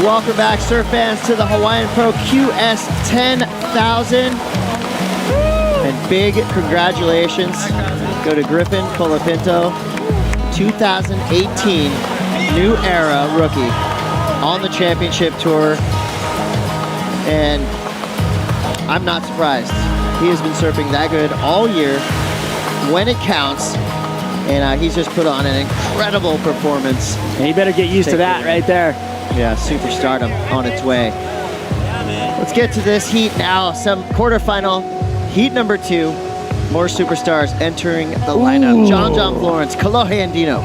Welcome back, surf fans, to the Hawaiian Pro QS 10,000. And big congratulations go to Griffin Colapinto, 2018 New Era rookie on the championship tour. And I'm not surprised. He has been surfing that good all year when it counts. And he's just put on an incredible performance. And you better get used to that right there. Yeah, superstardom on its way. Let's get to this heat now. Some quarterfinal, heat number 2. More superstars entering the lineup. John Florence, Kolohe Andino,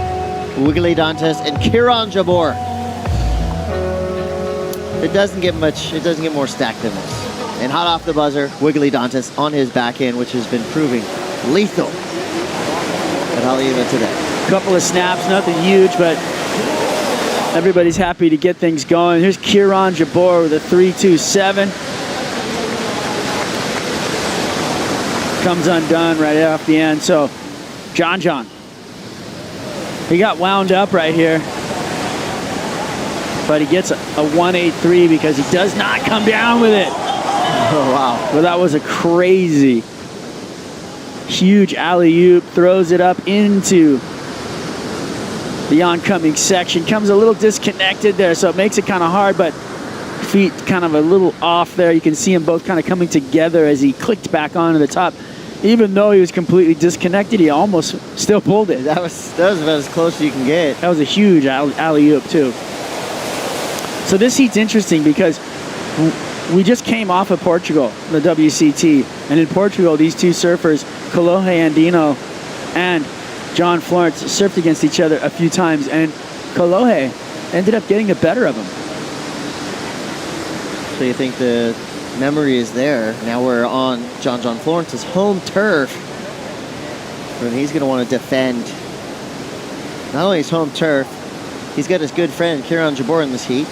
Wiggly Dantas, and Kieran Jabor. It doesn't get more stacked than this. And hot off the buzzer, Wiggly Dantas on his backhand, which has been proving lethal at Haleiwa today. Couple of snaps, nothing huge, but everybody's happy to get things going. Here's Kieran Jabor with a 3.27. Comes undone right off the end. So, John, he got wound up right here. But he gets a 1.83 because he does not come down with it. Oh, wow. Well, that was a crazy, huge alley-oop. Throws it up into the oncoming section. Comes a little disconnected there, so it makes it kind of hard, but feet kind of a little off there. You can see them both kind of coming together as he clicked back onto the top. Even though he was completely disconnected, he almost still pulled it. That was about as close as you can get. That was a huge alley-oop, too. So this heat's interesting because we just came off of Portugal, the WCT. And in Portugal, these two surfers, Kolohe Andino and John Florence, surfed against each other a few times. And Kolohe ended up getting the better of him. So you think the memory is there. Now we're on John Florence's home turf. And he's going to want to defend not only his home turf, he's got his good friend Kieran Jabor in this heat.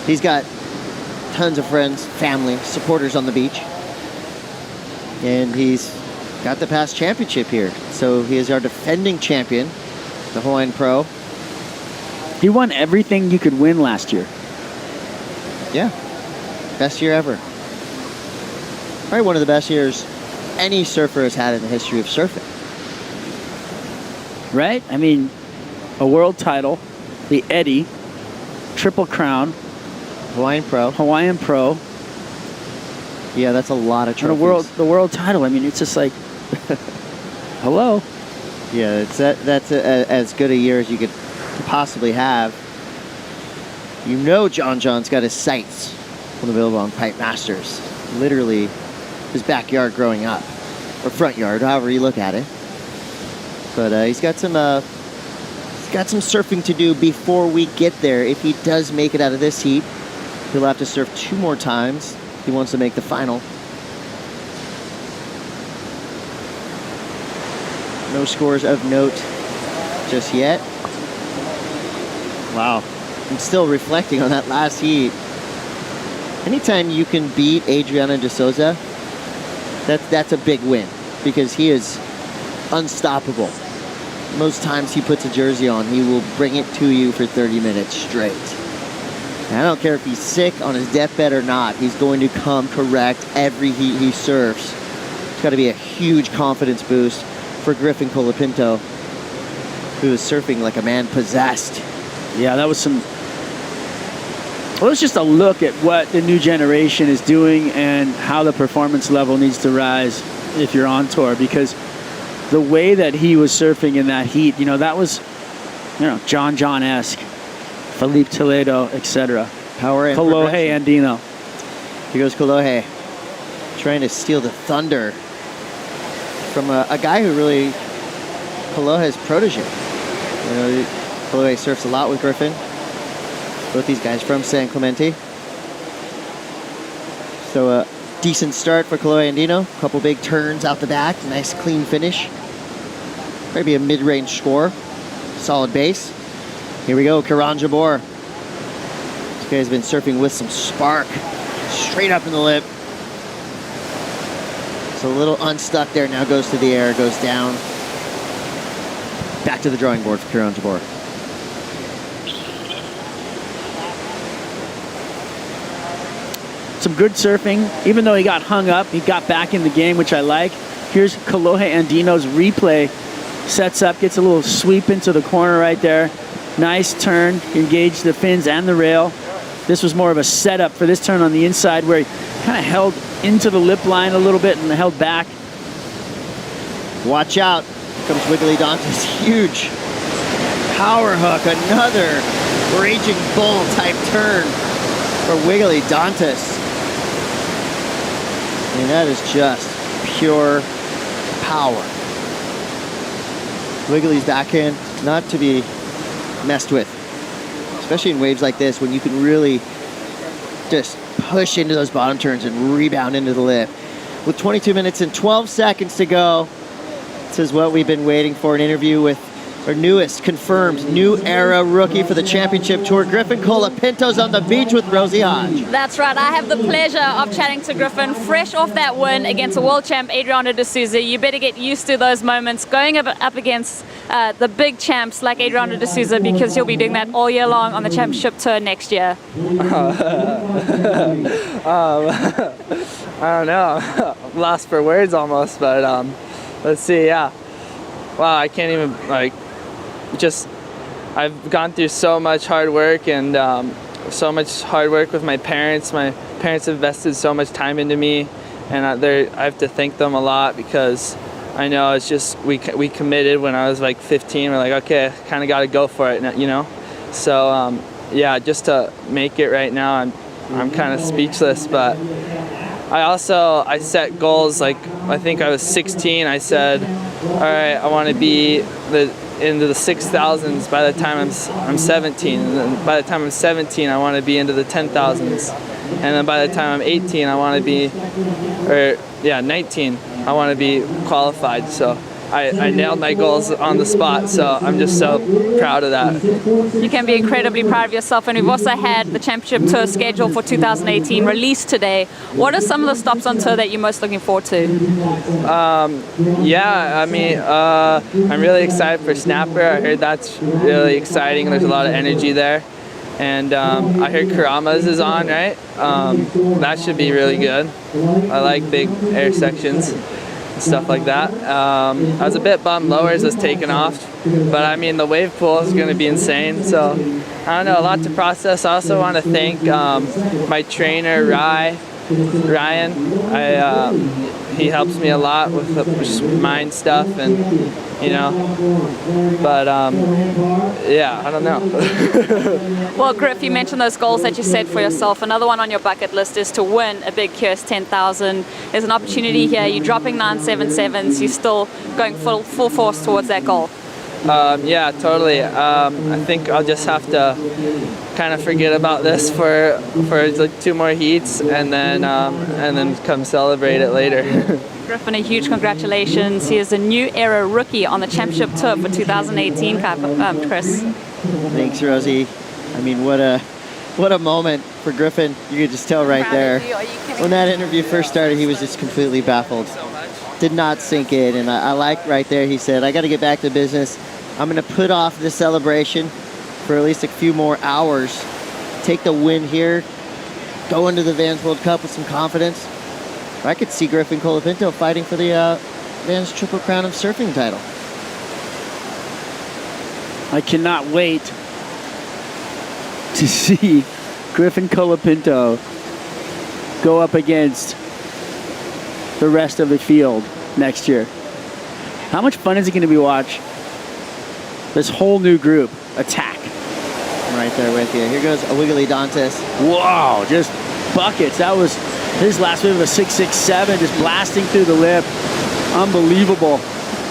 He's got tons of friends, family, supporters on the beach. And he's got the past championship here. So he is our defending champion, the Hawaiian Pro. He won everything you could win last year. Yeah. Best year ever. Probably one of the best years any surfer has had in the history of surfing. Right? I mean, a world title, the Eddie, Triple Crown, Hawaiian Pro. Yeah, that's a lot of trophies. The world title. I mean, it's just like, hello. Yeah, that's as good a year as you could possibly have. You know, John's got his sights on the Billabong Pipe Masters. Literally his backyard growing up, or front yard, however you look at it. But he's got some surfing to do before we get there. If he does make it out of this heat, he'll have to surf 2 more times. He wants to make the final. No scores of note just yet. Wow. I'm still reflecting on that last heat. Anytime you can beat Adriano de Souza, that's a big win because he is unstoppable. Most times he puts a jersey on, he will bring it to you for 30 minutes straight. And I don't care if he's sick on his deathbed or not, he's going to come correct every heat he surfs. It's got to be a huge confidence boost for Griffin Colapinto, who is surfing like a man possessed. Yeah, that was some... Well, it's just a look at what the new generation is doing and how the performance level needs to rise if you're on tour, because the way that he was surfing in that heat, you know, that was, you know, John-esque, Felipe Toledo, etc. Power and Kolohe Andino. Here goes Kolohe, trying to steal the thunder from a guy who really, Kolohe's protege. You know, Kolohe surfs a lot with Griffin. Both these guys from San Clemente. So a decent start for Kolohe Andino. A couple big turns out the back. Nice clean finish. Maybe a mid-range score. Solid base. Here we go, Kieran Jabor. This guy's been surfing with some spark. Straight up in the lip. So a little unstuck there. Now goes to the air, goes down. Back to the drawing board for Kieran Jabor. some good surfing. Even though he got hung up, he got back in the game, which I like. Here's Kalohe Andino's replay. Sets up, gets a little sweep into the corner right there. Nice turn, engaged the fins and the rail. This was more of a setup for this turn on the inside where he kind of held into the lip line a little bit and held back. Watch out. Here comes Wiggly Dante's huge power hook. Another raging bull type turn for Wiggly Dantes. I mean, that is just pure power. Wiggly's backhand, not to be messed with, especially in waves like this when you can really just push into those bottom turns and rebound into the lip. With 22 minutes and 12 seconds to go, this is what we've been waiting for, an interview with our newest confirmed new era rookie for the championship tour. Griffin Colapinto's on the beach with Rosie Hodge. That's right. I have the pleasure of chatting to Griffin, fresh off that win against a world champ, Adriano de Souza. You better get used to those moments going up against the big champs like Adriano de Souza, because you'll be doing that all year long on the championship tour next year. I don't know. Lost for words almost, but let's see. Yeah. Wow, I can't even I've gone through so much hard work and so much hard work with my parents. My parents invested so much time into me, and I have to thank them a lot, because I know it's just we committed when I was like 15. We're like, okay, kind of got to go for it, you know. So yeah, just to make it right now, I'm kind of speechless. But I set goals. Like, I think I was 16. I said, all right, I want to be into the 6,000s by the time I'm 17. And then by the time I'm 17, I want to be into the 10,000s. And then by the time I'm 18, I want to be, 19, I want to be qualified. So I nailed my goals on the spot, so I'm just so proud of that. You can be incredibly proud of yourself, and we've also had the championship tour schedule for 2018 released today. What are some of the stops on tour that you're most looking forward to? Yeah, I mean, I'm really excited for Snapper. I heard that's really exciting. There's a lot of energy there. And I heard Karama's is on, right? That should be really good. I like big air sections. Stuff like that. I was a bit bummed Lowers was taken off, but I mean the wave pool is going to be insane, so I don't know, a lot to process. I also want to thank my trainer Ryan. He helps me a lot with just mind stuff, and you know, but yeah, I don't know. Well, Griff, you mentioned those goals that you set for yourself. Another one on your bucket list is to win a big Curious 10,000. There's an opportunity here. You're dropping 977s. You're still going full force towards that goal. Yeah, totally. I think I'll just have to kind of forget about this for like 2 more heats, and then come celebrate it later. Griffin, a huge congratulations. He is a new era rookie on the championship tour for 2018, Chris. Thanks, Rosie. I mean, what a moment for Griffin. You could just tell right there. When that interview first started, he was just completely baffled. Did not sink in, and I like right there, he said, I got to get back to business. I'm going to put off this celebration for at least a few more hours, take the win here, go into the Vans World Cup with some confidence. I could see Griffin Colapinto fighting for the Vans Triple Crown of Surfing title. I cannot wait to see Griffin Colapinto go up against the rest of the field next year. How much fun is it going to be to watch this whole new group attack? I'm right there with you. Here goes a Wiggly Dantes. Wow, just buckets. That was his last wave of a 667, just blasting through the lip. Unbelievable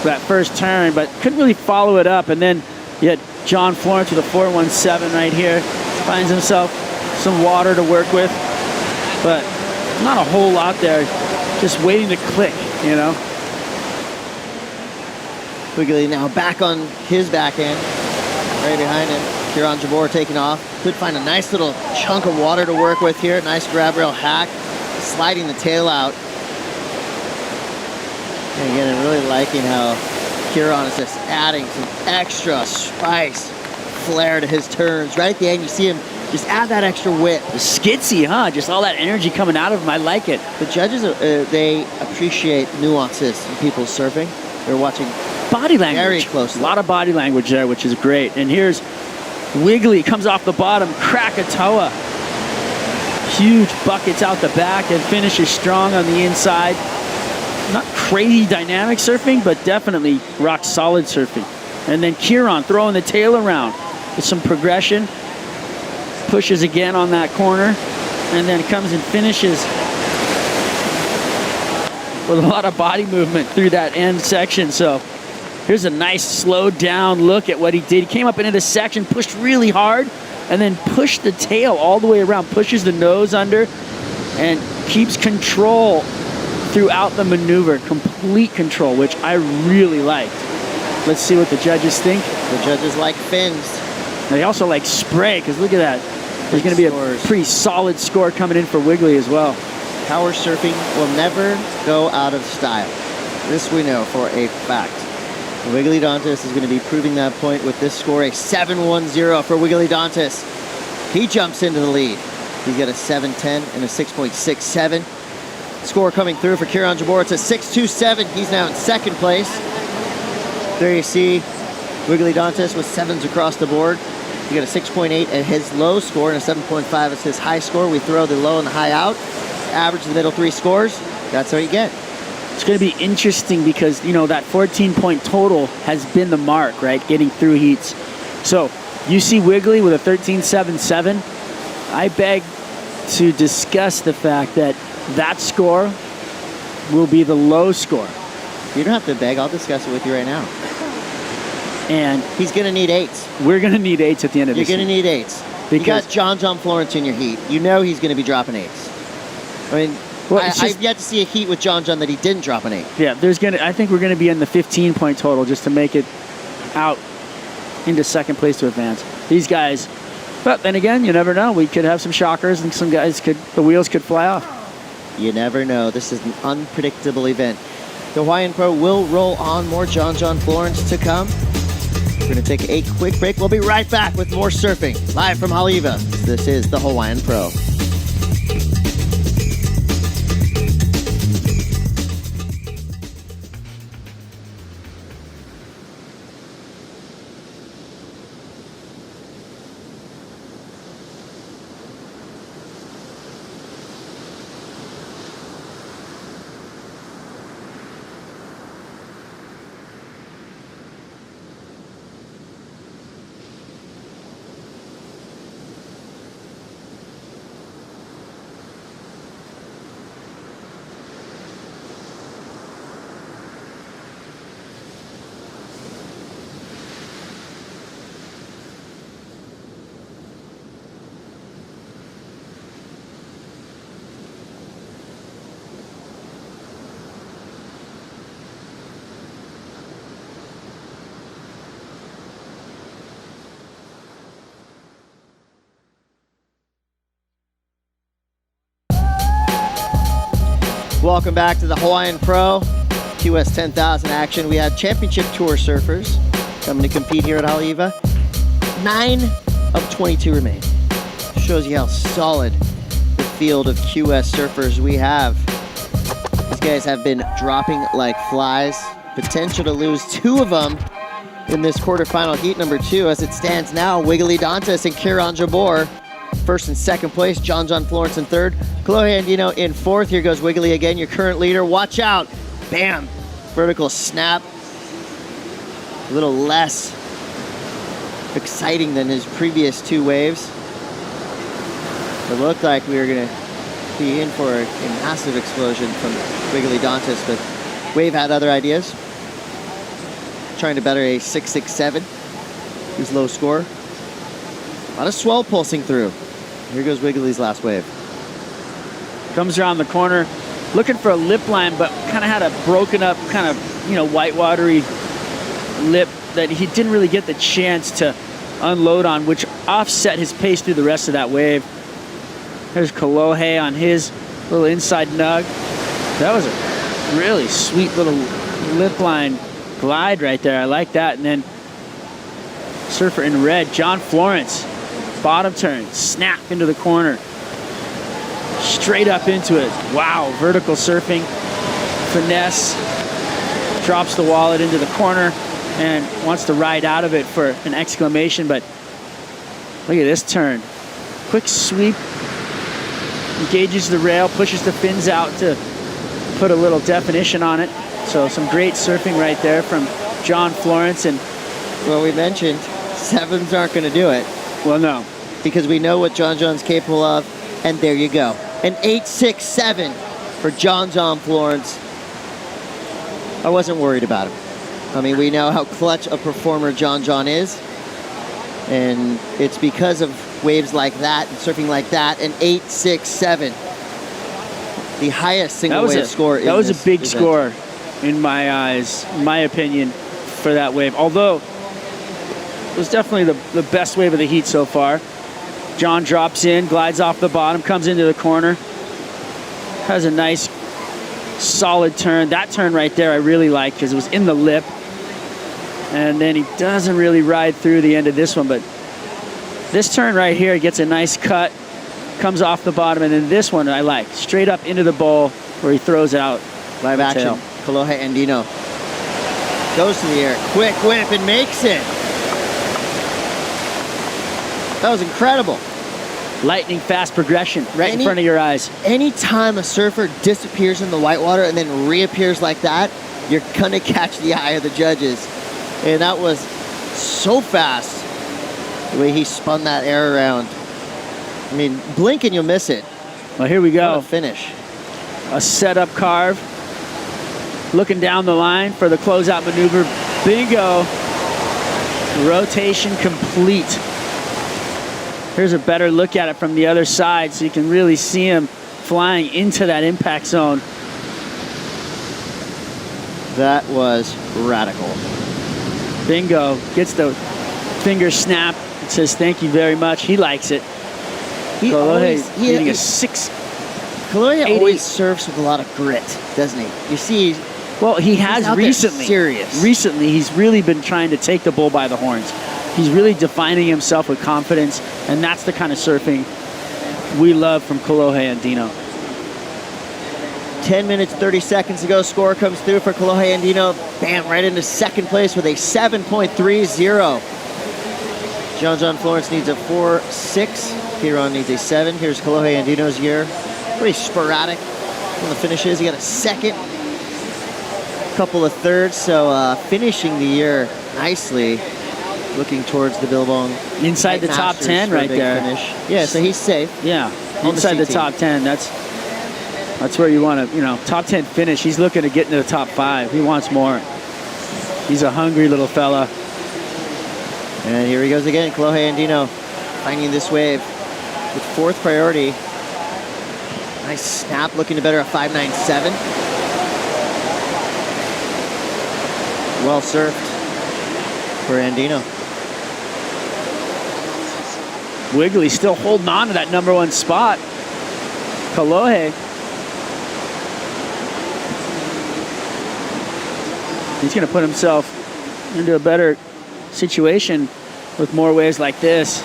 that first turn, but couldn't really follow it up. And then you had John Florence with a 417 right here. Finds himself some water to work with, but not a whole lot there. Just waiting to click, you know. Wiggly now back on his backhand. Right behind him. Kieran Jabor taking off. Could find a nice little chunk of water to work with here. Nice grab rail hack. Sliding the tail out. And again, I'm really liking how Kieran is just adding some extra spice, flair to his turns. Right at the end, you see him Just add that extra whip. Skitsy, huh? Just all that energy coming out of him. I like it. The judges, they appreciate nuances in people's surfing. They're watching Body language. very closely. A lot of body language there, which is great. And here's Wiggly, comes off the bottom, Krakatoa. Huge buckets out the back and finishes strong on the inside. Not crazy dynamic surfing, but definitely rock solid surfing. And then Kieran throwing the tail around with some progression. Pushes again on that corner, and then comes and finishes with a lot of body movement through that end section. So here's a nice slowed down look at what he did. He came up into the section, pushed really hard, and then pushed the tail all the way around, pushes the nose under, and keeps control throughout the maneuver. Complete control, which I really liked. Let's see what the judges think. The judges like fins. They also like spray, because look at that. There's going to be a pretty solid score coming in for Wiggly as well. Power surfing will never go out of style. This we know for a fact. Wiggly Dantas is going to be proving that point with this score, a 7-1-0 for Wiggly Dantas. He jumps into the lead. He's got a 7.10 and a 6.67. Score coming through for Kieran Jabor. It's a 6.27. He's now in second place. There you see Wiggly Dantas with 7s across the board. He got a 6.8 at his low score and a 7.5 as his high score. We throw the low and the high out. Average the middle 3 scores. That's how you get. It's going to be interesting because, you know, that 14-point total has been the mark, right? Getting through heats. So you see Wiggly with a 13.77. I beg to discuss the fact that that score will be the low score. You don't have to beg. I'll discuss it with you right now. And he's going to need 8s. We're going to need 8s at the end of this. You're going to need 8s. You got John Florence in your heat. You know he's going to be dropping 8s. I mean, well, I've yet to see a heat with John that he didn't drop an 8. Yeah, I think we're going to be in the 15-point total just to make it out into second place to advance. These guys, but then again, you never know. We could have some shockers and some guys the wheels could fly off. You never know. This is an unpredictable event. The Hawaiian Pro will roll on. More John Florence to come. We're going to take a quick break. We'll be right back with more surfing live from Haleiwa. This is the Hawaiian Pro. Welcome back to the Hawaiian Pro QS 10,000 action. We had Championship Tour surfers coming to compete here at Haleiwa. 9 of 22 remain. Shows you how solid the field of QS surfers we have. These guys have been dropping like flies. Potential to lose 2 of them in this quarterfinal heat number 2. As it stands now, Wiggly Dantas and Kieran Jabor first and second place. John Florence in third. Kalohe Andino in fourth. Here goes Wiggly again, your current leader. Watch out. Bam. Vertical snap. A little less exciting than his previous 2 waves. It looked like we were going to be in for a massive explosion from Wiggly Dantas, but Wave had other ideas. Trying to better a 6.67. His low score. A lot of swell pulsing through. Here goes Wiggly's last wave. Comes around the corner, looking for a lip line, but kind of had a broken up, kind of, you know, white watery lip that he didn't really get the chance to unload on, which offset his pace through the rest of that wave. There's Kalohe on his little inside nug. That was a really sweet little lip line glide right there. I like that. And then surfer in red, John Florence. Bottom turn, snap into the corner. Straight up into it. Wow, vertical surfing. Finesse. Drops the wallet into the corner and wants to ride out of it for an exclamation, but look at this turn. Quick sweep. Engages the rail, pushes the fins out to put a little definition on it. So some great surfing right there from John Florence. And well, we mentioned sevens aren't going to do it. Well, no. Because we know what John's capable of, and there you go. An 8.67 for John Florence. I wasn't worried about him. I mean, we know how clutch a performer John is, and it's because of waves like that and surfing like that. An 8.67, the highest single wave score. That was a big score in my eyes, in my opinion, for that wave. Although it was definitely the best wave of the heat so far. John drops in, glides off the bottom, comes into the corner, has a nice solid turn. That turn right there I really like because it was in the lip. And then he doesn't really ride through the end of this one, but this turn right here, he gets a nice cut, comes off the bottom, and then this one I like. Straight up into the bowl where he throws out. Live action. Kolohe Andino goes to the air. Quick whip and makes it. That was incredible. Lightning fast progression right in front of your eyes. Anytime a surfer disappears in the whitewater and then reappears like that, you're gonna catch the eye of the judges. And that was so fast, the way he spun that air around. I mean, blink and you'll miss it. Well, here we go. What a finish. A setup carve. Looking down the line for the closeout maneuver. Bingo. Rotation complete. Here's a better look at it from the other side so you can really see him flying into that impact zone. That was radical. Bingo. Gets the finger snap. It says thank you very much. He likes it. Kolohe getting a 6. Kolohe always surfs with a lot of grit, doesn't he? You see, well, he has recently. Serious. Recently, he's really been trying to take the bull by the horns. He's really defining himself with confidence, and that's the kind of surfing we love from Kolohe Andino. 10 minutes, 30 seconds ago, score comes through for Kolohe Andino. Bam, right into second place with a 7.30. John Florence needs a 4.6. Kieran needs a 7. Here's Kolohe Andino's year. Pretty sporadic on the finishes. He got a second, couple of thirds, so finishing the year nicely. Looking towards the Billabong. Inside the top 10 right there. Finish. Yeah, so he's safe. Yeah, inside the top 10. That's where you want to, top 10 finish. He's looking to get into the top 5. He wants more. He's a hungry little fella. And here he goes again, Kolohe Andino finding this wave with 4th priority. Nice snap, looking to better a 5.97. Well surfed for Andino. Wiggly still holding on to that #1 spot. Kolohe. He's going to put himself into a better situation with more waves like this.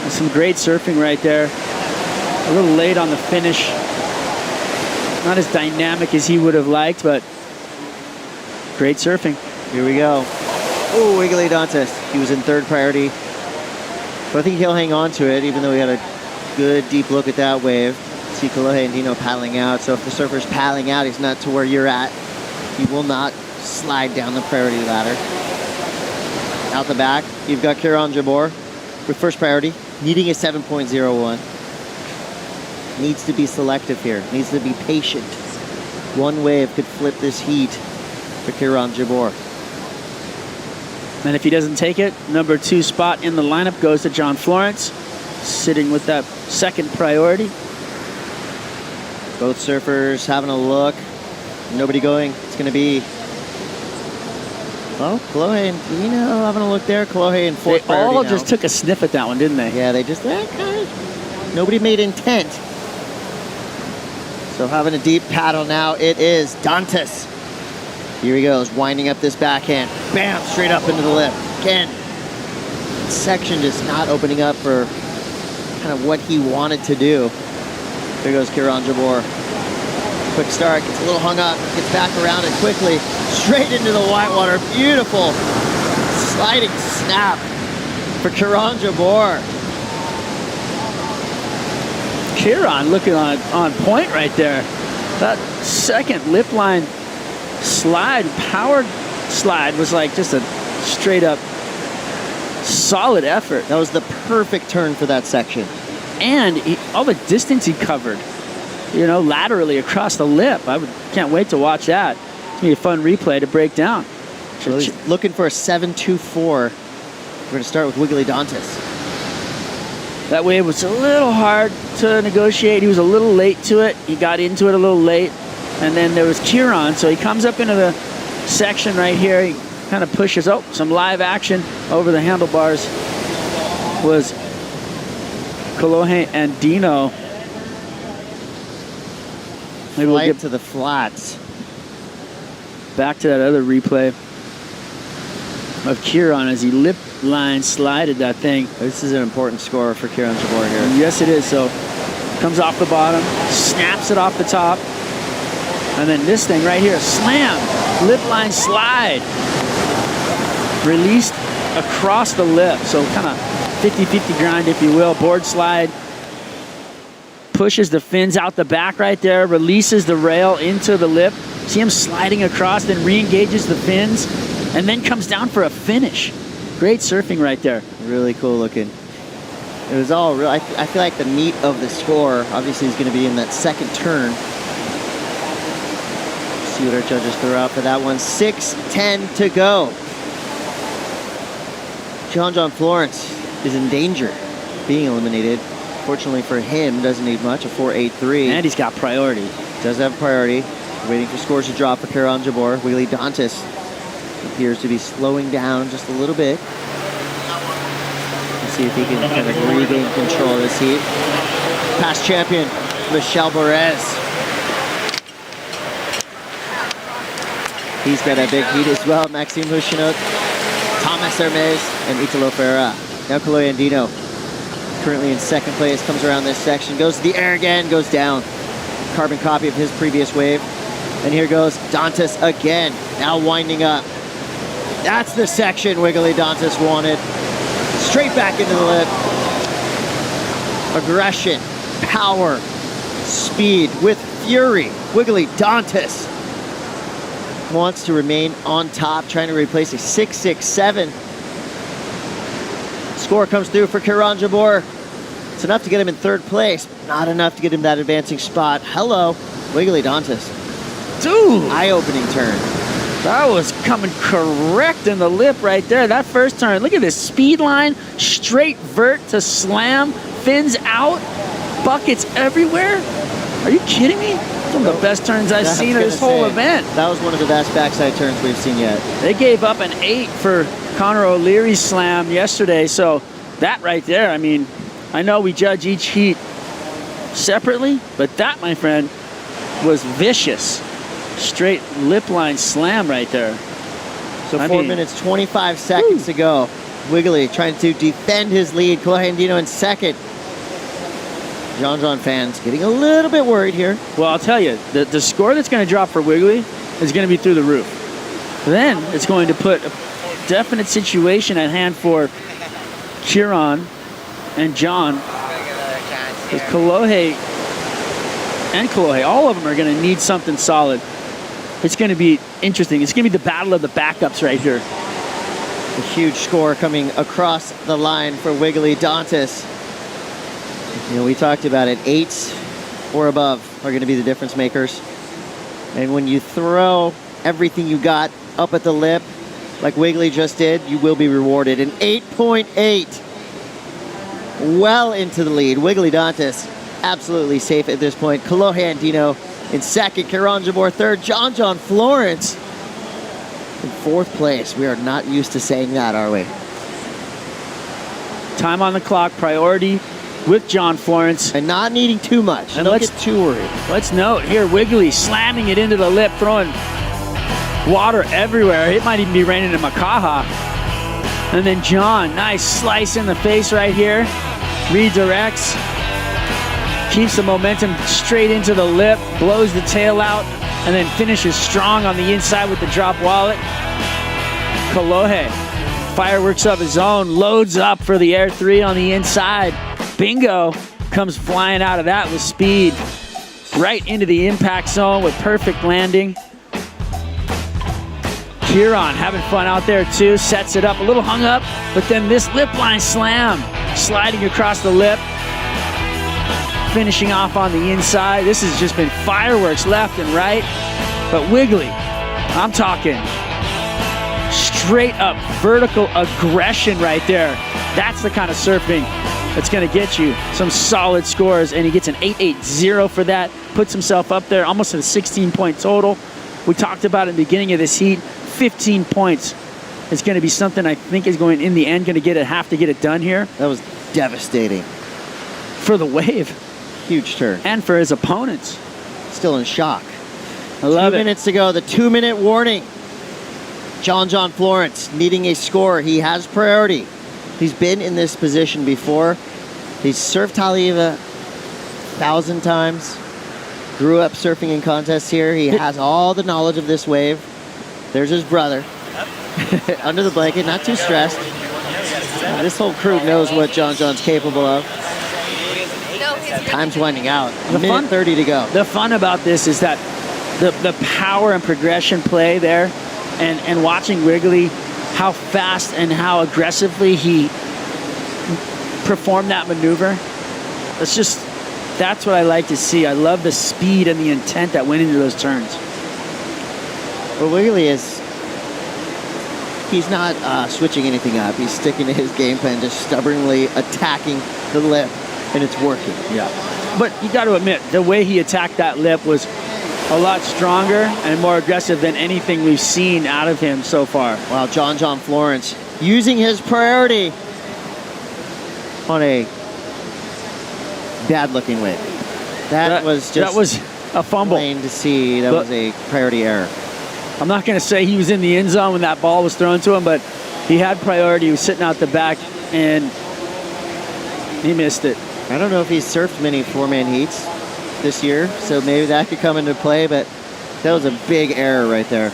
And some great surfing right there. A little late on the finish. Not as dynamic as he would have liked, but great surfing. Here we go. Oh, Wiggly Dantas. He was in 3rd priority. But I think he'll hang on to it, even though we had a good deep look at that wave. See Kolohe Andino paddling out. So if the surfer's paddling out, he's not to where you're at. He will not slide down the priority ladder. Out the back, you've got Kieran Jabor with 1st priority, needing a 7.01. Needs to be selective here. Needs to be patient. One wave could flip this heat for Kieran Jabor. And if he doesn't take it, #2 spot in the lineup goes to John Florence, sitting with that 2nd priority. Both surfers having a look. Nobody going. It's going to be, well, Kolohe and Andino having a look there. Kolohe in 4th priority They all now. just took a sniff at that one, didn't they? Yeah, they just, nobody made intent. So having a deep paddle now, it is Dantas. Here he goes, winding up this backhand. Bam, straight up into the lip. Again, section just not opening up for kind of what he wanted to do. There goes Kieran Jabor. Quick start, gets a little hung up, gets back around it quickly, straight into the whitewater. Beautiful sliding snap for Kieran Jabor. Kieran looking on point right there. That second lip line slide, powered slide, was like just a straight up solid effort. That was the perfect turn for that section. And all the distance he covered, you know, laterally across the lip. Can't wait to watch that. It's gonna be a fun replay to break down. So he's looking for a 7.24. We're gonna start with Wiggly Dantas. That wave was a little hard to negotiate. He was a little late to it. He got into it a little late. And then there was Kieran, so he comes up into the section right here. He kind of pushes, some live action over the handlebars was Kolohe and Dino. Maybe we'll get to the flats. Back to that other replay of Kieran as he lip line slided that thing. This is an important score for Kieran Jabor here. Yes, it is. So comes off the bottom, snaps it off the top, and then this thing right here, slam, lip line slide, released across the lip. So kind of 50-50 grind, if you will, board slide. Pushes the fins out the back right there, releases the rail into the lip. See him sliding across, then re-engages the fins, and then comes down for a finish. Great surfing right there. Really cool looking. It was all real. I feel like the meat of the score obviously is going to be in that second turn. See what our judges throw out for that one. 6:10 to go. John Florence is in danger being eliminated. Fortunately for him, doesn't need much, a 4.83. And he's got priority. Does have priority. Waiting for scores to drop for Kieran Jabor. Wiggly Dantas appears to be slowing down just a little bit. Let's see if he can kind of regain control of this heat. Past champion, Michel Borez. He's got a big heat as well. Maxime Houchinot, Thomas Hermes, and Italo Ferreira. Now Kaloy Andino, currently in second place, comes around this section, goes to the air again, goes down. Carbon copy of his previous wave. And here goes Dantas again, now winding up. That's the section Wiggly Dantas wanted. Straight back into the lip. Aggression, power, speed with fury. Wiggly Dantas wants to remain on top, trying to replace a 6.67. Score comes through for Kieran Jabor. It's enough to get him in third place, not enough to get him that advancing spot. Hello, Wiggly Dantas. Dude! Eye-opening turn. That was coming correct in the lip right there. That first turn, look at this speed line, straight vert to slam, fins out, buckets everywhere. Are you kidding me? It's one of the best turns I've seen of this whole event. That was one of the best backside turns we've seen yet. They gave up an 8 for Connor O'Leary's slam yesterday, so that right there, I mean, I know we judge each heat separately, but that, my friend, was vicious. Straight lip line slam right there. So 4 minutes, 25 seconds to go. Wiggly trying to defend his lead. Kolohe Andino in second. John fans getting a little bit worried here. Well, I'll tell you, the score that's going to drop for Wiggly is going to be through the roof. Then it's going to put a definite situation at hand for Kieran and John. Because Kolohe and Kolohe, all of them are going to need something solid. It's going to be interesting. It's going to be the battle of the backups right here. A huge score coming across the line for Wiggly Dantas. You know, we talked about it. 8s or above are going to be the difference makers. And when you throw everything you got up at the lip, like Wiggly just did, you will be rewarded. An 8.8. Well into the lead. Wiggly Dantas absolutely safe at this point. Kolohe Andino in second. Kieran Jabor third. John Florence in fourth place. We are not used to saying that, are we? Time on the clock, priority with John Florence. And not needing too much. And Don't get too worried. Let's note here, Wiggly slamming it into the lip, throwing water everywhere. It might even be raining in Makaha. And then John, nice slice in the face right here. redirects, keeps the momentum straight into the lip, blows the tail out, and then finishes strong on the inside with the drop wallet. Kolohe, fireworks of his own, loads up for the Air 3 on the inside. Bingo comes flying out of that with speed, right into the impact zone with perfect landing. Kieran having fun out there too, sets it up, a little hung up, but then this lip line slam, sliding across the lip, finishing off on the inside. This has just been fireworks left and right, but Wiggly, I'm talking straight up vertical aggression right there. That's the kind of surfing that's gonna get you some solid scores, and he gets an 8.80 for that, puts himself up there almost at a 16-point total. We talked about at the beginning of this heat, 15 points is going to be something I think is going, in the end, going to have to get it done here. That was devastating. For the wave. Huge turn. And for his opponents. Still in shock. I love 2 minutes to go, the 2-minute warning. John Florence needing a score. He has priority. He's been in this position before. He's surfed Haleiwa 1,000 times. Grew up surfing in contests here. He has all the knowledge of this wave. There's his brother. Under the blanket, not too stressed. This whole crew knows what John's capable of. Time's winding out. A minute 30 to go. The fun about this is that the power and progression play there, and watching Wiggly, how fast and how aggressively he performed that maneuver. That's what I like to see. I love the speed and the intent that went into those turns. Well, Wiggly he's not switching anything up. He's sticking to his game plan, just stubbornly attacking the lip, and it's working. Yeah. But you got to admit, the way he attacked that lip was a lot stronger and more aggressive than anything we've seen out of him so far. Wow, John Florence using his priority on a bad-looking wave. That was a fumble. Plain to see that was a priority error. I'm not going to say he was in the end zone when that ball was thrown to him, but he had priority. He was sitting out the back, and he missed it. I don't know if he's surfed many four-man heats this year, so maybe that could come into play, but that was a big error right there.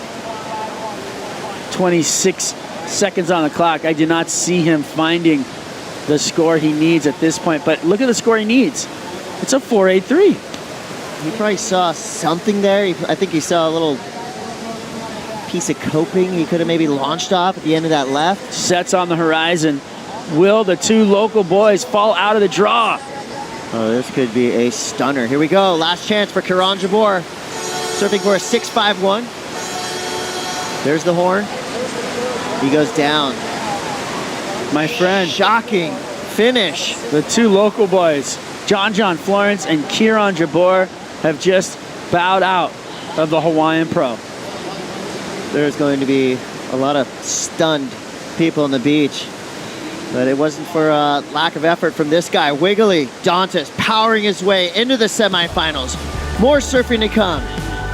26 seconds on the clock. I did not see him finding the score he needs at this point, but look at the score he needs. It's a 4.83. He probably saw something there. I think he saw a little piece of coping he could have maybe launched off at the end of that left. Sets on the horizon. Will the two local boys fall out of the draw? Oh, this could be a stunner. Here we go. Last chance for Kiran Jabor. Surfing for a 6.51. There's the horn. He goes down. My friend. Shocking finish. The two local boys, John Florence and Kieran Jabor, have just bowed out of the Hawaiian Pro. There's going to be a lot of stunned people on the beach, but it wasn't for lack of effort from this guy. Wiggly Dantas powering his way into the semifinals. More surfing to come.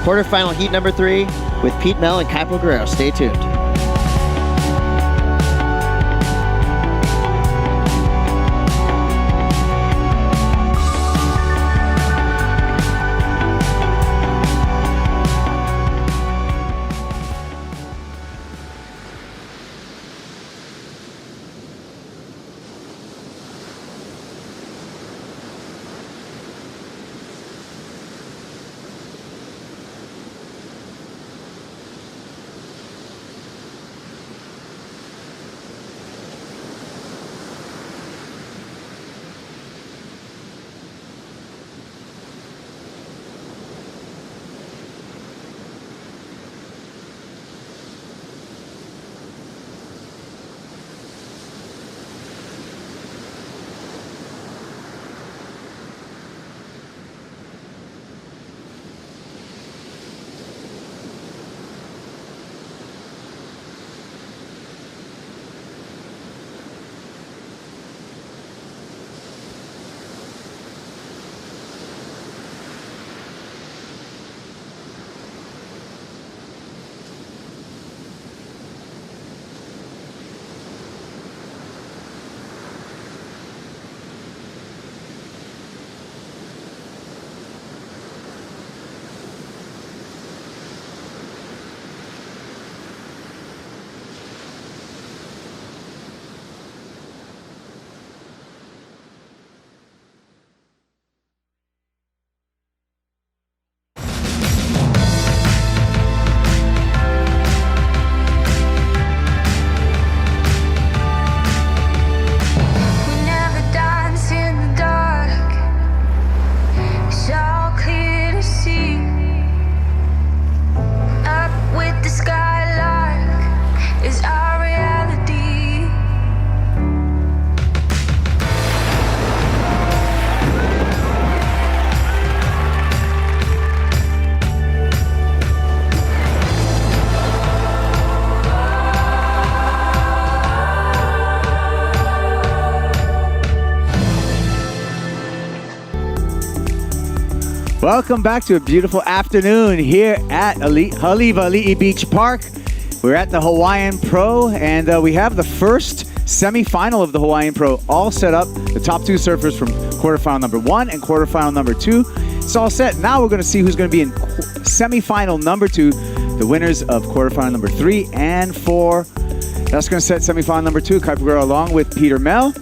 Quarterfinal heat number 3 with Pete Mel and Kaipo Guerrero. Stay tuned. Welcome back to a beautiful afternoon here at Hali'i Beach Park. We're at the Hawaiian Pro, and we have the first semi-final of the Hawaiian Pro all set up. The top two surfers from quarterfinal number 1 and quarterfinal number 2. It's all set. Now we're going to see who's going to be in semi-final number 2, the winners of quarterfinal number 3 and 4. That's going to set semi-final number 2. Kai Pagura along with Peter Mel.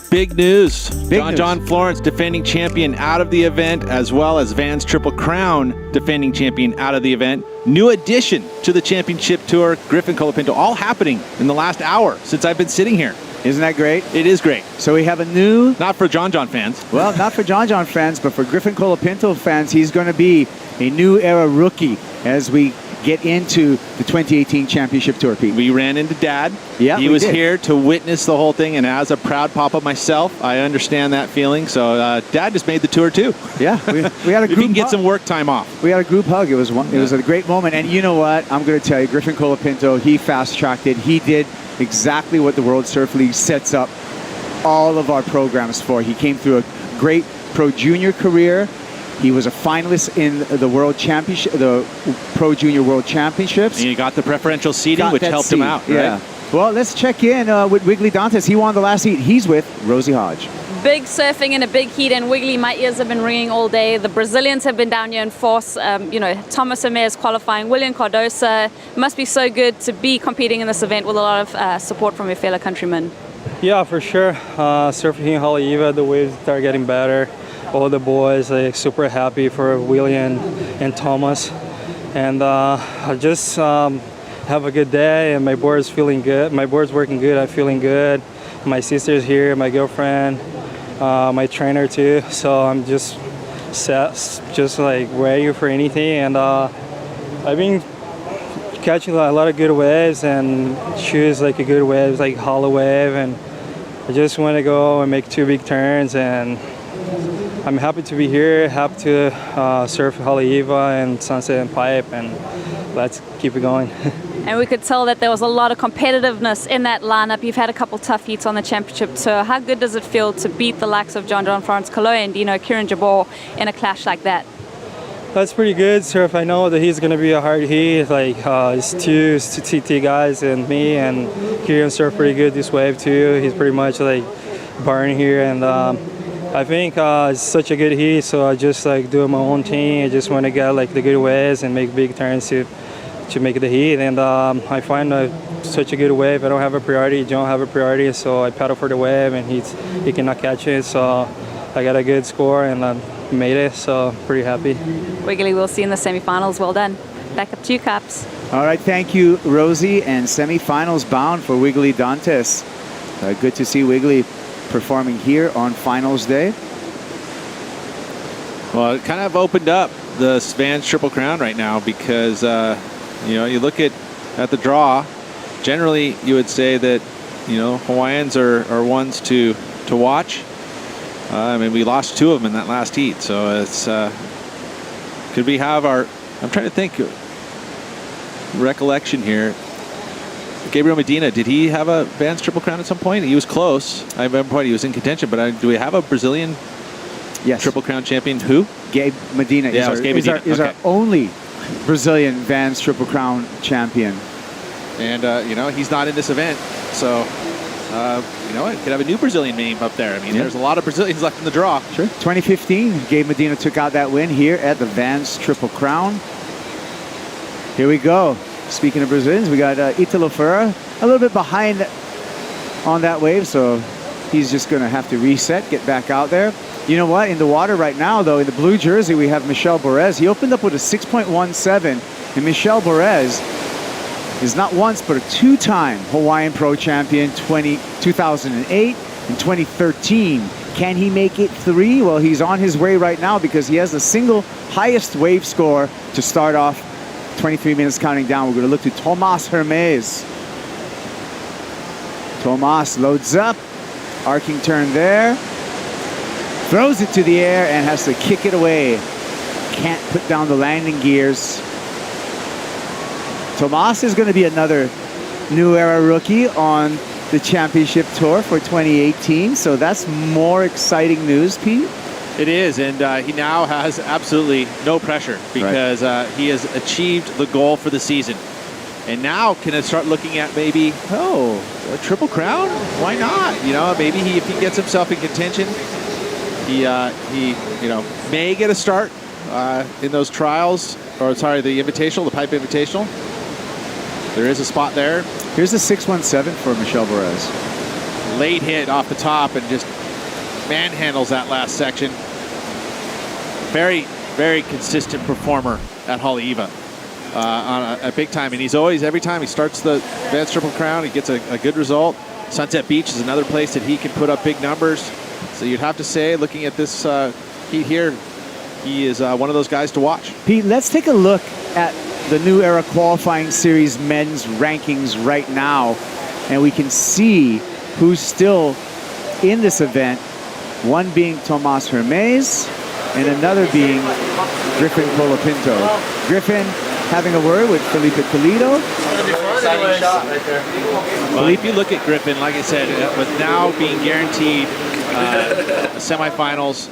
Big news. Big news. John Florence, defending champion, out of the event, as well as Vans Triple Crown, defending champion, out of the event. New addition to the championship tour, Griffin Colapinto, all happening in the last hour since I've been sitting here. Isn't that great? It is great. So we have a new... Not for John fans. Well, not for John fans, but for Griffin Colapinto fans, he's going to be a new era rookie as we get into the 2018 championship tour, Pete. We ran into Dad. Yeah, he was here to witness the whole thing, and as a proud papa myself, I understand that feeling. So Dad just made the tour too. Yeah, we had a group. We can get some work time off. We had a group hug. It was a great moment. And you know what? I'm going to tell you, Griffin Colapinto, he fast-tracked it. He did exactly what the World Surf League sets up all of our programs for. He came through a great pro junior career. He was a finalist in the World Championship, the Pro Junior World Championships. And he got the preferential seating, which helped him out, right? Yeah. Well, let's check in with Wiggly Dantes. He won the last heat. He's with Rosie Hodge. Big surfing in a big heat, and Wiggly, my ears have been ringing all day. The Brazilians have been down here in force. Thomas Omer is qualifying. William Cardosa. Must be so good to be competing in this event with a lot of support from your fellow countrymen. Yeah, for sure. Surfing in Haleiwa, the waves are getting better. All the boys super happy for William and Thomas, and I just have a good day, and my board's feeling good. My board's working good. I'm feeling good. My sister's here, my girlfriend, my trainer too. So I'm just set, just like ready for anything. And I've been catching a lot of good waves and choose like a good wave, like hollow wave, and I just want to go and make 2 big turns. And I'm happy to be here, happy to surf Haleiwa and Sunset and Pipe, and let's keep it going. And we could tell that there was a lot of competitiveness in that lineup. You've had a couple tough heats on the championship tour. How good does it feel to beat the likes of John Florence Kaloe and Kieran Jabor in a clash like that? That's pretty good, surf. I know that he's going to be a hard heat. Like it's two TT guys and me, and Kieran surf pretty good this wave too. He's pretty much like barring here, and I think it's such a good heat, so I just like do my own thing. I just want to get like the good waves and make big turns to make the heat. And I find such a good wave. I don't have a priority. Don't have a priority, so I paddle for the wave, and he cannot catch it. So I got a good score and made it. So pretty happy. Wiggly, we'll see you in the semifinals. Well done. Back up to you, Caps. All right, thank you, Rosie. And semifinals bound for Wiggly Dantes. Good to see Wiggly performing here on finals day. Well, it kind of opened up the Vans Triple Crown right now because, you look at the draw, generally you would say that, Hawaiians are ones to watch. We lost 2 of them in that last heat, so it's, could we have I'm trying to think, recollection here. Gabriel Medina, did he have a Vans Triple Crown at some point? He was close. I remember he was in contention, but do we have a Brazilian Triple Crown champion? Who? Gabe Medina is our only Brazilian Vans Triple Crown champion. And, he's not in this event, so, it could have a new Brazilian name up there. There's a lot of Brazilians left in the draw. Sure. 2015, Gabe Medina took out that win here at the Vans Triple Crown. Here we go. Speaking of Brazilians, we got Italo Ferreira a little bit behind on that wave, so he's just going to have to reset, get back out there. You know what? In the water right now, though, in the blue jersey, we have Michel Borez. He opened up with a 6.17, and Michel Borez is not once but a 2-time Hawaiian Pro champion, 2008 and 2013. Can he make it 3? Well, he's on his way right now because he has the single highest wave score to start off 23 minutes counting down. We're going to look to Tomas Hermes. Tomas loads up. Arcing turn there. Throws it to the air and has to kick it away. Can't put down the landing gears. Tomas is going to be another new era rookie on the championship tour for 2018. So that's more exciting news, Pete. It is, and he now has absolutely no pressure because he has achieved the goal for the season. And now can it start looking at maybe, a Triple Crown? Why not? You know, maybe if he gets himself in contention, he may get a start in those trials, or sorry, the Invitational, the Pipe Invitational. There is a spot there. Here's the 617 for Michel Bourez. Late hit off the top and just manhandles that last section. Very, very consistent performer at Haleiwa on a big time. And he's always, every time he starts the Advanced Triple Crown, he gets a good result. Sunset Beach is another place that he can put up big numbers. So you'd have to say, looking at this heat here, he is one of those guys to watch. Pete, let's take a look at the New Era Qualifying Series men's rankings right now. And we can see who's still in this event. One being Tomas Hermes, and another being Griffin Colapinto. Griffin having a word with Felipe Toledo. Exciting shot right there. Well, if you look at Griffin, like I said, with now being guaranteed semifinals,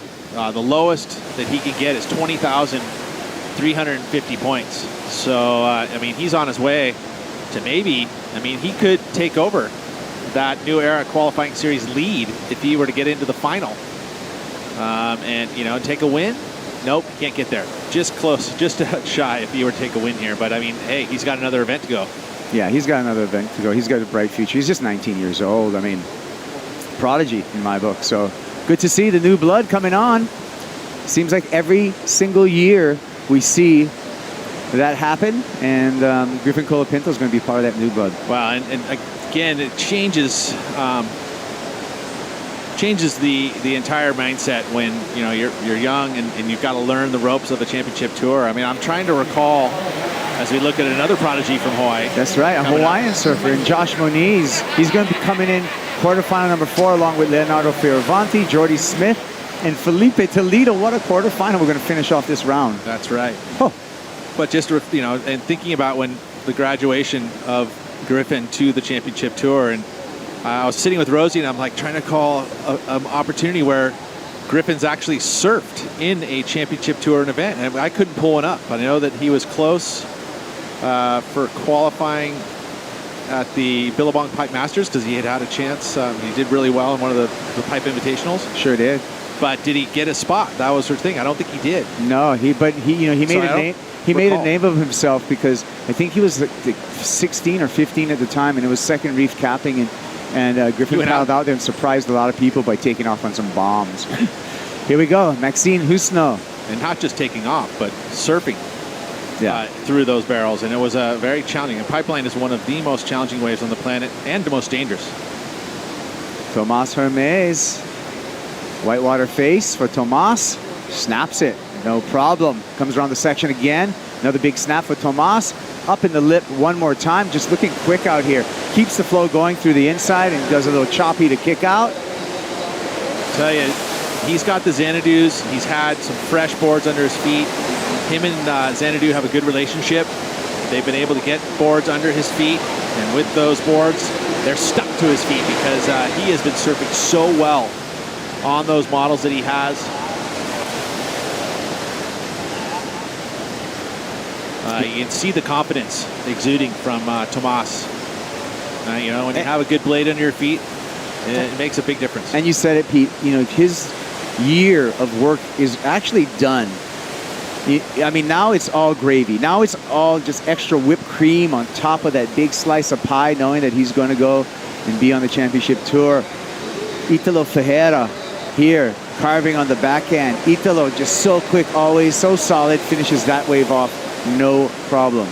the lowest that he can get is 20,350 points. So, I mean, he's on his way to maybe, I mean, he could take over that New Era Qualifying Series lead if he were to get into the final. And, you know, take a win. Nope, can't get there. Just close, just shy if he were to take a win here. But, I mean, hey, he's got another event to go. Yeah, he's got another event to go. He's got a bright future. He's just 19 years old. I mean, prodigy in my book. So good to see the new blood coming on. Seems like every single year we see that happen. And Griffin Colapinto is going to be part of that new blood. Wow, and again, it changes the entire mindset when you're young and you've got to learn the ropes of the championship tour. I mean, I'm trying to recall as we look at another prodigy from Hawaii. That's right, a Hawaiian surfer, and Josh Moniz. He's going to be coming in quarterfinal number 4 along with Leonardo Fioravanti, Jordy Smith, and Felipe Toledo. What a quarterfinal. We're going to finish off this round. That's right. Oh. But just, and thinking about when the graduation of Griffin to the championship tour, and I was sitting with Rosie and I'm like trying to call an opportunity where Griffin's actually surfed in a championship tour event, and I couldn't pull one up. But I know that he was close for qualifying at the Billabong Pipe Masters because he had a chance. He did really well in one of the Pipe Invitationals. Sure did. But did he get a spot? That was her thing. I don't think he did. No, he made a name. He made a name of himself because I think he was like 16 or 15 at the time, and it was second reef capping, and Griffin paddled out there and surprised a lot of people by taking off on some bombs. Here we go, Maxine Husno. And not just taking off, but surfing through those barrels, and it was very challenging. And Pipeline is one of the most challenging waves on the planet and the most dangerous. Tomas Hermes, whitewater face for Tomas, snaps it. No problem. Comes around the section again. Another big snap for Tomas. Up in the lip one more time. Just looking quick out here. Keeps the flow going through the inside and does a little choppy to kick out. Tell you, he's got the Xanadu's. He's had some fresh boards under his feet. Him and Xanadu have a good relationship. They've been able to get boards under his feet. And with those boards, they're stuck to his feet because he has been surfing so well on those models that he has. You can see the confidence exuding from Tomas. When you have a good blade under your feet, it makes a big difference. And you said it, Pete. His year of work is actually done. I mean, now it's all gravy. Now it's all just extra whipped cream on top of that big slice of pie, knowing that he's going to go and be on the championship tour. Italo Ferreira here, carving on the backhand. Italo just so quick, always so solid, finishes that wave off. No problem.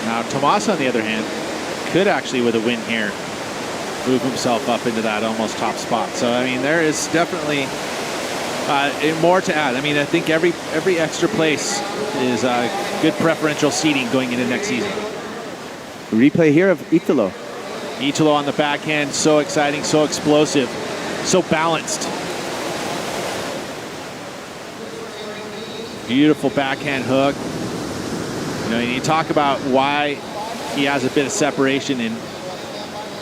Now, Tomas, on the other hand, could actually, with a win here, move himself up into that almost top spot. So, I mean, there is definitely more to add. I mean, I think every extra place is good preferential seating going into next season. Replay here of Italo. Italo on the backhand, so exciting, so explosive, so balanced. Beautiful backhand hook. And you talk about why he has a bit of separation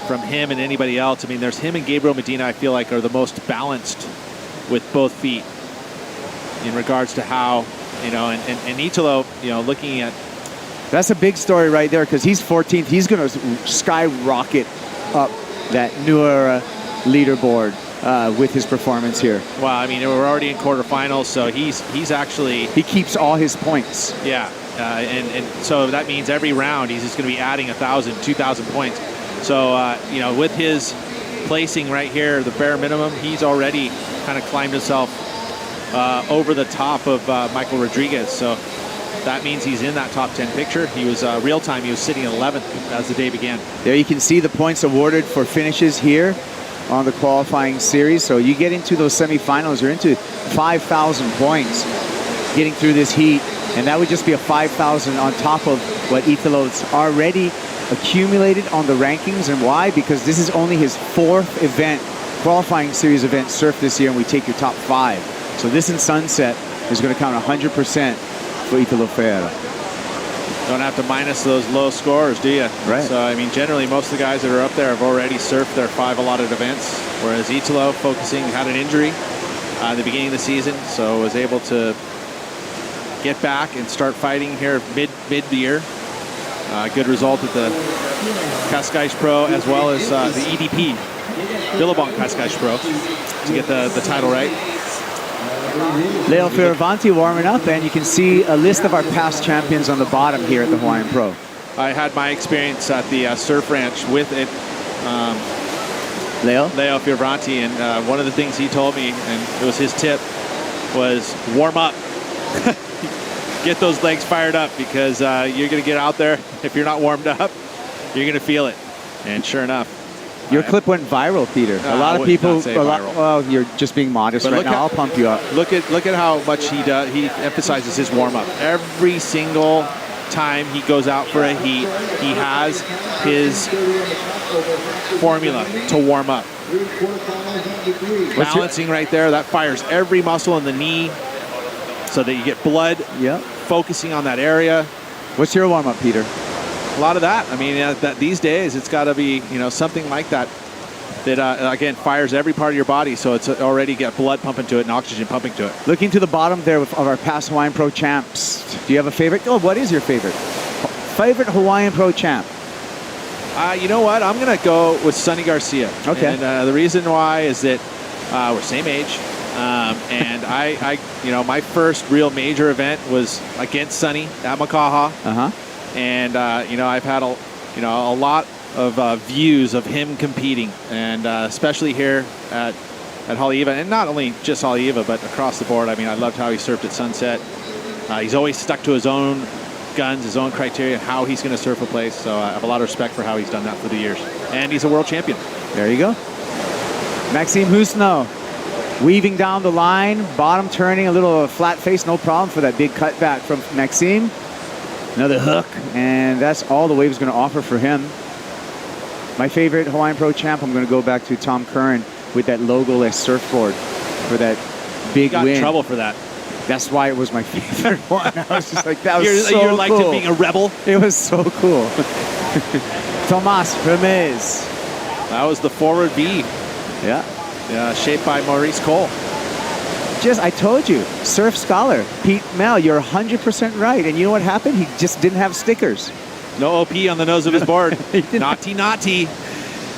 from him and anybody else. I mean, there's him and Gabriel Medina, I feel like, are the most balanced with both feet in regards to how, and Italo, looking at. That's a big story right there because he's 14th. He's going to skyrocket up that newer leaderboard with his performance here. Well, I mean, we're already in quarterfinals, so he's actually... He keeps all his points. Yeah, and so that means every round he's just going to be adding 1,000, 2,000 points. So, with his placing right here, the bare minimum, he's already kind of climbed himself over the top of Michael Rodriguez. So that means he's in that top 10 picture. He was real time. He was sitting 11th as the day began. There you can see the points awarded for finishes here on the qualifying series. So you get into those semifinals, you're into 5,000 points getting through this heat. And that would just be a 5,000 on top of what Italo's already accumulated on the rankings. And why? Because this is only his 4th event, qualifying series event surf this year, and we take your top 5. So this in Sunset is going to count 100% for Italo Ferreira. Don't have to minus those low scores, do you? Right. So, I mean, generally, most of the guys that are up there have already surfed their 5 allotted events, whereas Italo had an injury at the beginning of the season, so was able to get back and start fighting here mid-year. Good result at the Cascais Pro as well as the EDP, Billabong Cascais Pro, to get the title right. Leo Fioravanti warming up, and you can see a list of our past champions on the bottom here at the Hawaiian Pro. I had my experience at the Surf Ranch with it. Leo Fioravanti, and one of the things he told me, and it was his tip, was warm up. Get those legs fired up, because you're going to get out there. If you're not warmed up, you're going to feel it. And sure enough. Your clip went viral, Peter. A lot of people. Well, you're just being modest right now. I'll pump you up. Look at how much he does. He emphasizes his warm up every single time he goes out for a heat. He has his formula to warm up. Balancing right there, that fires every muscle in the knee, so that you get blood. Yeah. Focusing on that area. What's your warm up, Peter? A lot of that. I mean, that these days it's got to be, something like that again fires every part of your body, so it's already got blood pumping to it and oxygen pumping to it. Looking to the bottom there of our past Hawaiian Pro champs. Do you have a favorite? Oh, what is your favorite? Favorite Hawaiian Pro champ? You know what? I'm gonna go with Sonny Garcia. Okay. And the reason why is that we're same age, and I my first real major event was against Sonny at Makaha. And I've had a lot of views of him competing, and especially here at Haleiwa, and not only just Haleiwa, but across the board. I mean, I loved how he surfed at Sunset. He's always stuck to his own guns, his own criteria, how he's going to surf a place. So I have a lot of respect for how he's done that for the years, and he's a world champion. There you go. Maxime Husno weaving down the line, bottom turning, a little flat face, no problem for that big cutback from Maxime. Another hook, and that's all the wave's going to offer for him. My favorite Hawaiian Pro champ, I'm going to go back to Tom Curran with that logo-less surfboard for that big win. Got in trouble for that. That's why it was my favorite one. I was just like, that was so You're like cool. being a rebel. It was so cool. Tomas Hermes. That was the forward V. Yeah. Shaped by Maurice Cole. I told you, surf scholar, Pete Mel, you're 100% right. And you know what happened? He just didn't have stickers. No OP on the nose of his board. Naughty.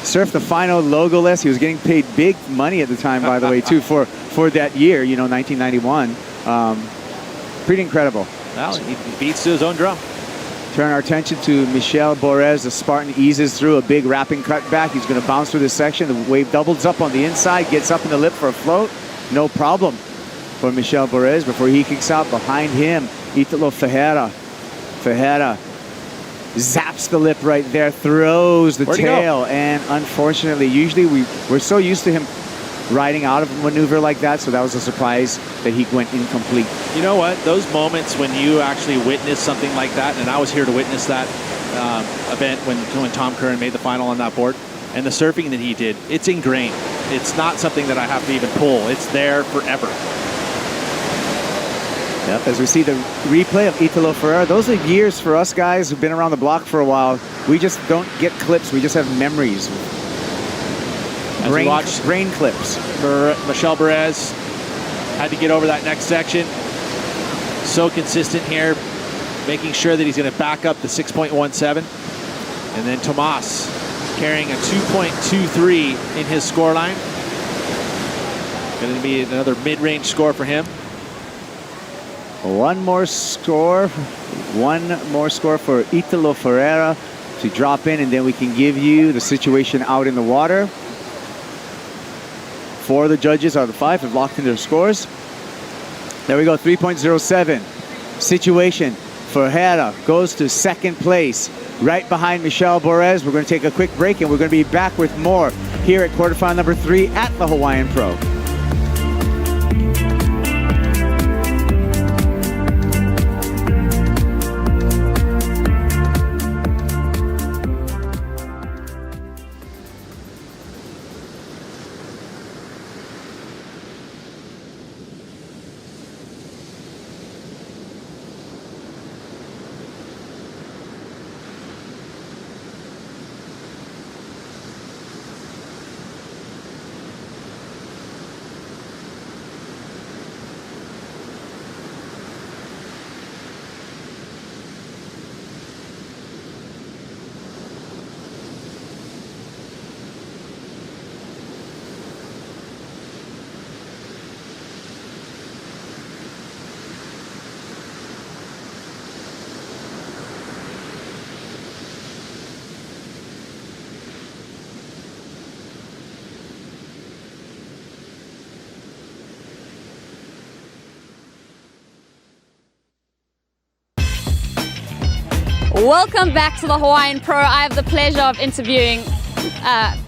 Surfed the final logoless. He was getting paid big money at the time, by the way, too, for that year, 1991. Pretty incredible. Well, he beats to his own drum. Turn our attention to Michel Borez. The Spartan eases through a big wrapping cutback. He's going to bounce through this section. The wave doubles up on the inside, gets up in the lip for a float. No problem for Michel Borez before he kicks out. Behind him, Italo Ferreira. Ferreira zaps the lip right there, throws the tail, and unfortunately, usually we're so used to him riding out of a maneuver like that, so that was a surprise that he went incomplete. You know what? Those moments when you actually witness something like that, and I was here to witness that event when Tom Curran made the final on that board, and the surfing that he did, it's ingrained. It's not something that I have to even pull. It's there forever. Yep, as we see the replay of Italo Ferreira, those are years for us guys who've been around the block for a while. We just don't get clips. We just have memories. Brain clips. Michel Borez had to get over that next section. So consistent here, making sure that he's going to back up the 6.17. And then Tomas carrying a 2.23 in his scoreline. Going to be another mid-range score for him. One more score for Italo Ferreira to drop in, and then we can give you the situation out in the water. 4 of the judges out of the 5 have locked in their scores. There we go, 3.07. Situation, Ferreira goes to second place, right behind Michel Borez. We're going to take a quick break, and we're going to be back with more here at quarterfinal number 3 at the Hawaiian Pro. Welcome back to the Hawaiian Pro. I have the pleasure of interviewing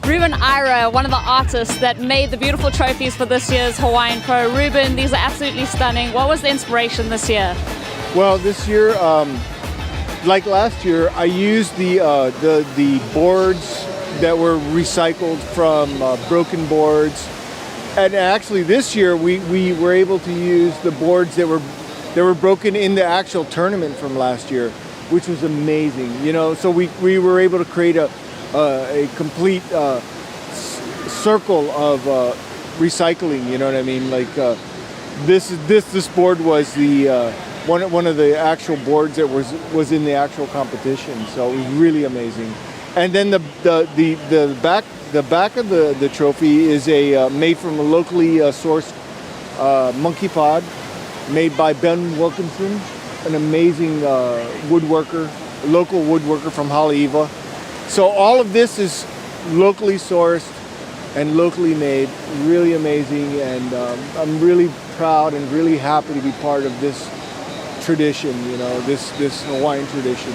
Ruben Ira, one of the artists that made the beautiful trophies for this year's Hawaiian Pro. Ruben, these are absolutely stunning. What was the inspiration this year? Well, this year, like last year, I used the boards that were recycled from broken boards, and actually this year we were able to use the boards that were broken in the actual tournament from last year, which was amazing. You know, so we were able to create a complete circle of recycling. You know what I mean? Like this board was the one of the actual boards that was in the actual competition. So it was really amazing. And then the back of the trophy is made from a locally sourced monkey pod made by Ben Wilkinson, an amazing woodworker, local woodworker from Haleiwa. So all of this is locally sourced and locally made, really amazing, and I'm really proud and really happy to be part of this tradition, you know, this Hawaiian tradition.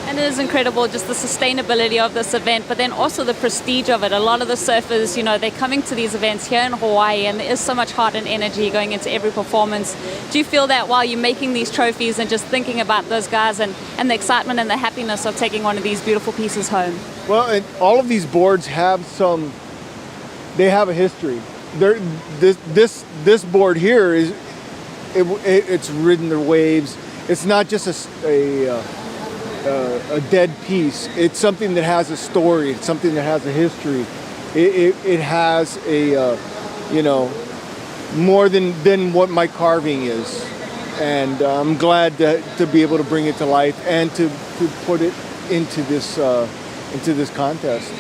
And it is incredible, just the sustainability of this event, but then also the prestige of it. A lot of the surfers, you know, they're coming to these events here in Hawaii, and there is so much heart and energy going into every performance. Do you feel that while you're making these trophies and just thinking about those guys and the excitement and the happiness of taking one of these beautiful pieces home? Well, and all of these boards have they have a history. This board here it's ridden the waves. It's not just a dead piece. It's something that has a story. It's something that has a history. It has a you know, more than what my carving is, and I'm glad to be able to bring it to life and to put it into this contest.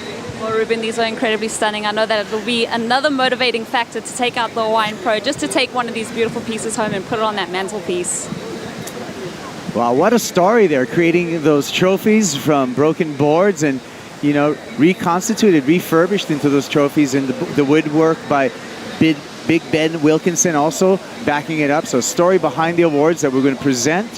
Well, Ruben, these are incredibly stunning. I know that it will be another motivating factor to take out the Hawaiian Pro, just to take one of these beautiful pieces home and put it on that mantelpiece. Wow, what a story there, creating those trophies from broken boards and, you know, reconstituted, refurbished into those trophies, and the woodwork by Big Ben Wilkinson also backing it up. So story behind the awards that we're going to present.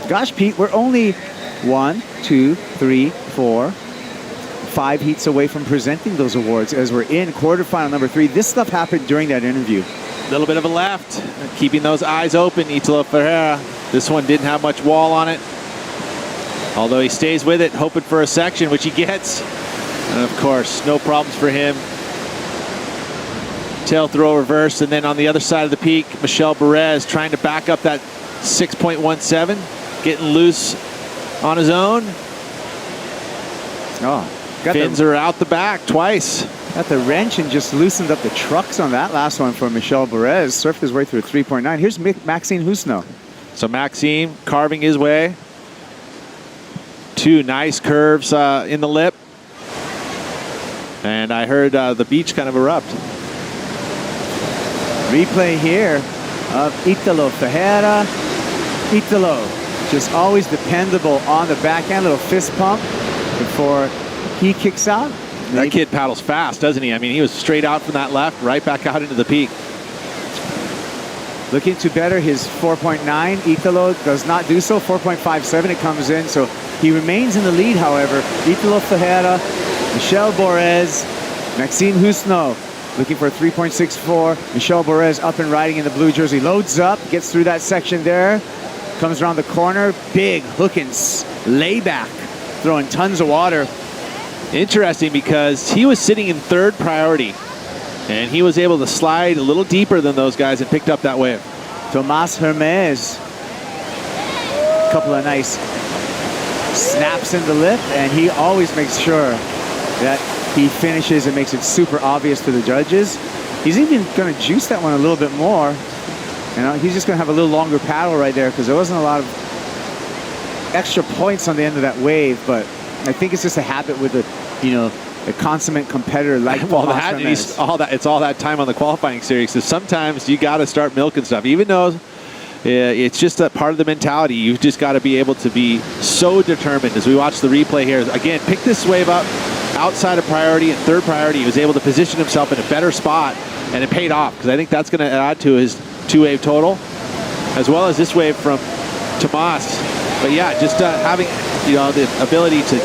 Gosh, Pete, we're only 1, 2, 3, 4, 5 heats away from presenting those awards as we're in quarterfinal number 3. This stuff happened during that interview. A little bit of a left, keeping those eyes open, Italo Ferreira. This one didn't have much wall on it, although he stays with it, hoping for a section, which he gets. And of course, no problems for him. Tail throw reverse, and then on the other side of the peak, Michel Borez trying to back up that 6.17, getting loose on his own. Oh, Fins are out the back twice. Got the wrench and just loosened up the trucks on that last one for Michel Borez. Surfed his way through a 3.9. Here's Maxime Husno. So Maxime carving his way. 2 nice curves in the lip. And I heard the beach kind of erupt. Replay here of Italo Ferreira. Italo, just always dependable on the backhand. Little fist pump before he kicks out. That kid paddles fast, doesn't he? I mean, he was straight out from that left, right back out into the peak. Looking to better his 4.9. Italo does not do so. 4.57 it comes in. So he remains in the lead, however. Italo Ferreira, Michel Borez, Maxime Husno looking for a 3.64. Michel Borez up and riding in the blue jersey. Loads up, gets through that section there. Comes around the corner. Big hook and layback. Throwing tons of water. Interesting because he was sitting in 3rd priority. And he was able to slide a little deeper than those guys and picked up that wave. Tomas Hermes. A couple of nice snaps in the lip, and he always makes sure that he finishes and makes it super obvious to the judges. He's even going to juice that one a little bit more. You know, he's just going to have a little longer paddle right there because there wasn't a lot of extra points on the end of that wave, but I think it's just a habit with the, you know, a consummate competitor like well, it's all that time on the qualifying series. So sometimes you got to start milking stuff, even though it's just a part of the mentality. You've just got to be able to be so determined. As we watch the replay here, again, pick this wave up outside of priority and 3rd priority. He was able to position himself in a better spot, and it paid off because I think that's going to add to his 2-wave total, as well as this wave from Tomas. But yeah, just having the ability to,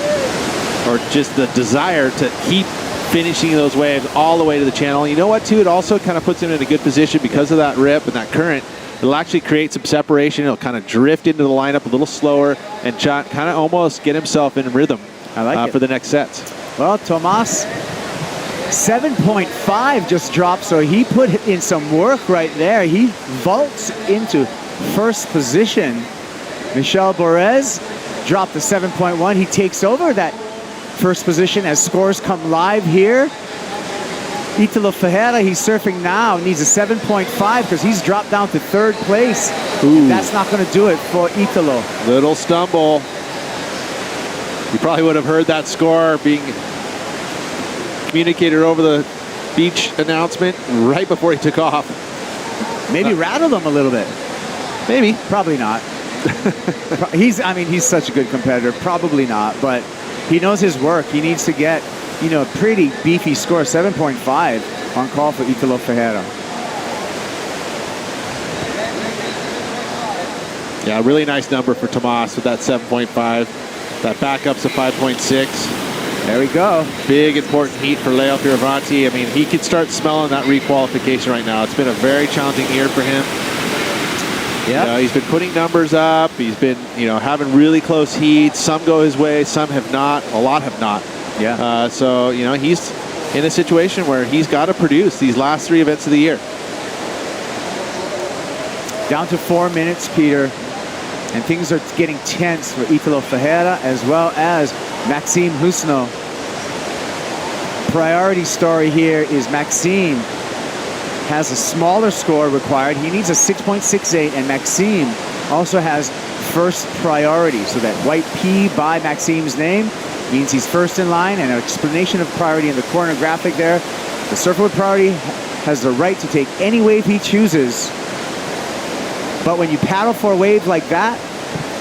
or just the desire to keep finishing those waves all the way to the channel. You know what, too? It also kind of puts him in a good position because of that rip and that current. It'll actually create some separation. It'll kind of drift into the lineup a little slower and kind of almost get himself in rhythm for the next sets. Well, Tomas, 7.5 just dropped, so he put in some work right there. He vaults into 1st position. Michel Borez dropped the 7.1. He takes over that 1st position as scores come live here. Italo Ferreira, he's surfing now, needs a 7.5 because he's dropped down to 3rd place. That's not going to do it for Italo. Little stumble. You probably would have heard that score being communicated over the beach announcement right before he took off. Maybe rattled him a little bit. Maybe. Probably not. He's such a good competitor. Probably not, but he knows his work. He needs to get, a pretty beefy score, 7.5 on call for Italo Ferreira. Yeah, really nice number for Tomas with that 7.5. That backup's a 5.6. There we go. Big, important heat for Leo Fioravanti. I mean, he could start smelling that requalification right now. It's been a very challenging year for him. Yeah, he's been putting numbers up. He's been, having really close heats. Some go his way, some have not. A lot have not. Yeah. So, he's in a situation where he's got to produce these last 3 events of the year. Down to 4 minutes, Peter. And things are getting tense for Italo Ferreira as well as Maxime Husno. Priority story here is Maxime has a smaller score required. He needs a 6.68, and Maxime also has 1st priority. So that white P by Maxime's name means he's 1st in line, and an explanation of priority in the corner graphic there. The surfer with priority has the right to take any wave he chooses. But when you paddle for a wave like that,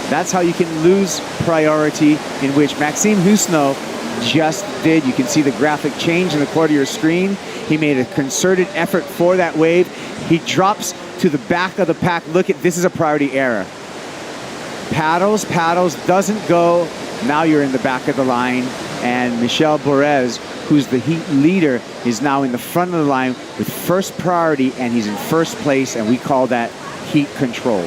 that's how you can lose priority, in which Maxime Husno just did. You can see the graphic change in the corner of your screen. He made a concerted effort for that wave. He drops to the back of the pack. Look at this, is a priority error. Paddles, doesn't go. Now you're in the back of the line. And Michel Borez, who's the heat leader, is now in the front of the line with 1st priority, and he's in 1st place, and we call that heat control.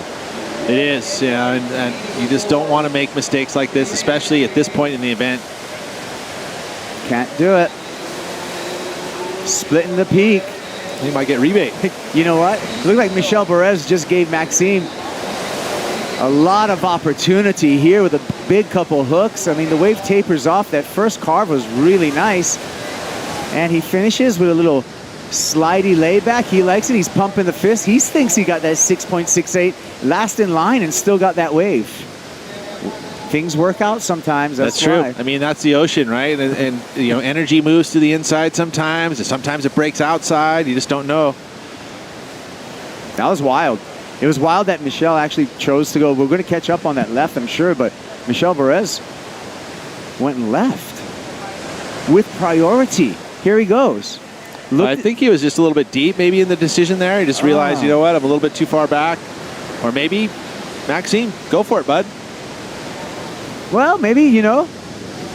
It is, and you just don't want to make mistakes like this, especially at this point in the event. Can't do it. Splitting the peak. He might get rebate. You know what? It looked like Michel Borez just gave Maxime a lot of opportunity here with a big couple hooks. I mean, the wave tapers off. That 1st carve was really nice. And he finishes with a little slidey layback. He likes it. He's pumping the fist. He thinks he got that 6.68 last in line and still got that wave. Things work out sometimes. That's true. I mean, that's the ocean, right? And you know, energy moves to the inside sometimes, and sometimes it breaks outside. You just don't know. That was wild. It was wild that Michel actually chose to go. We're going to catch up on that left, I'm sure, but Michel Borez went and left with priority. Here he goes. I think he was just a little bit deep maybe in the decision there. He just realized, you know what, I'm a little bit too far back. Or maybe, Maxime, go for it, bud. Well, maybe, you know,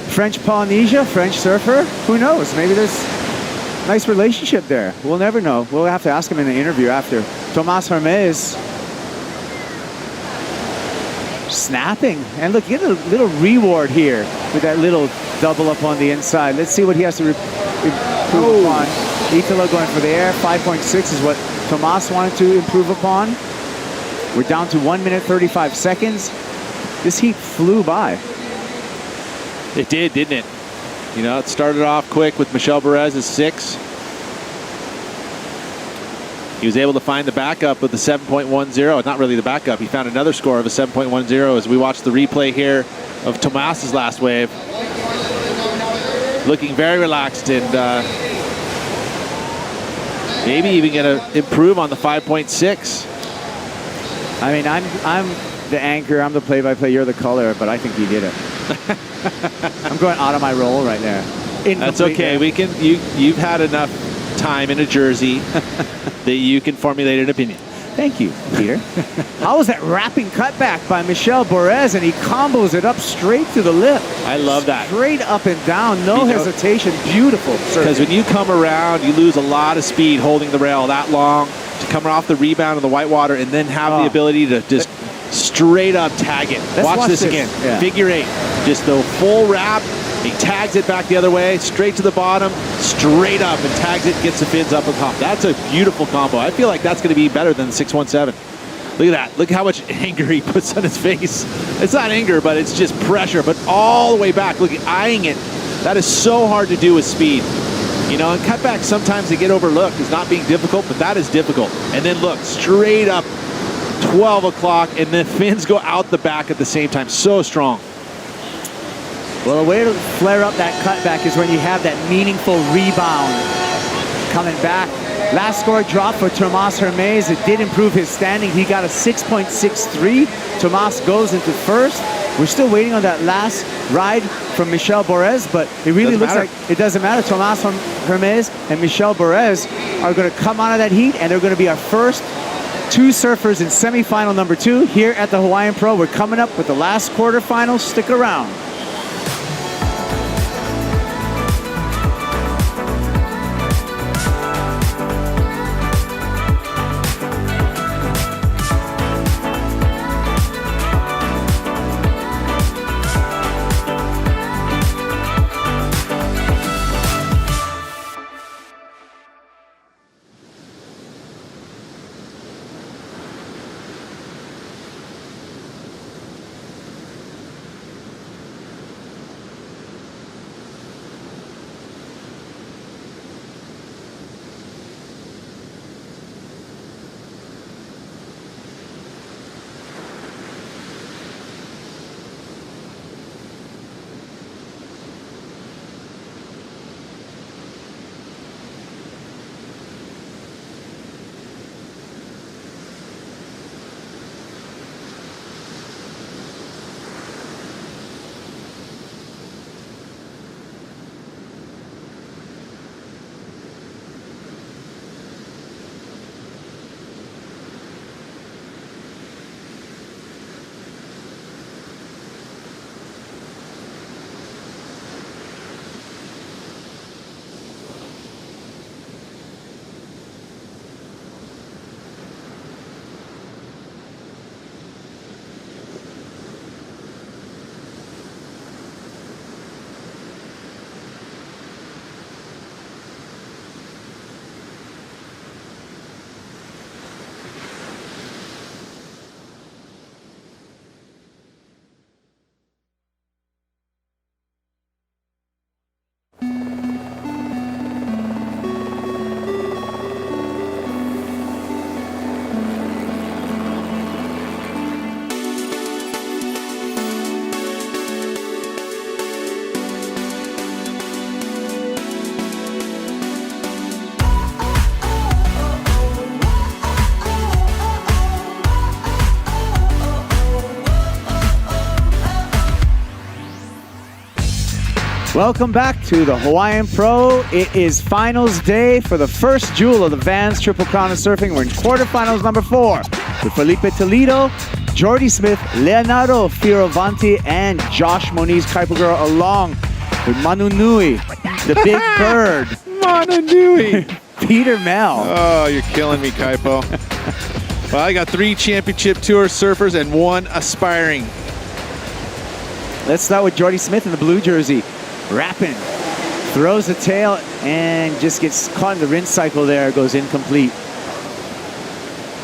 French Polynesia, French surfer. Who knows? Maybe there's a nice relationship there. We'll never know. We'll have to ask him in the interview after. Tomas Hermes snapping. And look, get a little reward here with that little double up on the inside. Let's see what he has to improve upon. Italo going for the air. 5.6 is what Tomas wanted to improve upon. We're down to 1 minute 35 seconds. This heat flew by. It did, didn't it? You know, it started off quick with Michel Borez at 6. He was able to find the backup with the 7.10. Not really the backup. He found another score of a 7.10 as we watch the replay here of Tomas's last wave. Looking very relaxed and maybe even going to improve on the 5.6. I mean, I'm the anchor, I'm the play-by-play, you're the color, but I think he did it. I'm going out of my role right there. That's okay. We can. You've had enough time in a jersey that you can formulate an opinion. Thank you, Peter. How was that wrapping cutback by Michel Borez, and he combos it up straight to the lip. I love that. Straight up and down, no hesitation. Beautiful. Because when you come around, you lose a lot of speed holding the rail that long to come off the rebound of the whitewater and then have the ability to just straight up tag it. Watch this again. Yeah. Figure 8. Just the full wrap. He tags it back the other way, straight to the bottom, straight up, and tags it, gets the fins up on top. That's a beautiful combo. I feel like that's going to be better than the 617. Look at that. Look how much anger he puts on his face. It's not anger, but it's just pressure, but all the way back. Look, eyeing it. That is so hard to do with speed. You know, and cutbacks, sometimes they get overlooked as not being difficult, but that is difficult. And then look, straight up, 12 o'clock, and the fins go out the back at the same time. So strong. Well, a way to flare up that cutback is when you have that meaningful rebound coming back. Last score drop for Tomas Hermes. It did improve his standing. He got a 6.63. Tomas goes into first. We're still waiting on that last ride from Michel Borez, but it really looks like it doesn't matter. Tomas Hermes and Michel Borez are going to come out of that heat, and they're going to be our first 2 surfers in semifinal number 2 here at the Hawaiian Pro. We're coming up with the last quarterfinal. Stick around. Welcome back to the Hawaiian Pro. It is finals day for the first jewel of the Vans Triple Crown of Surfing. We're in quarterfinals number 4 with Felipe Toledo, Jordy Smith, Leonardo Fioravanti, and Josh Moniz Kaipagura, along with Manu Nui, the Big Bird. Manu Nui. Peter Mel. Oh, you're killing me, Kaipo. Well, I got 3 championship tour surfers and 1 aspiring. Let's start with Jordy Smith in the blue jersey. Rapping, throws the tail, and just gets caught in the rinse cycle there, goes incomplete.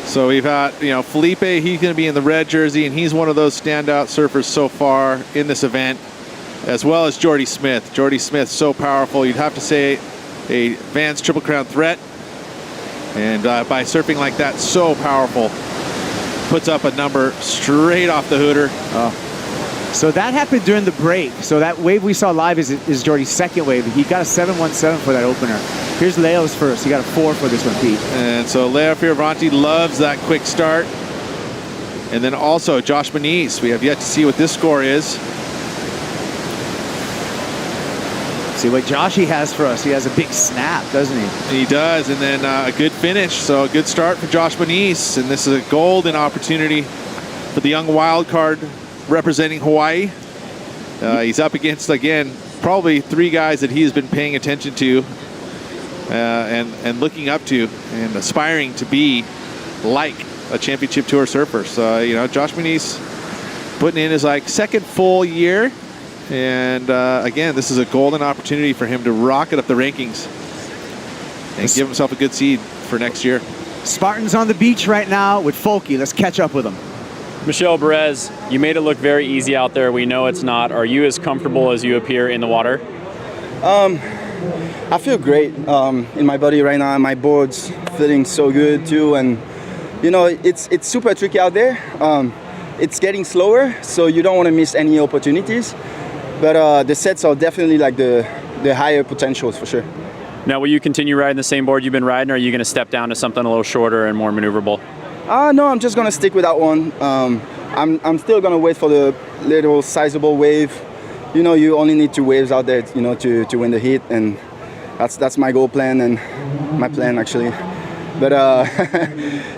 So we've got, Felipe, he's going to be in the red jersey, and he's one of those standout surfers so far in this event, as well as Jordy Smith. Jordy Smith, so powerful. You'd have to say a Vans Triple Crown threat. And by surfing like that, so powerful. Puts up a number straight off the hooter. So that happened during the break. So that wave we saw live is Jordy's second wave. He got a 717 for that opener. Here's Leo's first. He got a 4 for this one, Pete. And so Leo Fioravanti loves that quick start. And then also Josh Moniz. We have yet to see what this score is. See what Joshy has for us. He has a big snap, doesn't he? He does. And then a good finish. So a good start for Josh Moniz. And this is a golden opportunity for the young wild card representing Hawaii. He's up against, again, probably 3 guys that he has been paying attention to and looking up to and aspiring to be like a championship tour surfer. So, Josh Moniz putting in his second full year. And again, this is a golden opportunity for him to rocket up the rankings and give himself a good seed for next year. Spartans on the beach right now with Folky. Let's catch up with him. Michelle Perez, you made it look very easy out there. We know it's not. Are you as comfortable as you appear in the water? I feel great in my body right now. My board's feeling so good too, and it's super tricky out there. It's getting slower, so you don't want to miss any opportunities. But the sets are definitely the higher potentials for sure. Now, will you continue riding the same board you've been riding, or are you going to step down to something a little shorter and more maneuverable? No, I'm just gonna stick with that one. I'm still gonna wait for the little sizable wave. You only need 2 waves out there, to win the heat, and that's my goal plan and my plan actually. But I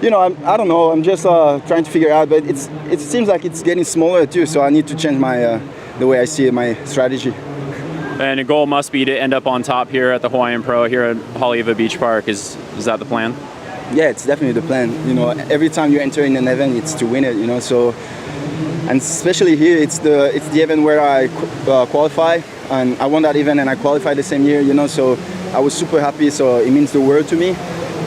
don't know. I'm just trying to figure out. But it seems like it's getting smaller too, so I need to change my the way I see my strategy. And a goal must be to end up on top here at the Hawaiian Pro here at Haleiwa Beach Park. Is that the plan? Yeah, it's definitely the plan. Every time you enter in an event, it's to win it. So, and especially here, it's the event where I qualify, and I won that event and I qualified the same year. So I was super happy. So it means the world to me,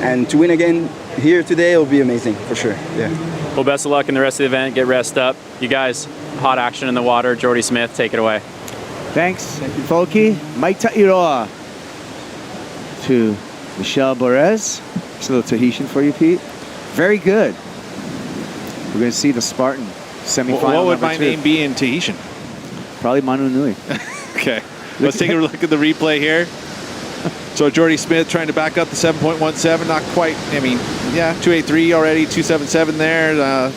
and to win again here today will be amazing for sure. Yeah. Well, best of luck in the rest of the event. Get rest up, you guys. Hot action in the water. Jordy Smith, take it away. Thanks, Folky. Mike Ta'iroa to Michelle Borez. It's a little Tahitian for you, Pete. Very good. We're going to see the Spartan semifinal. What would number my 2. name be in Tahitian? Probably Manu Nui. Okay. Let's take a look at the replay here. So Jordy Smith trying to back up the 7.17. Not quite. 283 already, 277 there.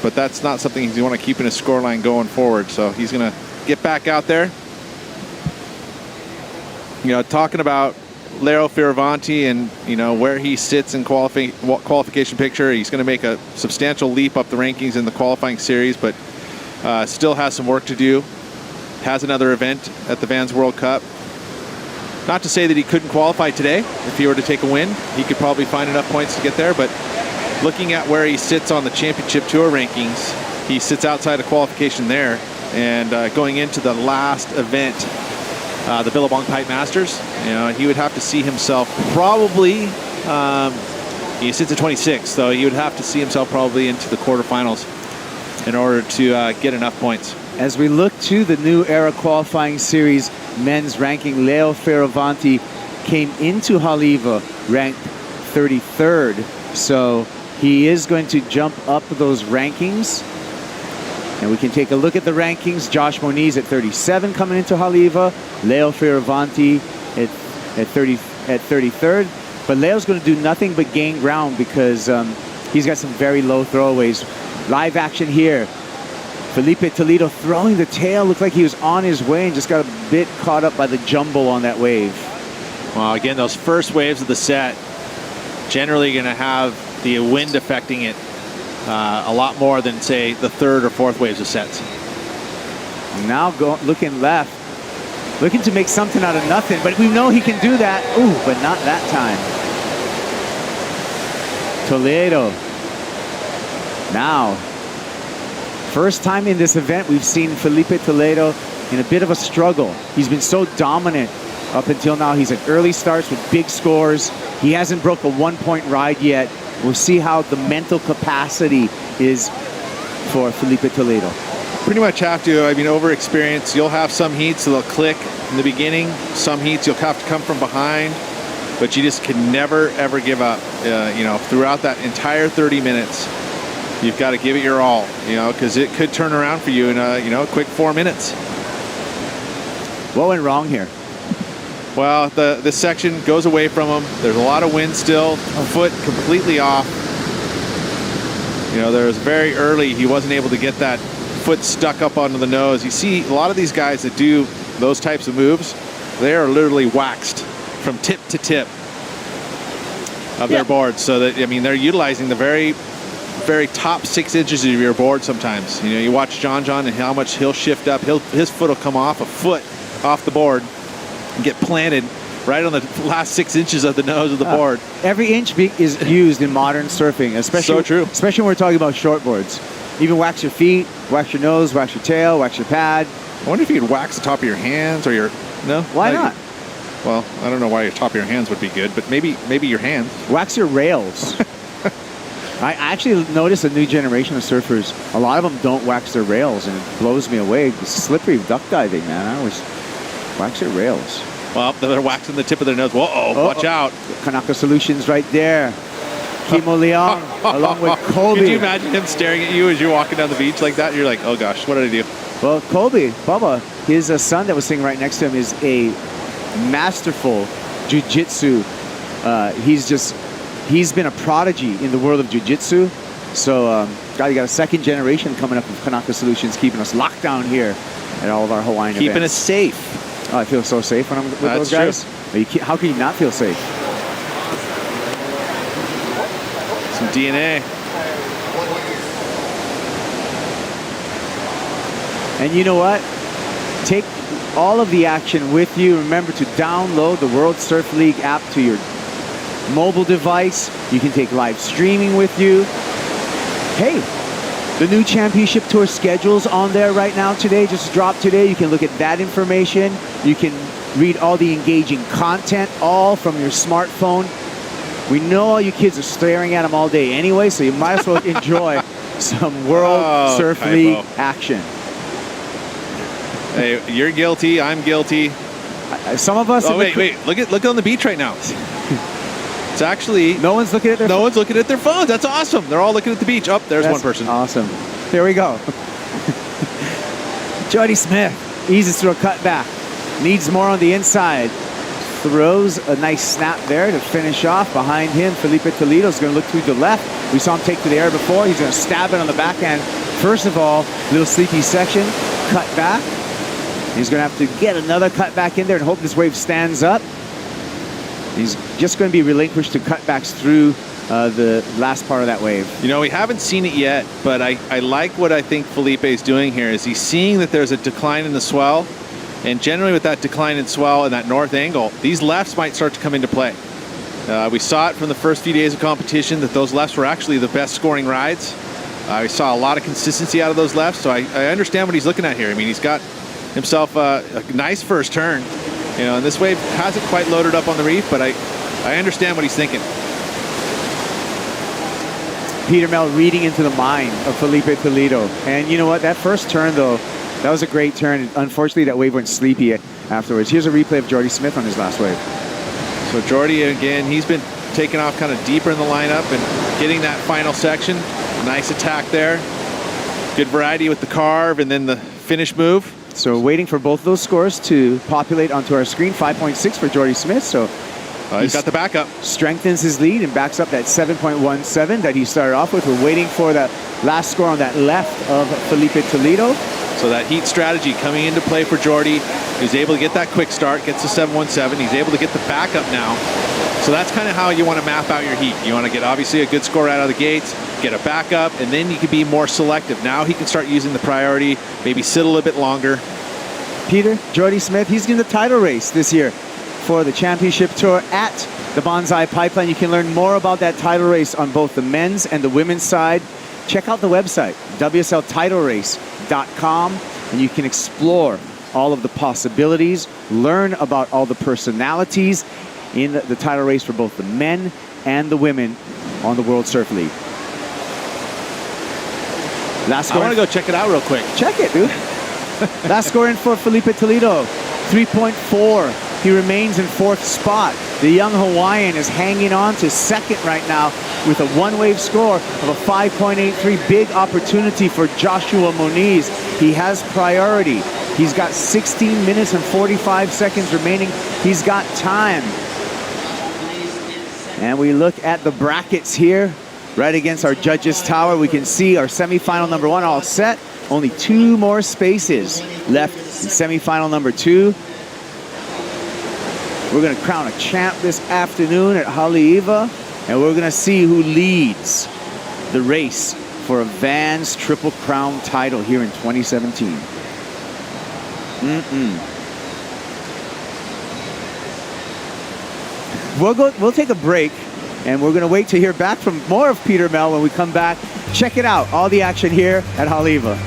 But that's not something you want to keep in his scoreline going forward. So he's going to get back out there. Talking about Leo Fioravanti and where he sits in qualification picture, he's going to make a substantial leap up the rankings in the qualifying series, but still has some work to do. Has another event at the Vans World Cup. Not to say that he couldn't qualify today. If he were to take a win, he could probably find enough points to get there, but looking at where he sits on the Championship Tour rankings, he sits outside of qualification there, and going into the last event, the Billabong Pipe Masters, he would have to see himself probably, he sits at 26, so he would have to see himself probably into the quarterfinals in order to get enough points. As we look to the new era qualifying series men's ranking, Leo Fioravanti came into Haleiwa ranked 33rd, so he is going to jump up those rankings. And we can take a look at the rankings. Josh Moniz at 37 coming into Haleiwa. Leo Fioravanti at 33rd. But Leo's going to do nothing but gain ground because he's got some very low throwaways. Live action here. Felipe Toledo throwing the tail. Looked like he was on his way and just got a bit caught up by the jumble on that wave. Well, again, those first waves of the set generally going to have the wind affecting it a lot more than, say, the third or fourth waves of sets. Now looking left, looking to make something out of nothing, but we know he can do that. Ooh, but not that time. Toledo. Now, first time in this event we've seen Felipe Toledo in a bit of a struggle. He's been so dominant up until now. He's at early starts with big scores. He hasn't broke a 1-point ride yet. We'll see how the mental capacity is for Felipe Toledo. Pretty much have to. I mean, over experience, you'll have some heats that'll click in the beginning. Some heats you'll have to come from behind, but you just can never, ever give up. You know, throughout that entire 30 minutes, you've got to give it your all, you know, because it could turn around for you in a, you know, quick 4 minutes. What went wrong here? Well, the section goes away from him. There's a lot of wind still. A foot completely off. You know, there was very early, he wasn't able to get that foot stuck up onto the nose. You see a lot of these guys that do those types of moves, they are literally waxed from tip to tip of their boards. So that, I mean, they're utilizing the very, very top 6 inches of your board sometimes. You know, you watch John and how much he'll shift up. His foot will come off a foot off the board and get planted right on the last 6 inches of the nose of the board. Every inch is used in modern surfing, especially, so true. Especially when we're talking about short boards. Even wax your feet, wax your nose, wax your tail, wax your pad. I wonder if you could wax the top of your hands or your... No? Why not? Well, I don't know why your top of your hands would be good, but maybe your hands. Wax your rails. I actually noticed a new generation of surfers, a lot of them don't wax their rails, and it blows me away. It's slippery duck diving, man. I always wax your rails. Well, they're waxing the tip of their nose. Whoa, watch out. Kanaka Solutions right there. Kimo Leong along with Colby. Could you imagine him staring at you as you're walking down the beach like that? You're like, oh gosh, what did I do? Well, Colby, Bubba, his son that was sitting right next to him is a masterful jiu-jitsu. He's been a prodigy in the world of jiu-jitsu. So, you got a second generation coming up with Kanaka Solutions, keeping us locked down here at all of our Hawaiian events. Keeping us safe. Oh, I feel so safe when I'm with those guys. How can you not feel safe? Some DNA. And you know what? Take all of the action with you. Remember to download the World Surf League app to your mobile device. You can take live streaming with you. Hey, the new championship tour schedule's on there right now today. Just dropped today. You can look at that information. You can read all the engaging content, all from your smartphone. We know all you kids are staring at them all day anyway, so you might as well enjoy some World Surf League action. Hey, you're guilty. I'm guilty. Some of us. Oh wait! Look on the beach right now. It's actually no one's looking at their. No one's looking at their phones. That's awesome. They're all looking at the beach. Oh, there's one person. Awesome. There we go. Jody Smith eases through a cutback. Needs more on the inside. Throws a nice snap there to finish off. Behind him, Felipe Toledo is going to look through the left. We saw him take to the air before. He's going to stab it on the backhand. First of all, little sleepy section, cut back. He's going to have to get another cut back in there and hope this wave stands up. He's just going to be relinquished to cutbacks through the last part of that wave. You know, we haven't seen it yet, but I like what I think Felipe is doing here. Is he's seeing that there's a decline in the swell, and generally with that decline in swell and that north angle, these lefts might start to come into play. We saw it from the first few days of competition that those lefts were actually the best scoring rides. We saw a lot of consistency out of those lefts, so I understand what he's looking at here. I mean, he's got himself a nice first turn. You know, and this wave hasn't quite loaded up on the reef, but I understand what he's thinking. Peter Mel reading into the mind of Felipe Toledo. And you know what? That first turn, though, that was a great turn. Unfortunately, that wave went sleepy afterwards. Here's a replay of Jordy Smith on his last wave. So Jordy, again, he's been taking off kind of deeper in the lineup and getting that final section. Nice attack there. Good variety with the carve and then the finish move. So waiting for both those scores to populate onto our screen. 5.6 for Jordy Smith. So He's got the backup. Strengthens his lead and backs up that 7.17 that he started off with. We're waiting for the last score on that left of Felipe Toledo. So that heat strategy coming into play for Jordy. He's able to get that quick start, gets the 7.17. He's able to get the backup now. So that's kind of how you want to map out your heat. You want to get obviously a good score out of the gates, get a backup, and then you can be more selective. Now he can start using the priority, maybe sit a little bit longer. Peter, Jordy Smith, he's in the title race this year for the championship tour at the Bonsai Pipeline. You can learn more about that title race on both the men's and the women's side. Check out the website, wsltitlerace.com, and you can explore all of the possibilities, learn about all the personalities in the title race for both the men and the women on the World Surf League. Last score. I want to go check it out real quick. Check it, dude. Last score in for Felipe Toledo, 3.4. He remains in 4th spot. The young Hawaiian is hanging on to 2nd right now with a one-wave score of a 5.83. Big opportunity for Joshua Moniz. He has priority. He's got 16 minutes and 45 seconds remaining. He's got time. And we look at the brackets here, right against our judges' tower. We can see our semifinal number 1 all set. Only 2 more spaces left in semifinal number 2. We're going to crown a champ this afternoon at Haleiwa, and we're going to see who leads the race for a Vans Triple Crown title here in 2017. We'll take a break, and we're going to wait to hear back from more of Peter Mel when we come back. Check it out, all the action here at Haleiwa.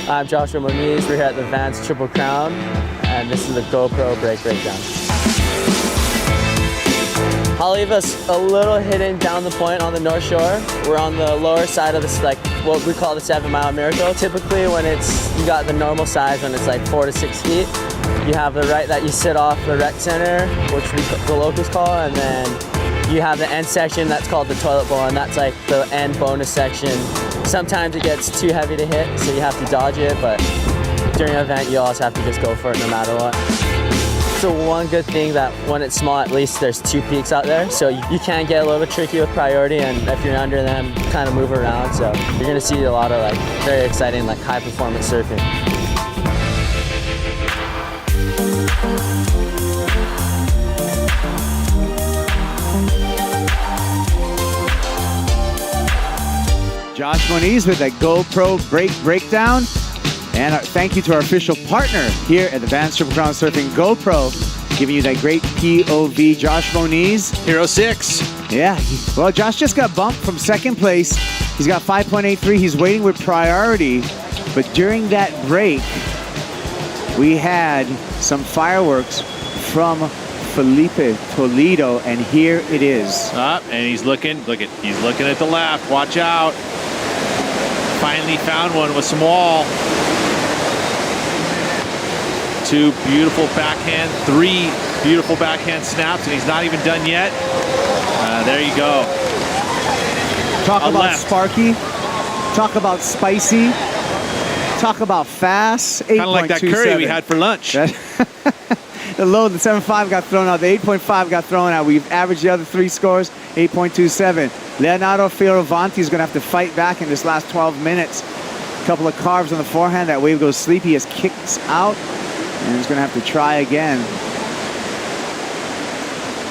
I'm Joshua Moniz. We're here at the Vans Triple Crown, and this is the GoPro Break Breakdown. Haleiwa's a little hidden down the point on the North Shore. We're on the lower side of this, like what we call the 7 Mile Miracle. Typically when you got the normal size when it's like 4 to 6 feet, you have the right that you sit off the rec center, which the locals call, and then you have the end section that's called the toilet bowl, and that's like the end bonus section. Sometimes it gets too heavy to hit, so you have to dodge it, but during an event, you always have to just go for it no matter what. So one good thing that when it's small, at least there's 2 peaks out there, so you can get a little bit tricky with priority, and if you're under them, kind of move around. So you're gonna see a lot of like very exciting, like high performance surfing. Josh Moniz with that GoPro Breakdown. And thank you to our official partner here at the Vans Triple Crown Surfing, GoPro, giving you that great POV. Josh Moniz. Hero 6. Yeah, well, Josh just got bumped from 2nd place. He's got 5.83. He's waiting with priority. But during that break, we had some fireworks from Felipe Toledo, and here it is. And he's looking at the left. Watch out. Finally found one with some wall. 2 beautiful backhand, 3 beautiful backhand snaps, and he's not even done yet. There you go. Talk about sparky. Talk about spicy. Talk about fast. Kind of like that curry we 8.27. had for lunch. The low, the 7.5 got thrown out. The 8.5 got thrown out. We've averaged the other three scores, 8.27. Leonardo Fioravanti is going to have to fight back in this last 12 minutes. A couple of carves on the forehand. That wave goes sleepy. He kicks out, and he's going to have to try again.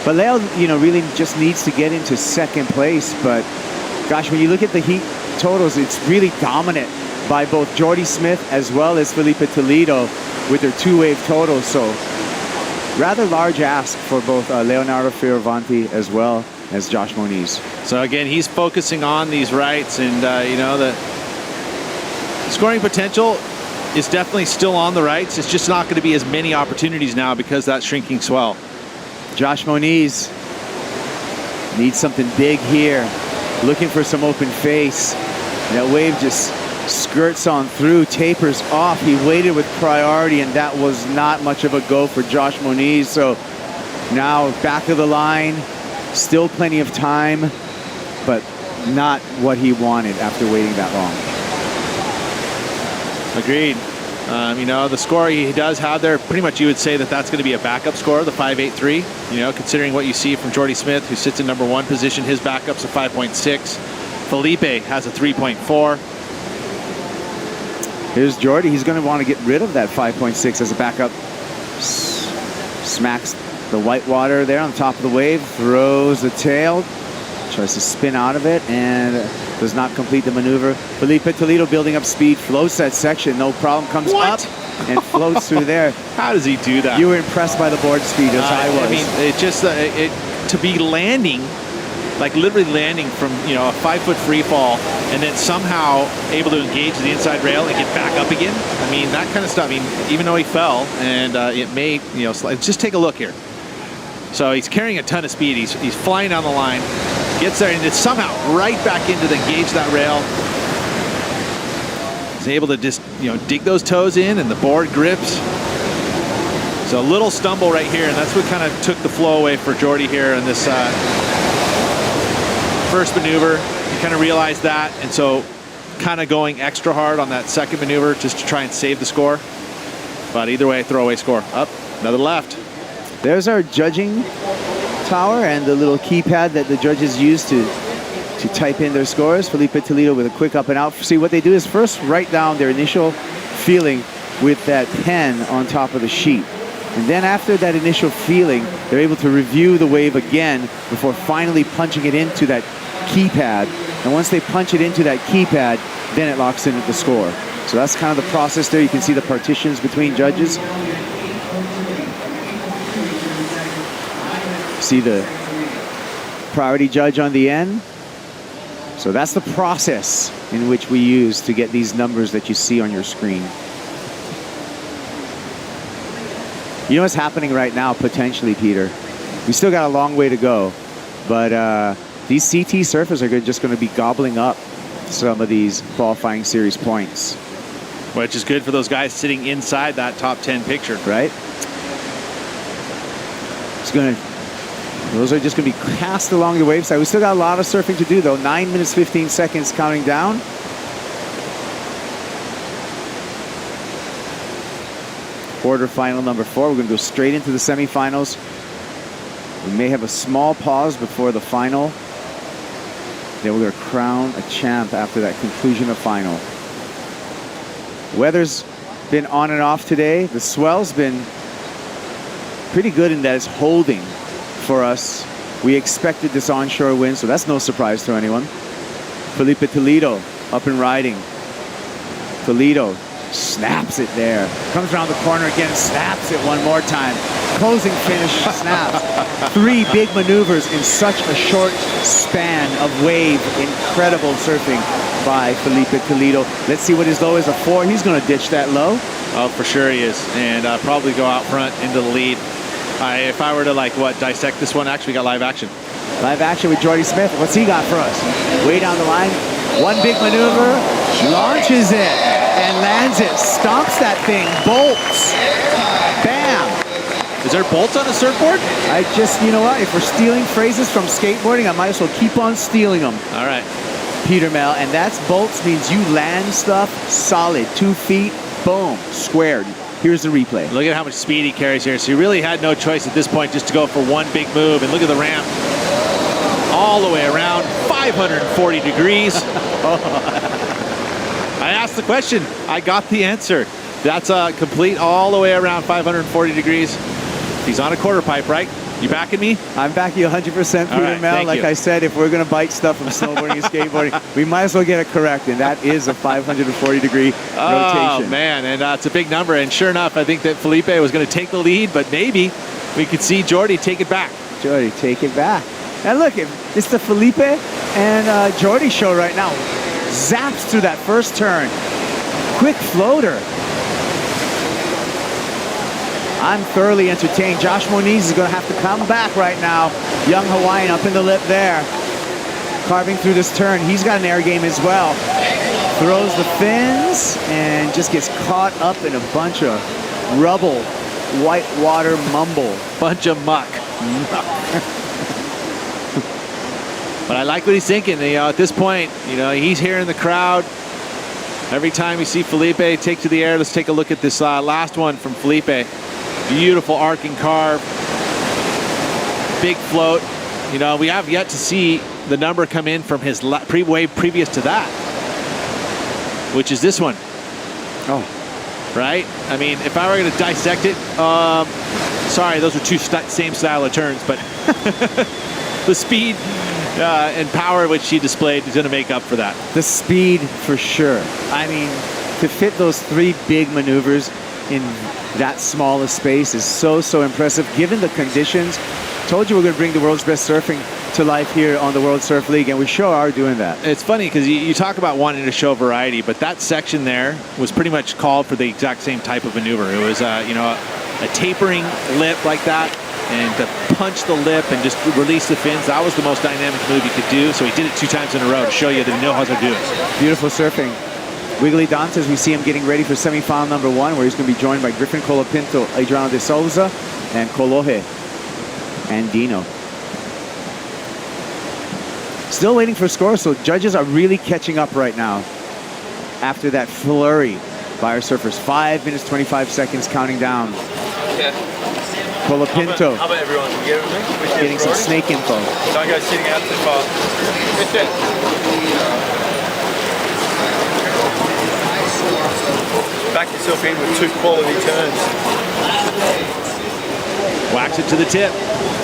But Leo, really just needs to get into second place. But gosh, when you look at the heat totals, it's really dominant by both Jordy Smith as well as Felipe Toledo with their two-wave totals. So rather large ask for both Leonardo Fioravanti as well as Josh Moniz. So again, he's focusing on these rights, and the scoring potential is definitely still on the rights. It's just not going to be as many opportunities now because that shrinking swell. Josh Moniz needs something big here, looking for some open face. That wave just skirts on through, tapers off. He waited with priority, and that was not much of a go for Josh Moniz. So now back of the line, still plenty of time, but not what he wanted after waiting that long. Agreed. The score he does have there, pretty much you would say that that's going to be a backup score, the 5.83. Considering what you see from Jordy Smith, who sits in number 1 position, his backup's a 5.6. Felipe has a 3.4. Here's Jordy. He's going to want to get rid of that 5.6 as a backup. Smacks the white water there on the top of the wave, throws the tail, tries to spin out of it, and does not complete the maneuver. Felipe Toledo building up speed, floats that section, no problem, comes up and floats through there. How does he do that? You were impressed by the board speed, as I was. I mean, it just, to be landing, like literally landing from, a 5-foot free fall and then somehow able to engage the inside rail and get back up again. I mean, that kind of stuff. I mean, even though he fell and it may, just take a look here. So he's carrying a ton of speed. He's flying down the line, gets there, and it's somehow right back into the engage that rail. He's able to just, dig those toes in, and the board grips. So a little stumble right here, and that's what kind of took the flow away for Jordy here in this first maneuver. You kind of realized that, and so kind of going extra hard on that second maneuver just to try and save the score. But either way, throwaway score. Up, another left. There's our judging tower and the little keypad that the judges use to type in their scores. Felipe Toledo with a quick up and out. See, what they do is first write down their initial feeling with that pen on top of the sheet. And then after that initial feeling, they're able to review the wave again before finally punching it into that keypad. And once they punch it into that keypad, then it locks in at the score. So that's kind of the process there. You can see the partitions between judges. See the priority judge on the end. So that's the process in which we use to get these numbers that you see on your screen. You know what's happening right now, potentially, Peter? We still got a long way to go, but these CT surfers are just going to be gobbling up some of these qualifying series points. Which is good for those guys sitting inside that top 10 picture. Right? Those are just going to be cast along the wave side. We still got a lot of surfing to do, though. 9 minutes, 15 seconds counting down. Quarterfinal number 4. We're going to go straight into the semifinals. We may have a small pause before the final. Then we're going to crown a champ after that conclusion of final. Weather's been on and off today. The swell's been pretty good in that it's holding for us. We expected this onshore wind, so that's no surprise to anyone. Felipe Toledo up and riding. Toledo snaps it there. Comes around the corner again, snaps it one more time. Closing finish, snaps. 3 big maneuvers in such a short span of wave. Incredible surfing by Felipe Toledo. Let's see what his low is, a 4. He's going to ditch that low. Oh, for sure he is. And probably go out front into the lead. If I were to dissect this one, actually got live action. Live action with Jordy Smith. What's he got for us? Way down the line. One big maneuver. Launches it and lands it. Stomps that thing. Bolts. Bam. Is there bolts on a surfboard? You know what? If we're stealing phrases from skateboarding, I might as well keep on stealing them. All right. Peter Mel, and that's bolts means you land stuff solid, 2 feet, boom, squared. Here's the replay. Look at how much speed he carries here. So he really had no choice at this point just to go for one big move. And look at the ramp all the way around, 540 degrees. I asked the question. I got the answer. That's a complete all the way around 540 degrees. He's on a quarter pipe, right? You backing me? I'm backing you 100%, Peter right, Mel. thank Like you. I said, if we're going to bite stuff from snowboarding and skateboarding, we might as well get it correct, and that is a 540-degree rotation. Oh, man, and it's a big number. And sure enough, I think that Felipe was going to take the lead, but maybe we could see Jordy take it back. Jordy, take it back. And look, it's the Felipe and Jordy show right now. Zaps through that first turn. Quick floater. I'm thoroughly entertained. Josh Moniz is going to have to come back right now. Young Hawaiian up in the lip there. Carving through this turn. He's got an air game as well. Throws the fins and just gets caught up in a bunch of rubble, whitewater mumble. Bunch of muck. But I like what he's thinking. You know, at this point, you know, he's hearing the crowd. Every time you see Felipe take to the air, let's take a look at this last one from Felipe. Beautiful arcing carve. Big float. You know, we have yet to see the number come in from his wave previous to that, which is this one. Oh. Right? I mean, if I were going to dissect it, sorry, those are two same style of turns, but the speed and power which he displayed is going to make up for that. The speed, for sure. I mean, to fit those 3 big maneuvers in that small a space is so, so impressive, given the conditions. Told you we're going to bring the world's best surfing to life here on the World Surf League, and we sure are doing that. It's funny because you talk about wanting to show variety, but that section there was pretty much called for the exact same type of maneuver. It was, you know, a tapering lip like that, and to punch the lip and just release the fins. That was the most dynamic move he could do, so he did it 2 times in a row to show you that he knows how to do it. Beautiful surfing. Wiggly Dantas, we see him getting ready for semifinal number 1, where he's going to be joined by Griffin Colapinto, Adriano de Souza, and Kolohe and Dino. Still waiting for scores, so judges are really catching up right now after that flurry by our surfers. 5 minutes, 25 seconds counting down. Yeah. Colapinto How about everyone? You get everything? getting some snake info. Don't go sitting out too far. Back yourself in with 2 quality turns. Wax it to the tip.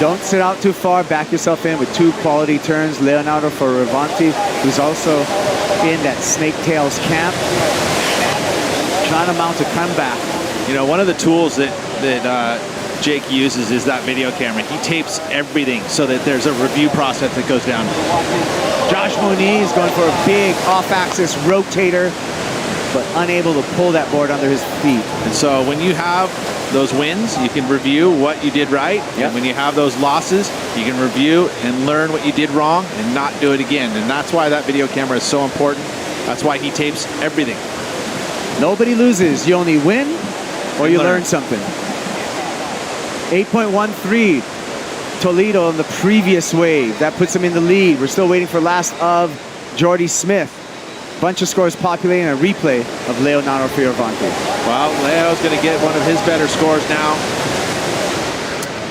Don't sit out too far. Back yourself in with 2 quality turns. Leonardo Fioravanti, who's also in that Snake Tails camp, trying to mount a comeback. You know, one of the tools that Jake uses is that video camera. He tapes everything so that there's a review process that goes down. Josh Moniz going for a big off-axis rotator, but unable to pull that board under his feet. And so when you have those wins, you can review what you did right. Yep. And when you have those losses, you can review and learn what you did wrong and not do it again. And that's why that video camera is so important. That's why he tapes everything. Nobody loses. You only win or you learn something. 8.13 Toledo on the previous wave. That puts him in the lead. We're still waiting for last of Jordy Smith. Bunch of scores populating a replay of Leonardo Fioravanti. Well, Leo's going to get one of his better scores now.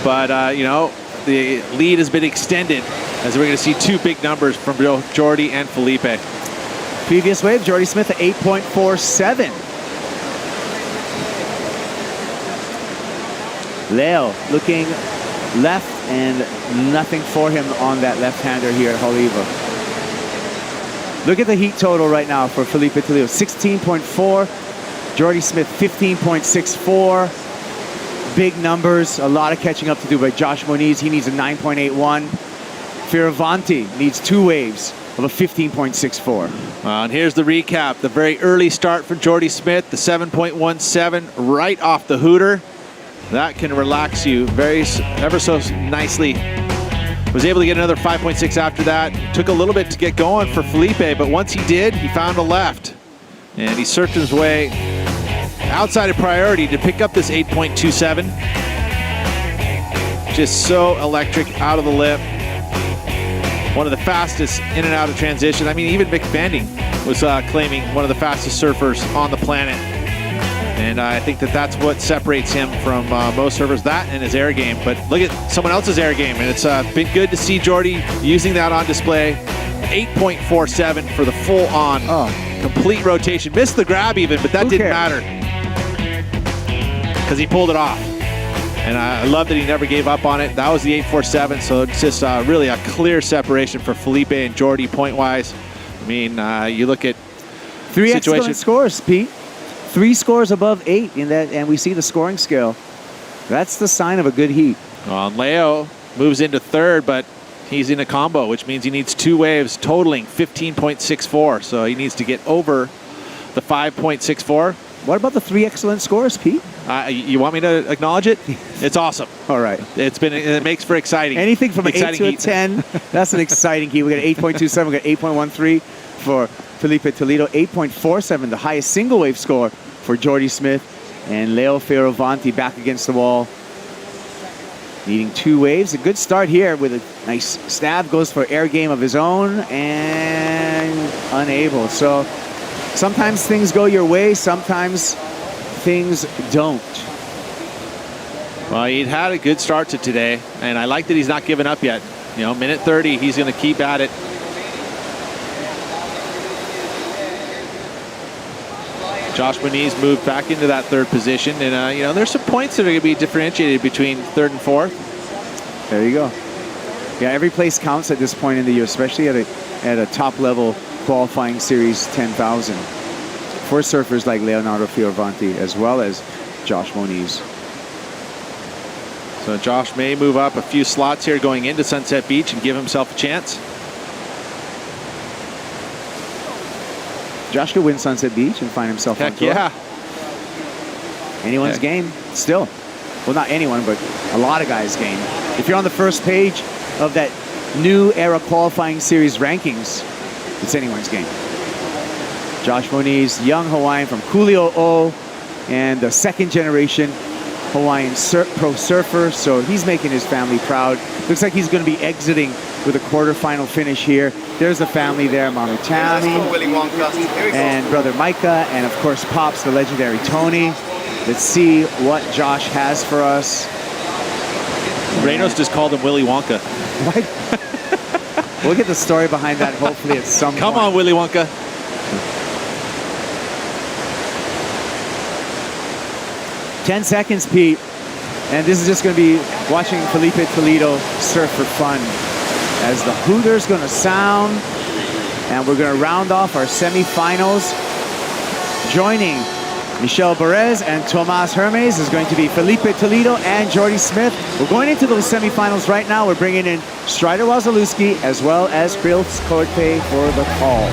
But, you know, the lead has been extended as we're going to see 2 big numbers from both Jordy and Felipe. Previous wave, Jordy Smith at 8.47. Leo looking left and nothing for him on that left-hander here at Haleiwa. Look at the heat total right now for Felipe Toledo, 16.4. Jordy Smith, 15.64. Big numbers, a lot of catching up to do by Josh Moniz. He needs a 9.81. Fioravanti needs 2 waves of a 15.64. And here's the recap. The very early start for Jordy Smith, the 7.17 right off the hooter. That can relax you ever so nicely. Was able to get another 5.6 after that. Took a little bit to get going for Felipe, but once he did, he found a left. And he surfed his way outside of priority to pick up this 8.27. Just so electric out of the lip. one of the fastest in and out of transition. I mean, even Mick Fanning was claiming one of the fastest surfers on the planet. And I think that that's what separates him from most surfers, that and his air game. But look at someone else's air game, and it's been good to see Jordy using that on display. 8.47 for the full-on complete rotation. Missed the grab even, but that didn't matter because he pulled it off. And I love that he never gave up on it. That was the 8.47, so it's just really a clear separation for Felipe and Jordy point-wise. I mean, you look at three excellent scores, Pete. 3 scores above 8 in that, and we see the scoring scale. That's the sign of a good heat. Well, Leo moves into third, but he's in a combo, which means he needs 2 waves totaling 15.64. So he needs to get over the 5.64. What about the 3 excellent scores, Pete? You want me to acknowledge it? It's awesome. All right. It makes for exciting. Anything from an 8 to a heat. 10, that's an exciting heat. We got 8.27, we got 8.13 for Felipe Toledo, 8.47, the highest single wave score for Jordy Smith, and Leo Fioravanti back against the wall, needing 2 waves. A good start here with a nice stab, goes for air game of his own, and unable. So sometimes things go your way, sometimes things don't. Well, he had a good start to today, and I like that he's not giving up yet. You know, minute 30, he's going to keep at it. Josh Moniz moved back into that 3rd position, and you know, there's some points that are going to be differentiated between 3rd and 4th. There you go. Yeah, every place counts at this point in the year, especially at a top level qualifying series 10,000 for surfers like Leonardo Fioravanti as well as Josh Moniz. So Josh may move up a few slots here going into Sunset Beach and give himself a chance. Josh could win Sunset Beach and find himself on tour. Yeah. Anyone's game, still. Well, not anyone, but a lot of guys' game. If you're on the first page of that new era qualifying series rankings, it's anyone's game. Josh Moniz, young Hawaiian from Kuli'o'o, and the 2nd generation Hawaiian pro surfer, so he's making his family proud. Looks like he's going to be exiting with a quarterfinal finish here. There's the family there, Mama Tammy, and brother Micah, and of course Pops, the legendary Tony. Let's see what Josh has for us. Reynolds just called him Willy Wonka. What? We'll get the story behind that hopefully at some point. Come on, Willy Wonka. "10 seconds, Pete. And this is just going to be watching Felipe Toledo surf for fun as the Hooter's going to sound. And we're going to round off our semifinals. Joining Michel Perez and Tomas Hermes is going to be Felipe Toledo and Jordy Smith. We're going into those semifinals right now. We're bringing in Strider Wazalewski as well as Chris Corte for the call.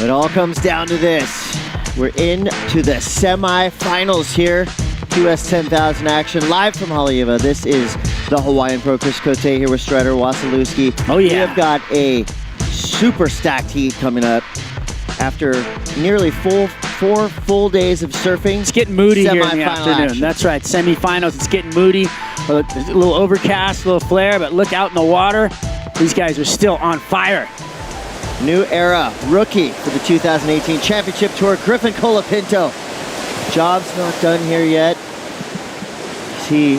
It all comes down to this. We're into the semifinals here. QS 10,000 action live from Haleiwa. This is the Hawaiian Pro. Chris Cote here with Strider Wasilewski. Oh yeah. We have got a super stacked heat coming up after nearly 4 full days of surfing. It's getting moody here in the afternoon. Action. That's right, semifinals. It's getting moody. There's a little overcast, a little flare, but look out in the water. These guys are still on fire. New era rookie for the 2018 Championship Tour, Griffin Colapinto. Job's not done here yet. He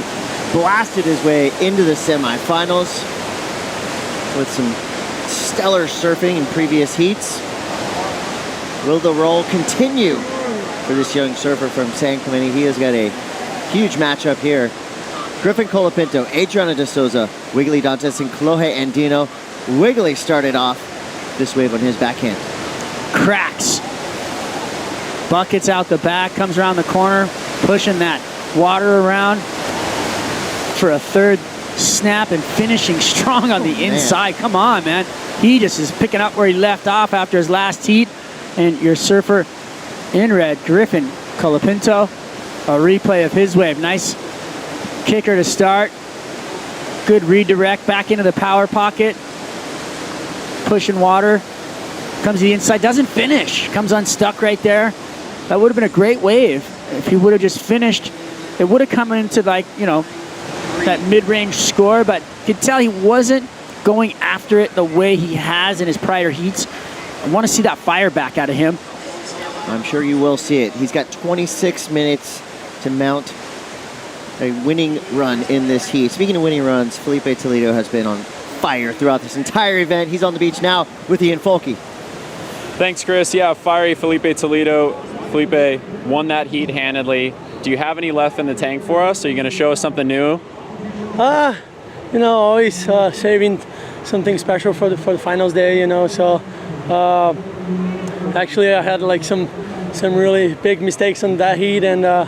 blasted his way into the semifinals with some stellar surfing in previous heats. Will the roll continue for this young surfer from San Clemente? He has got a huge matchup here. Griffin Colapinto, Adriana de Souza, Wiggly Dantes, and Kolohe Andino. Wiggly started off this wave on his backhand. Cracks. Buckets out the back, comes around the corner, pushing that water around for a third snap and finishing strong on the inside. Come on, man. He just is picking up where he left off after his last heat. And your surfer in red, Griffin Colapinto, a replay of his wave. Nice kicker to start. Good redirect back into the power pocket. Pushing water. Comes to the inside, doesn't finish. Comes unstuck right there. That would have been a great wave if he would have just finished. It would have come into, like, you know, that mid-range score, but you could tell he wasn't going after it the way he has in his prior heats. I want to see that fire back out of him. I'm sure you will see it. He's got 26 minutes to mount a winning run in this heat. Speaking of winning runs, Felipe Toledo has been on fire throughout this entire event. He's on the beach now with Ian Folke. Thanks, Chris. Yeah, fiery Felipe Toledo. Felipe won that heat handedly. Do you have any left in the tank for us? Are you going to show us something new? You know, always saving something special for the finals day, you know. So actually I had like some really big mistakes on that heat, and I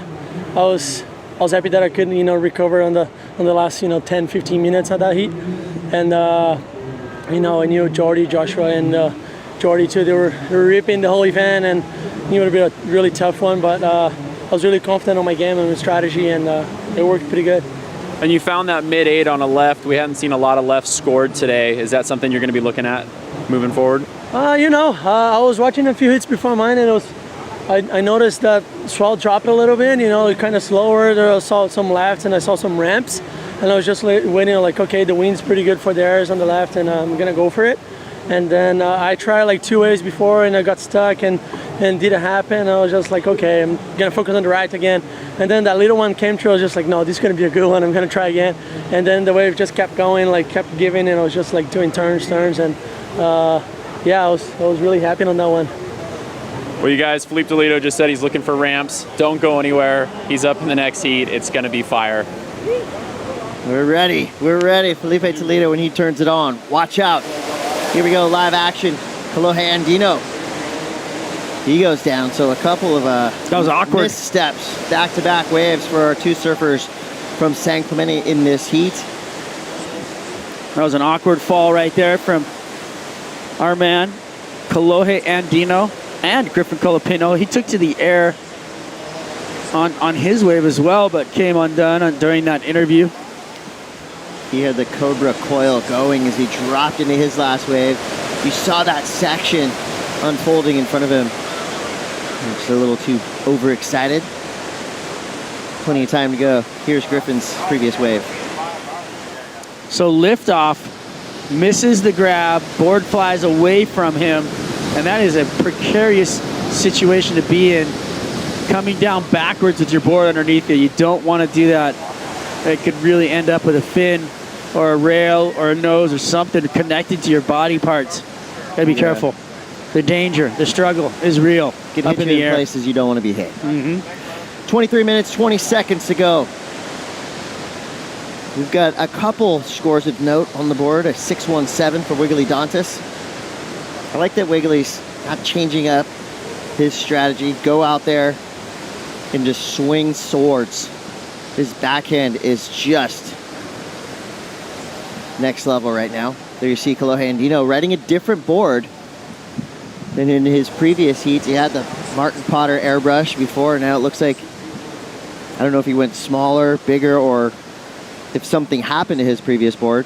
was happy that I could, you know, recover on the last, you know, 10-15 minutes of that heat. And you know, I knew Jordy, Joshua, and Jordy too, they were ripping the whole event, and it would be a really tough one, but I was really confident on my game and my strategy, and it worked pretty good. And you found that mid-8 on a left. We hadn't seen a lot of lefts scored today. Is that something you're going to be looking at moving forward? You know, I was watching a few hits before mine, and I noticed that swell dropped a little bit, you know, kind of slower. There I saw some lefts and I saw some ramps, and I was just waiting, like, okay, the wind's pretty good for the airs on the left, and I'm going to go for it. And then I tried like 2 waves before, and I got stuck and didn't happen. I was just like, okay, I'm gonna focus on the right again. And then that little one came through. I was just like, no, this is gonna be a good one. I'm gonna try again. And then the wave just kept going, like kept giving, and I was just like doing turns, and yeah, I was really happy on that one. Well, you guys, Felipe Toledo just said he's looking for ramps. Don't go anywhere. He's up in the next heat. It's gonna be fire. We're ready. We're ready. Felipe Toledo when he turns it on. Watch out. Here we go, live action. Kolohe Andino. He goes down, so a couple of that was awkward missteps, back-to-back waves for our two surfers from San Clemente in this heat. That was an awkward fall right there from our man, Kolohe Andino, and Griffin Colapinto. He took to the air on his wave as well, but came undone during that interview. He had the Cobra coil going as he dropped into his last wave. You saw that section unfolding in front of him. Just a little too overexcited. Plenty of time to go. Here's Griffin's previous wave. So liftoff, misses the grab, board flies away from him, and that is a precarious situation to be in. Coming down backwards with your board underneath you, you don't want to do that. It could really end up with a fin or a rail or a nose or something connected to your body parts. Gotta be careful. The danger, the struggle is real. Can up hit in you the air. Places you don't want to be hit. 23 minutes, 20 seconds to go. We've got a couple scores of note on the board. A 617 for Wiggly Dantes. I like that Wiggly's not changing up his strategy. Go out there and just swing swords. His backhand is just next level right now. There you see Kolohe Andino riding a different board And in his previous heats, he had the Martin Potter airbrush before. Now it looks like, I don't know if he went smaller, bigger, or if something happened to his previous board.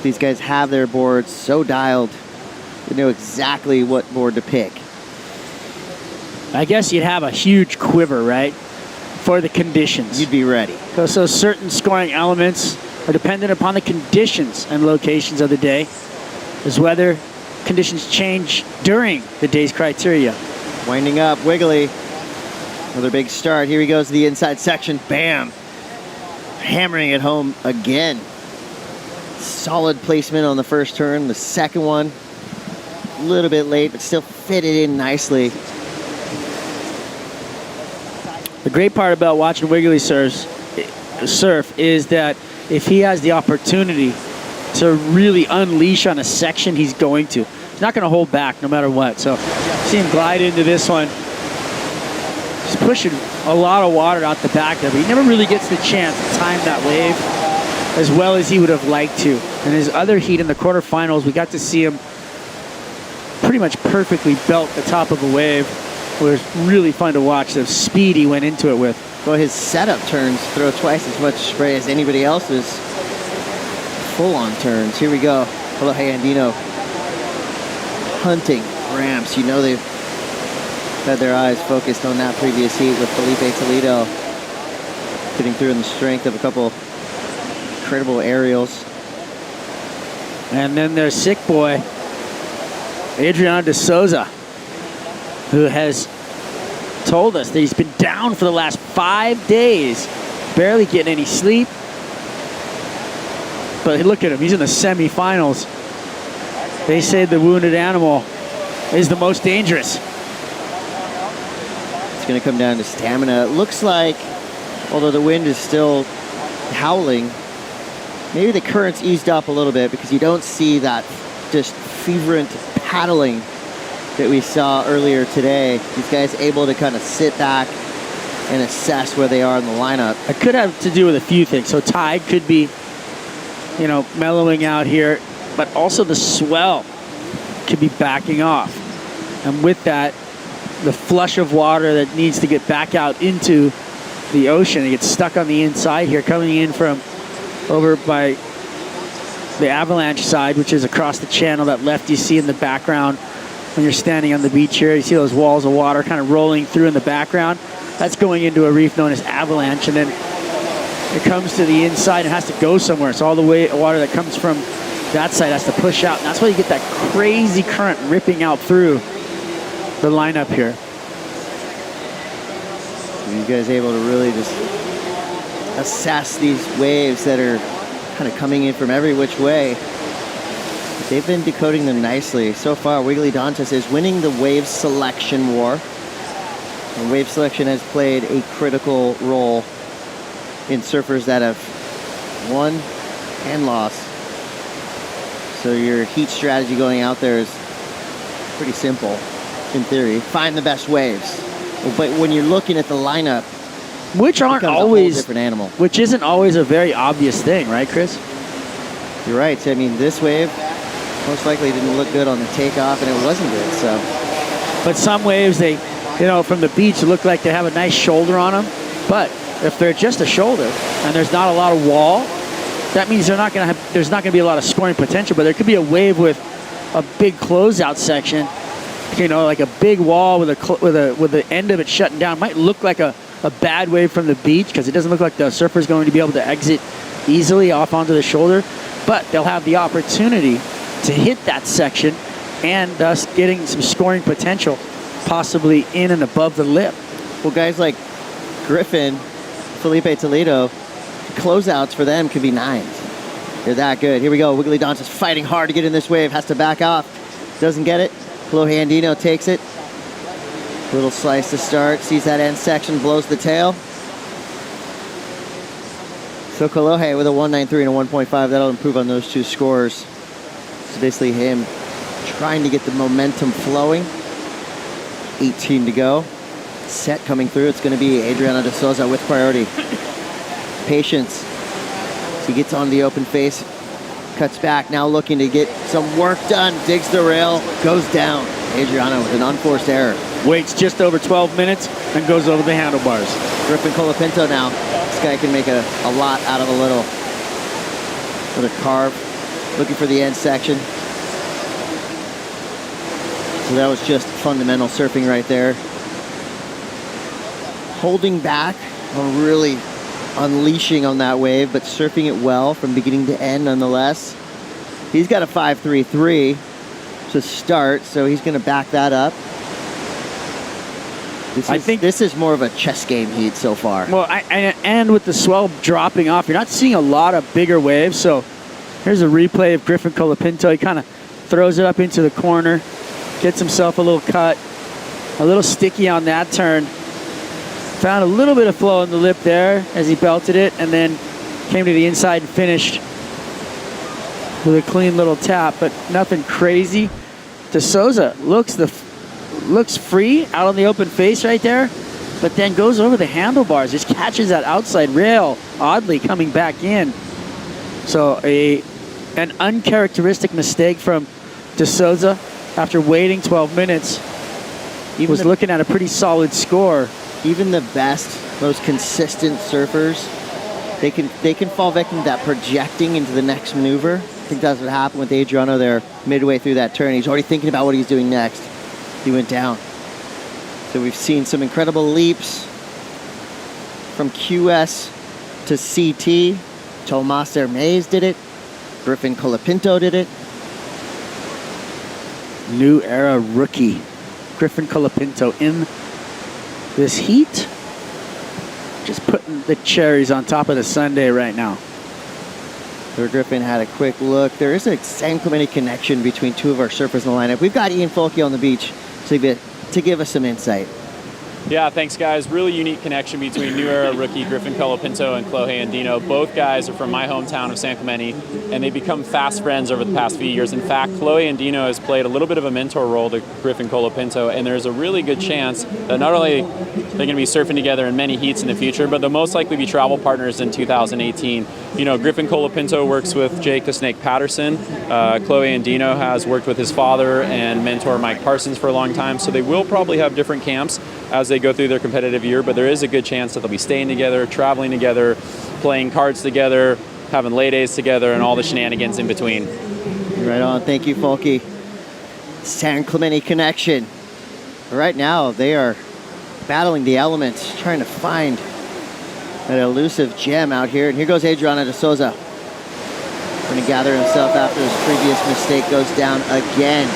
These guys have their boards so dialed, they know exactly what board to pick. I guess you'd have a huge quiver, right, for the conditions. You'd be ready. So certain scoring elements are dependent upon the conditions and locations of the day, as weather conditions change during the day's criteria. Winding up, Wiggly. Another big start. Here he goes to the inside section. Bam! Hammering it home again. Solid placement on the first turn. The second one, a little bit late, but still fitted in nicely. The great part about watching Wiggly surf is that if he has the opportunity to really unleash on a section, he's going to. He's not going to hold back no matter what. So see him glide into this one. He's pushing a lot of water out the back there, but he never really gets the chance to time that wave as well as he would have liked to. In his other heat in the quarterfinals, we got to see him pretty much perfectly belt the top of a wave. It was really fun to watch the speed he went into it with. Well, his setup turns throw twice as much spray as anybody else's full-on turns. Here we go. Hawaiian Pro hunting ramps. You know they've had their eyes focused on that previous heat with Felipe Toledo getting through in the strength of a couple incredible aerials. And then there's sick boy, Adriano de Souza, who has told us that he's been down for the last 5 days, barely getting any sleep. But look at him, he's in the semifinals. They say the wounded animal is the most dangerous. It's going to come down to stamina. It looks like, although the wind is still howling, maybe the current's eased up a little bit because you don't see that just fervent paddling that we saw earlier today. These guys able to kind of sit back and assess where they are in the lineup. It could have to do with a few things. So tide could be, you know, mellowing out here, but also the swell could be backing off. And with that, the flush of water that needs to get back out into the ocean, it gets stuck on the inside here, coming in from over by the avalanche side, which is across the channel. That left you see in the background when you're standing on the beach here. You see those walls of water kind of rolling through in the background. That's going into a reef known as avalanche, and then it comes to the inside and has to go somewhere. So all the water that comes from that side has to push out, and that's why you get that crazy current ripping out through the lineup here. You guys able to really just assess these waves that are kind of coming in from every which way. They've been decoding them nicely. So far, Wiggly Dantas is winning the wave selection war. And wave selection has played a critical role in surfers that have won and lost. So your heat strategy going out there is pretty simple, in theory. Find the best waves. But when you're looking at the lineup, which aren't always a whole different animal. Which isn't always a very obvious thing, right, Chris? You're right. So, I mean, this wave most likely didn't look good on the takeoff, and it wasn't good. So, but some waves, they, you know, from the beach, look like they have a nice shoulder on them. But if they're just a shoulder and there's not a lot of wall, that means they're not going to have. There's not going to be a lot of scoring potential. But there could be a wave with a big closeout section. You know, like a big wall with the end of it shutting down. Might look like a bad wave from the beach because it doesn't look like the surfer is going to be able to exit easily off onto the shoulder, but they'll have the opportunity to hit that section and thus getting some scoring potential possibly in and above the lip. Well, guys like Griffin, Felipe Toledo, closeouts for them could be 9s. They're that good. Here we go. Wiggly Dantas fighting hard to get in this wave, has to back off. Doesn't get it. Kolohe Andino takes it. Little slice to start, sees that end section, blows the tail. So Kolohe with a 193 and a 1.5, that'll improve on those two scores. So basically him trying to get the momentum flowing. 18 to go. Set coming through, it's gonna be Adriano de Souza with priority. Patience. As he gets on the open face, Cuts back, now looking to get some work done. Digs the rail, goes down. Adriano with an unforced error. Waits just over 12 minutes and goes over the handlebars. Griffin Colapinto now. This guy can make a lot out of a little. With a carve. Looking for the end section. So that was just fundamental surfing right there. Holding back on really unleashing on that wave, but surfing it well from beginning to end nonetheless. He's got a 5.33 to start, so he's going to back that up. I think this is more of a chess game heat so far. Well, and with the swell dropping off, you're not seeing a lot of bigger waves. So here's a replay of Griffin Colapinto. He kind of throws it up into the corner, gets himself a little cut, a little sticky on that turn. Found a little bit of flow in the lip there as he belted it, and then came to the inside and finished with a clean little tap, but nothing crazy. De Souza looks free out on the open face right there, but then goes over the handlebars, just catches that outside rail, oddly coming back in. So an uncharacteristic mistake from De Souza after waiting 12 minutes. He was looking at a pretty solid score. Even the best, most consistent surfers, they can fall victim to that projecting into the next maneuver. I think that's what happened with Adriano there midway through that turn. He's already thinking about what he's doing next. He went down. So we've seen some incredible leaps from QS to CT. Tomas Hermes did it. Griffin Colapinto did it. New era rookie Griffin Colapinto in this heat. Just putting the cherries on top of the sundae right now. So Griffin had a quick look. There is a San Clemente connection between two of our surfers in the lineup. We've got Ian Folke on the beach to give us some insight. Yeah, thanks, guys. Really unique connection between new era rookie Griffin Colapinto and Chloe Andino. Both guys are from my hometown of San Clemente, and they've become fast friends over the past few years. In fact, Chloe Andino has played a little bit of a mentor role to Griffin Colapinto, and there's a really good chance that not only they're going to be surfing together in many heats in the future, but they'll most likely be travel partners in 2018. You know, Griffin Colapinto works with Jake the Snake Patterson. Chloe Andino has worked with his father and mentor Mike Parsons for a long time, so they will probably have different camps as they go through their competitive year, but there is a good chance that they'll be staying together, traveling together, playing cards together, having lay days together, and all the shenanigans in between. Right on. Thank you, Folke. San Clemente connection. Right now, they are battling the elements, trying to find an elusive gem out here. And here goes Adriano De Souza. Going to gather himself after his previous mistake goes down again.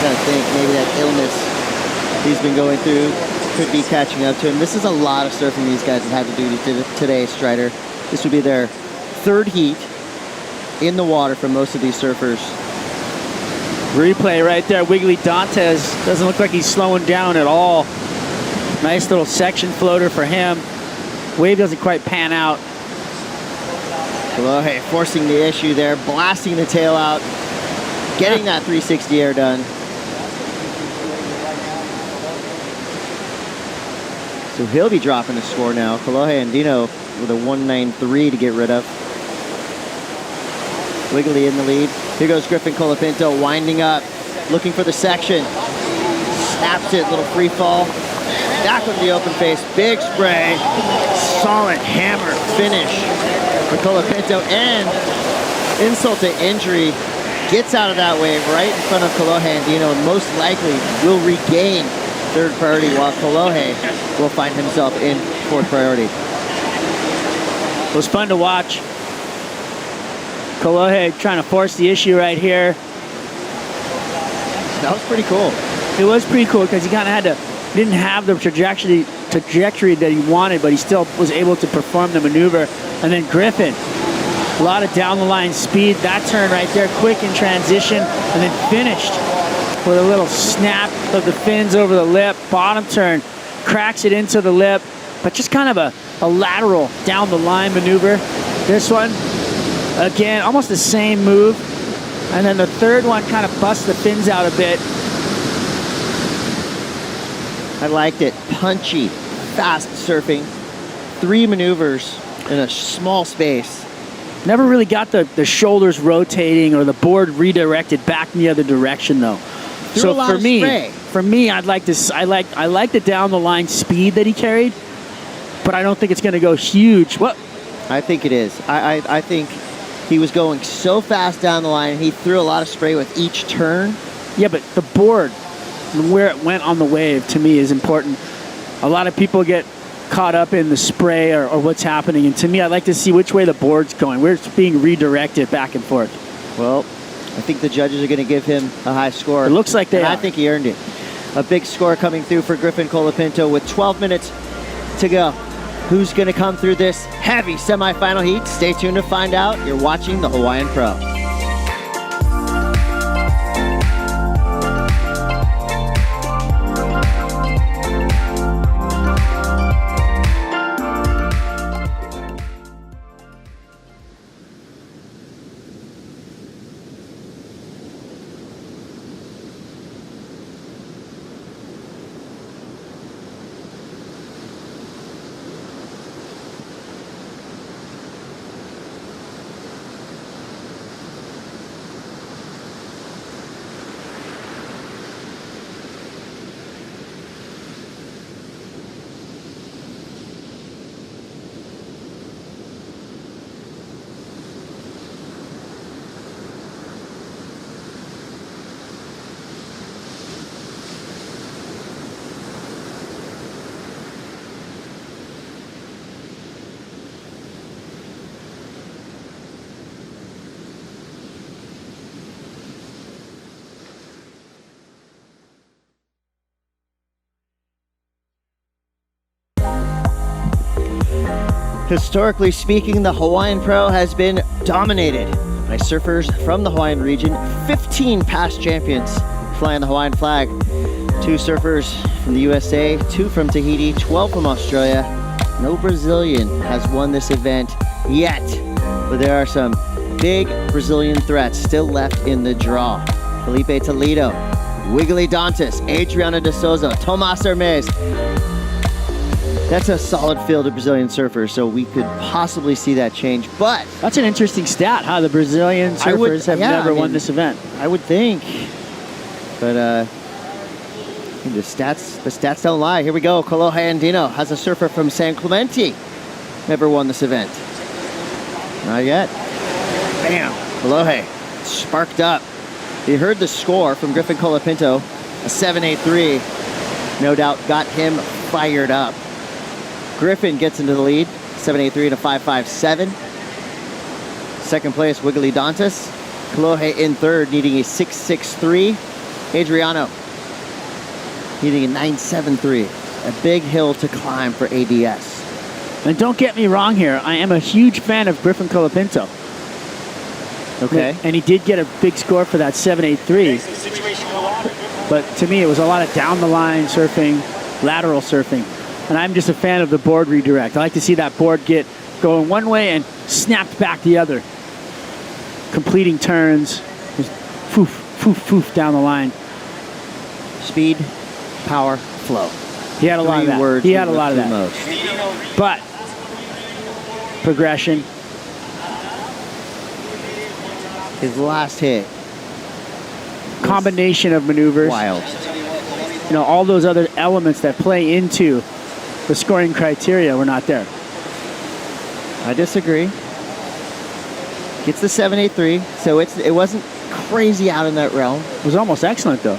Kind of think maybe that illness he's been going through could be catching up to him. This is a lot of surfing these guys have had to do today, Strider. This would be their third heat in the water for most of these surfers. Replay right there. Wiggly Dantes doesn't look like he's slowing down at all. Nice little section floater for him. Wave doesn't quite pan out. Kolohe forcing the issue there, blasting the tail out, getting that 360 air done. So he'll be dropping the score now. Kolohe Andino with a 193 to get rid of. Wiggly in the lead. Here goes Griffin Colapinto winding up, looking for the section. Snaps it, little free fall. Back with the open face, big spray. Solid hammer finish for Colapinto, and insult to injury. Gets out of that wave right in front of Kolohe Andino, and most likely will regain third priority, while Kolohe will find himself in fourth priority. It was fun to watch. Kolohe trying to force the issue right here. That was pretty cool. It was pretty cool because he kind of didn't have the trajectory that he wanted, but he still was able to perform the maneuver. And then Griffin, a lot of down the line speed. That turn right there, quick in transition, and then finished with a little snap of the fins over the lip. Bottom turn, cracks it into the lip, but just kind of a lateral down the line maneuver. This one, again, almost the same move. And then the third one kind of busts the fins out a bit. I liked it. Punchy, fast surfing. 3 maneuvers in a small space. Never really got the shoulders rotating or the board redirected back in the other direction though. Threw a lot of spray. For me, I like the down the line speed that he carried, but I don't think it's going to go huge. What? I think it is. I think he was going so fast down the line. He threw a lot of spray with each turn. Yeah, but the board, where it went on the wave, to me is important. A lot of people get caught up in the spray or what's happening, and to me, I'd like to see which way the board's going, where it's being redirected back and forth. Well, I think the judges are going to give him a high score. It looks like they are. I think he earned it. A big score coming through for Griffin Colapinto with 12 minutes to go. Who's going to come through this heavy semifinal heat? Stay tuned to find out. You're watching the Hawaiian Pro. Historically speaking, the Hawaiian Pro has been dominated by surfers from the Hawaiian region. 15 past champions flying the Hawaiian flag. 2 surfers from the USA, 2 from Tahiti, 12 from Australia. No Brazilian has won this event yet, but there are some big Brazilian threats still left in the draw. Felipe Toledo, Wiggly Dantas, Adriana de Souza, Tomas Hermes. That's a solid field of Brazilian surfers, so we could possibly see that change. But that's an interesting stat, how the Brazilian surfers have never won this event. I would think. But the stats don't lie. Here we go. Kolohe Andino has a surfer from San Clemente. Never won this event. Not yet. Bam. Kolohe sparked up. He heard the score from Griffin Colapinto, a 7.83. No doubt got him fired up. Griffin gets into the lead, 7.83 and a 5.57. Second place, Wiggly Dantas. Kolohe in third, needing a 6.63. Adriano needing a 9.73. A big hill to climb for ADS. And don't get me wrong here, I am a huge fan of Griffin Colapinto. Okay. And he did get a big score for that 7.83. But to me, it was a lot of down the line surfing, lateral surfing. And I'm just a fan of the board redirect. I like to see that board get going one way and snapped back the other. Completing turns, just foof, foof, foof down the line. Speed, power, flow. He had a lot of that. He had a lot of that. Most. But progression. His last hit. Combination of maneuvers. Wild. You know, all those other elements that play into the scoring criteria were not there. I disagree. Gets the 7.83, so it wasn't crazy out in that realm. It was almost excellent though.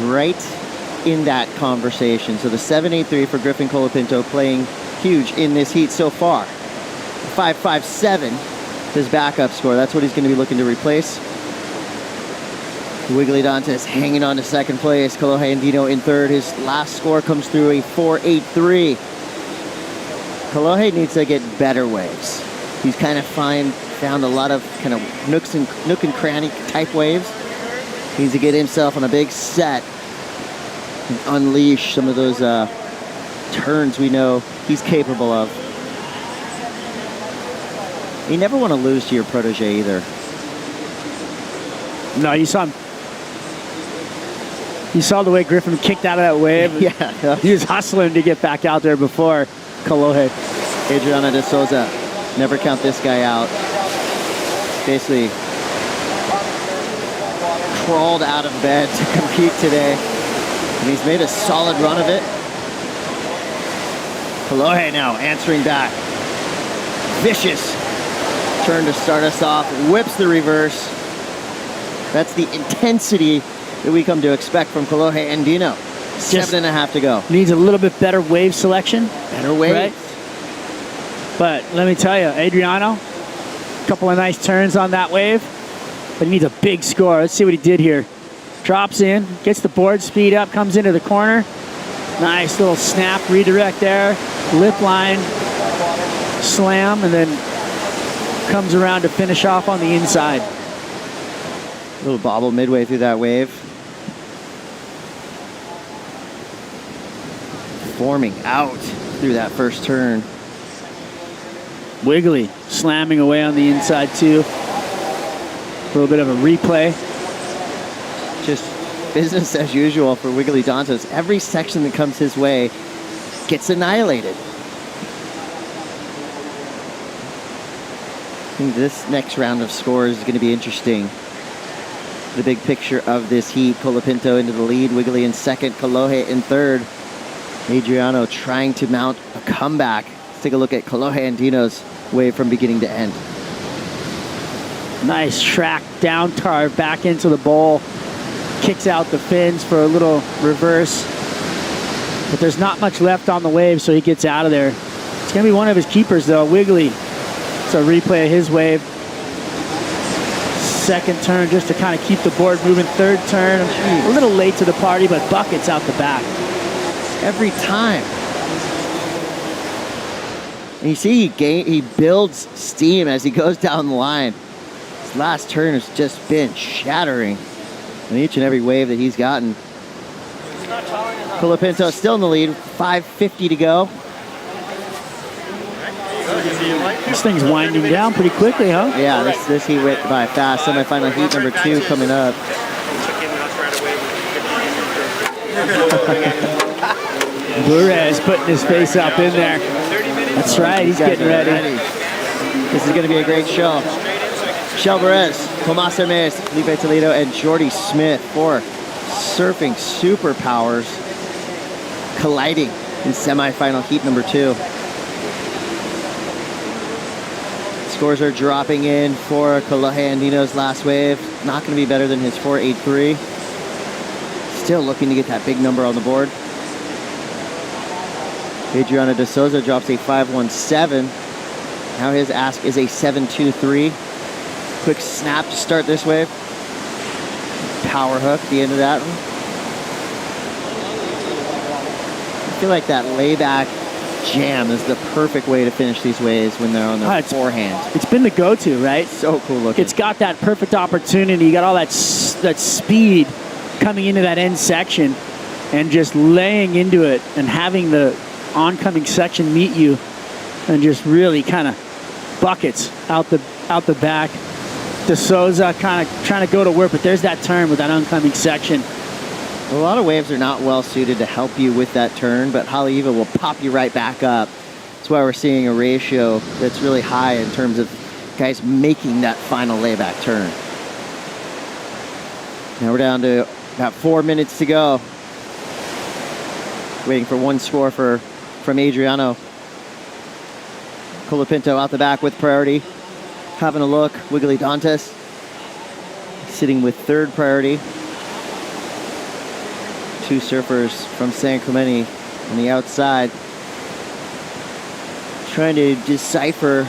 Right in that conversation. So the 7.83 for Griffin Colapinto playing huge in this heat so far. 5.57, his backup score. That's what he's going to be looking to replace. Wiggly Dantas hanging on to second place. Kolohe Andino in third. His last score comes through a 4.83. Kolohe needs to get better waves. He's kind of found a lot of kind of nook and cranny type waves. He needs to get himself on a big set and unleash some of those turns we know he's capable of. You never want to lose to your protege either. No, you saw him. You saw the way Griffin kicked out of that wave. Yeah. He was hustling to get back out there before Kolohe. Adriana de Souza Never count this guy out. Basically crawled out of bed to compete today. And he's made a solid run of it. Kolohe now answering back. Vicious turn to start us off. Whips the reverse. That's the intensity that we come to expect from Kolohe Andino. 7.5 to go. Needs a little bit better wave selection. Better wave. Right? But let me tell you, Adriano, a couple of nice turns on that wave, but he needs a big score. Let's see what he did here. Drops in, gets the board speed up, comes into the corner. Nice little snap, redirect there. Lip line, slam, and then comes around to finish off on the inside. Little bobble midway through that wave. Forming out through that first turn. Wiggly slamming away on the inside too. A little bit of a replay. Just business as usual for Wiggly Dantos. Every section that comes his way gets annihilated. I think this next round of scores is going to be interesting. The big picture of this heat. Colapinto into the lead. Wiggly in second. Kolohe in third. Adriano trying to mount a comeback. Let's take a look at Kolohe Andino's wave from beginning to end. Nice track down tar back into the bowl. Kicks out the fins for a little reverse. But there's not much left on the wave, so he gets out of there. It's going to be one of his keepers, though. Wiggly. It's a replay of his wave. Second turn just to kind of keep the board moving. Third turn, a little late to the party, but buckets out the back. Every time. And you see he builds steam as he goes down the line. His last turn has just been shattering in each and every wave that he's gotten. Colapinto still in the lead, 5:50 to go. This thing's winding down pretty quickly, huh? Yeah, this heat went by fast. Semifinal heat number 2 coming up. Blurez putting his face up in there. That's right, he's getting ready. This is going to be a great show. Shel Perez, Tomas Hermes, Felipe Toledo, and Jordy Smith, 4 surfing superpowers colliding in semifinal heat number 2. Scores are dropping in for Kolohe Andino's last wave. Not going to be better than his 4.83. Still looking to get that big number on the board. Adriano de Souza drops a 5.17. Now his ask is a 7.23. Quick snap to start this wave. Power hook at the end of that one. I feel like that layback jam is the perfect way to finish these waves when they're on their forehand. It's been the go-to, right? So cool looking. It's got that perfect opportunity. You got all that speed coming into that end section and just laying into it and having the oncoming section meet you and just really kind of buckets out the back. De Souza kind of trying to go to work, but there's that turn with that oncoming section. A lot of waves are not well suited to help you with that turn, but Haleiwa will pop you right back up. That's why we're seeing a ratio that's really high in terms of guys making that final layback turn. Now we're down to about 4 minutes to go. Waiting for one score from Adriano. Colapinto out the back with priority. Having a look, Wiggly Dantas sitting with third priority. 2 surfers from San Clemente on the outside, trying to decipher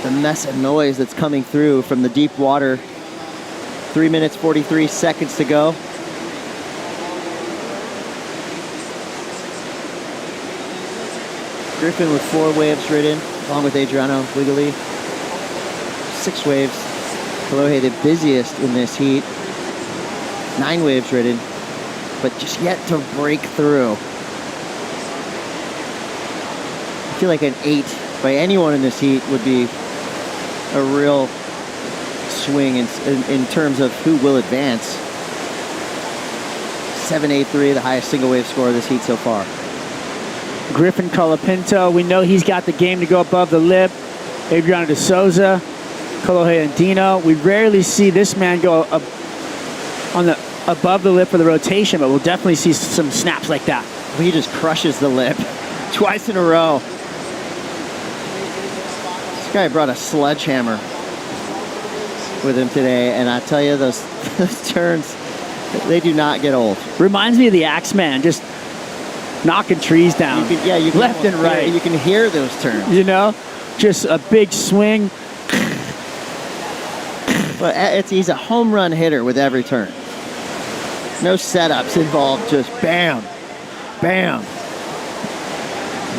the mess of noise that's coming through from the deep water. 3 minutes, 43 seconds to go. Griffin with 4 waves ridden, along with Adriano, Wiggly. 6 waves. Kolohe the busiest in this heat. 9 waves ridden, but just yet to break through. I feel like an 8 by anyone in this heat would be a real swing in terms of who will advance. 7.83, the highest single wave score of this heat so far. Griffin Colapinto, we know he's got the game to go above the lip. Adriano de Souza, Kolohe Andino. We rarely see this man go above the lip of the rotation, but we'll definitely see some snaps like that. He just crushes the lip twice in a row. This guy brought a sledgehammer with him today, and I tell you, those turns, they do not get old. Reminds me of the Axeman, just knocking trees down. You can left and right. You can hear those turns. You know, just a big swing. But he's a home run hitter with every turn. No setups involved, just bam, bam.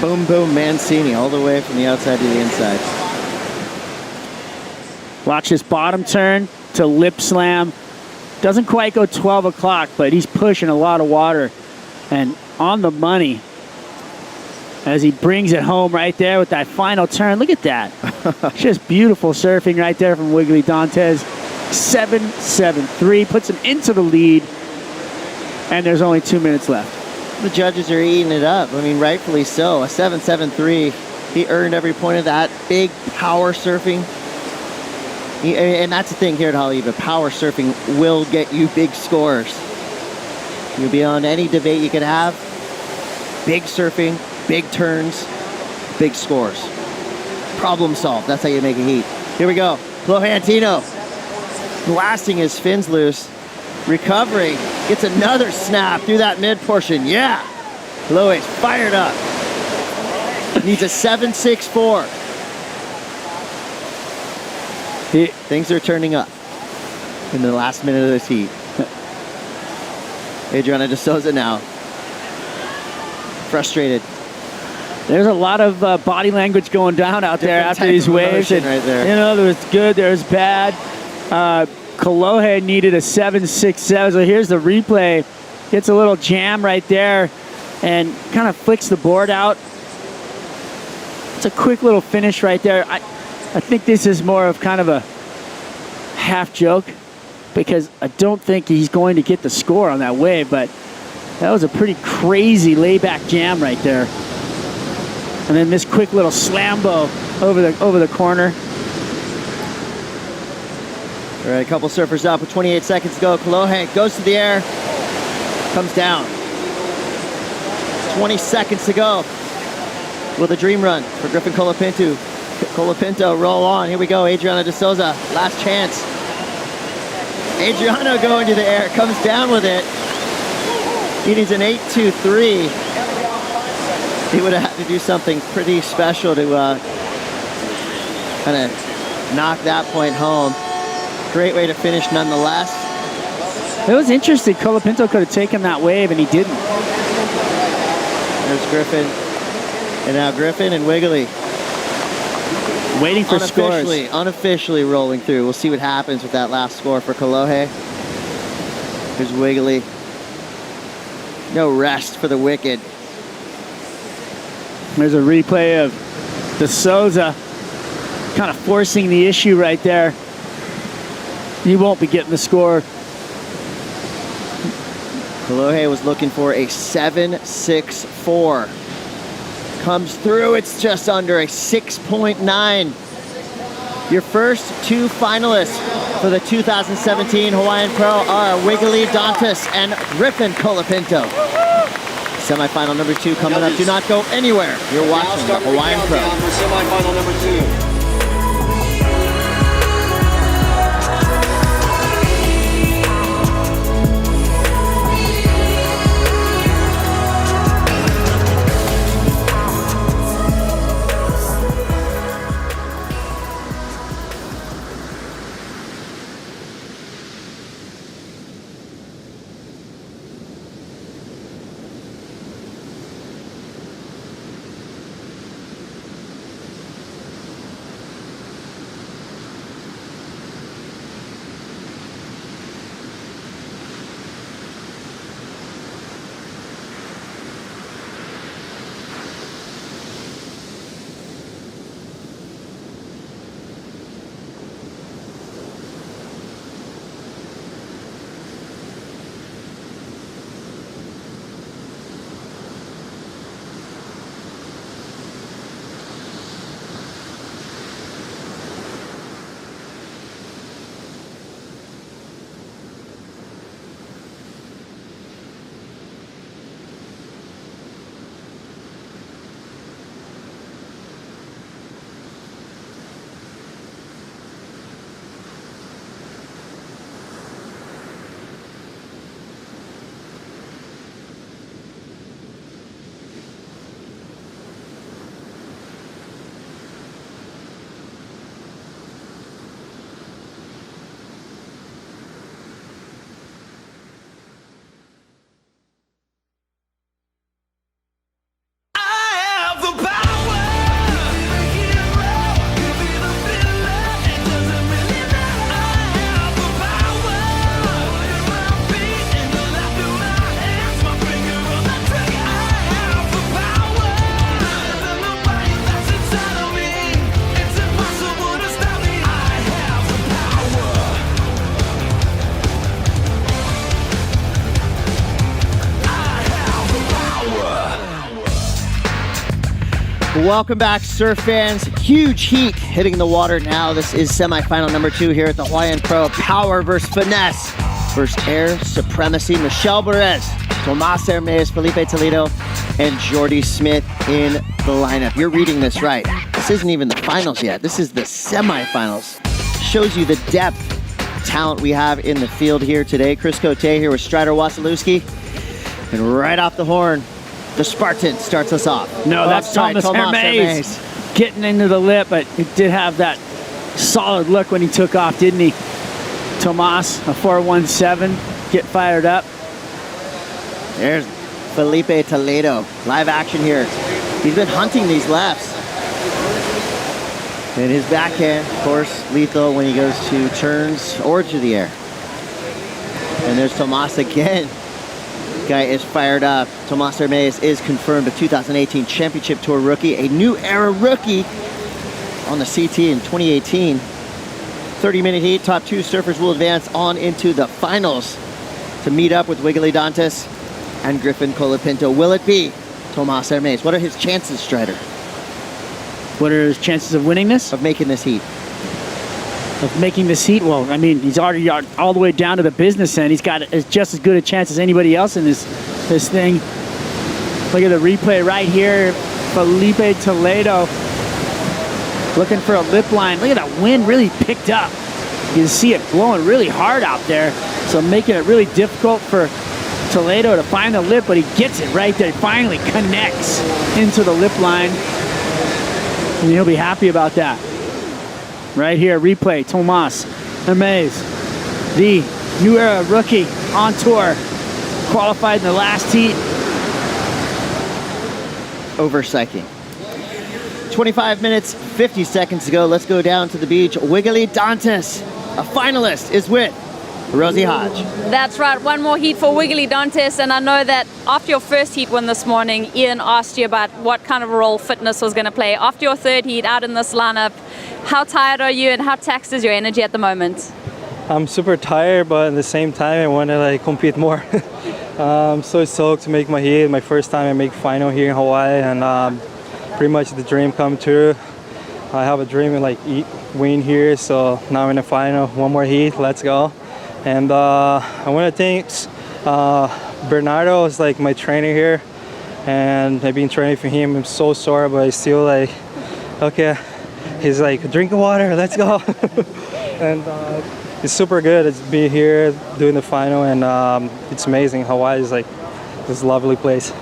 Boom, boom, Mancini, all the way from the outside to the inside. Watch this bottom turn to lip slam. Doesn't quite go 12 o'clock, but he's pushing a lot of water. And on the money as he brings it home right there with that final turn. Look at that. Just beautiful surfing right there from Wiggly Dantes. 7-7-3, puts him into the lead. And there's only 2 minutes left. The judges are eating it up. I mean, rightfully so. A 7-7-3. He earned every point of that. Big power surfing. And that's the thing here at Haleiwa. Power surfing will get you big scores. You'll be on any debate you could have. Big surfing, big turns, big scores. Problem solved. That's how you make a heat. Here we go. Kolohe Andino blasting his fins loose. Recovery. Gets another snap through that mid portion. Yeah. Kolohe's fired up. Needs a 7-6-4. Things are turning up in the last minute of this heat. Adriano de Souza now. Frustrated. There's a lot of body language going down out there after these waves. And, right there. You know, there was good, there was bad. Kolohe needed a 7-6-7. So here's the replay. Gets a little jam right there and kind of flicks the board out. It's a quick little finish right there. I think this is more of kind of a half joke because I don't think he's going to get the score on that wave, but that was a pretty crazy layback jam right there. And then this quick little slambo over the corner. All right, a couple surfers up with 28 seconds to go. Kolohe goes to the air, comes down. 20 seconds to go. With a dream run for Griffin Colapinto. Colapinto, roll on. Here we go. Adriano de Souza, last chance. Adriano going to the air, comes down with it. He needs an 8-2-3. He would have had to do something pretty special to kind of knock that point home. Great way to finish nonetheless. It was interesting. Colapinto could have taken that wave, and he didn't. There's Griffin. And now Griffin and Wiggly. Waiting for scores. Unofficially rolling through. We'll see what happens with that last score for Kolohe. Here's Wiggly. No rest for the wicked. There's a replay of De Souza kind of forcing the issue right there. He won't be getting the score. Kolohe was looking for a 7-6-4. Comes through, it's just under a 6.9. Your first two finalists for the 2017 Hawaiian Pro are Wiggly Dantes and Griffin Colapinto. Semifinal number 2 coming up. Do not go anywhere. You're watching the Hawaiian Pro. Semifinal number 2. Welcome back, surf fans. Huge heat hitting the water now. This is semifinal number 2 here at the Hawaiian Pro. Power versus finesse versus air supremacy. Michelle Perez, Tomas Hermes, Felipe Toledo, and Jordy Smith in the lineup. You're reading this right. This isn't even the finals yet. This is the semifinals. Shows you the depth of talent we have in the field here today. Chris Cote here with Strider Wasilewski. And right off the horn, the Spartan starts us off. No, that's Tomas Hermes getting into the lip, but he did have that solid look when he took off, didn't he? Tomas, a 4.17, get fired up. There's Felipe Toledo, live action here. He's been hunting these lefts. And his backhand, of course, lethal when he goes to turns or to the air. And there's Tomas again. Guy is fired up. Tomas Hermes is confirmed a 2018 Championship Tour rookie, a new era rookie on the CT in 2018. 30-minute heat, top 2 surfers will advance on into the finals to meet up with Wiggly Dantas and Griffin Colapinto. Will it be Tomas Hermes? What are his chances, Strider? What are his chances of winning this? Of making this heat? Of making this heat? Well, I mean, he's already all the way down to the business end. He's got just as good a chance as anybody else in this thing. Look at the replay right here. Felipe Toledo looking for a lip line. Look at that wind really picked up. You can see it blowing really hard out there. So making it really difficult for Toledo to find the lip, but he gets it right there. Finally connects into the lip line. And he'll be happy about that. Right here, replay, Tomas Hermes, the new era rookie on tour, qualified in the last heat. Overcycling. 25 minutes, 50 seconds to go. Let's go down to the beach. Wiggly Dantas, a finalist, is with Rosie Hodge. That's right, one more heat for Wiggly Dantas, and I know that after your first heat win this morning, Ian asked you about what kind of role fitness was going to play. After your third heat out in this lineup, how tired are you and how taxed is your energy at the moment? I'm super tired, but at the same time, I want to compete more. I'm so stoked to make my heat. My first time I make final here in Hawaii, and pretty much the dream come true. I have a dream of win here, so now I'm in the final. One more heat, let's go. And I want to thank Bernardo is my trainer here, and I've been training for him. I'm so sore, but I still okay. He's drinking water, let's go. And it's super good. It's be here doing the final, and it's amazing. Hawaii is this lovely place.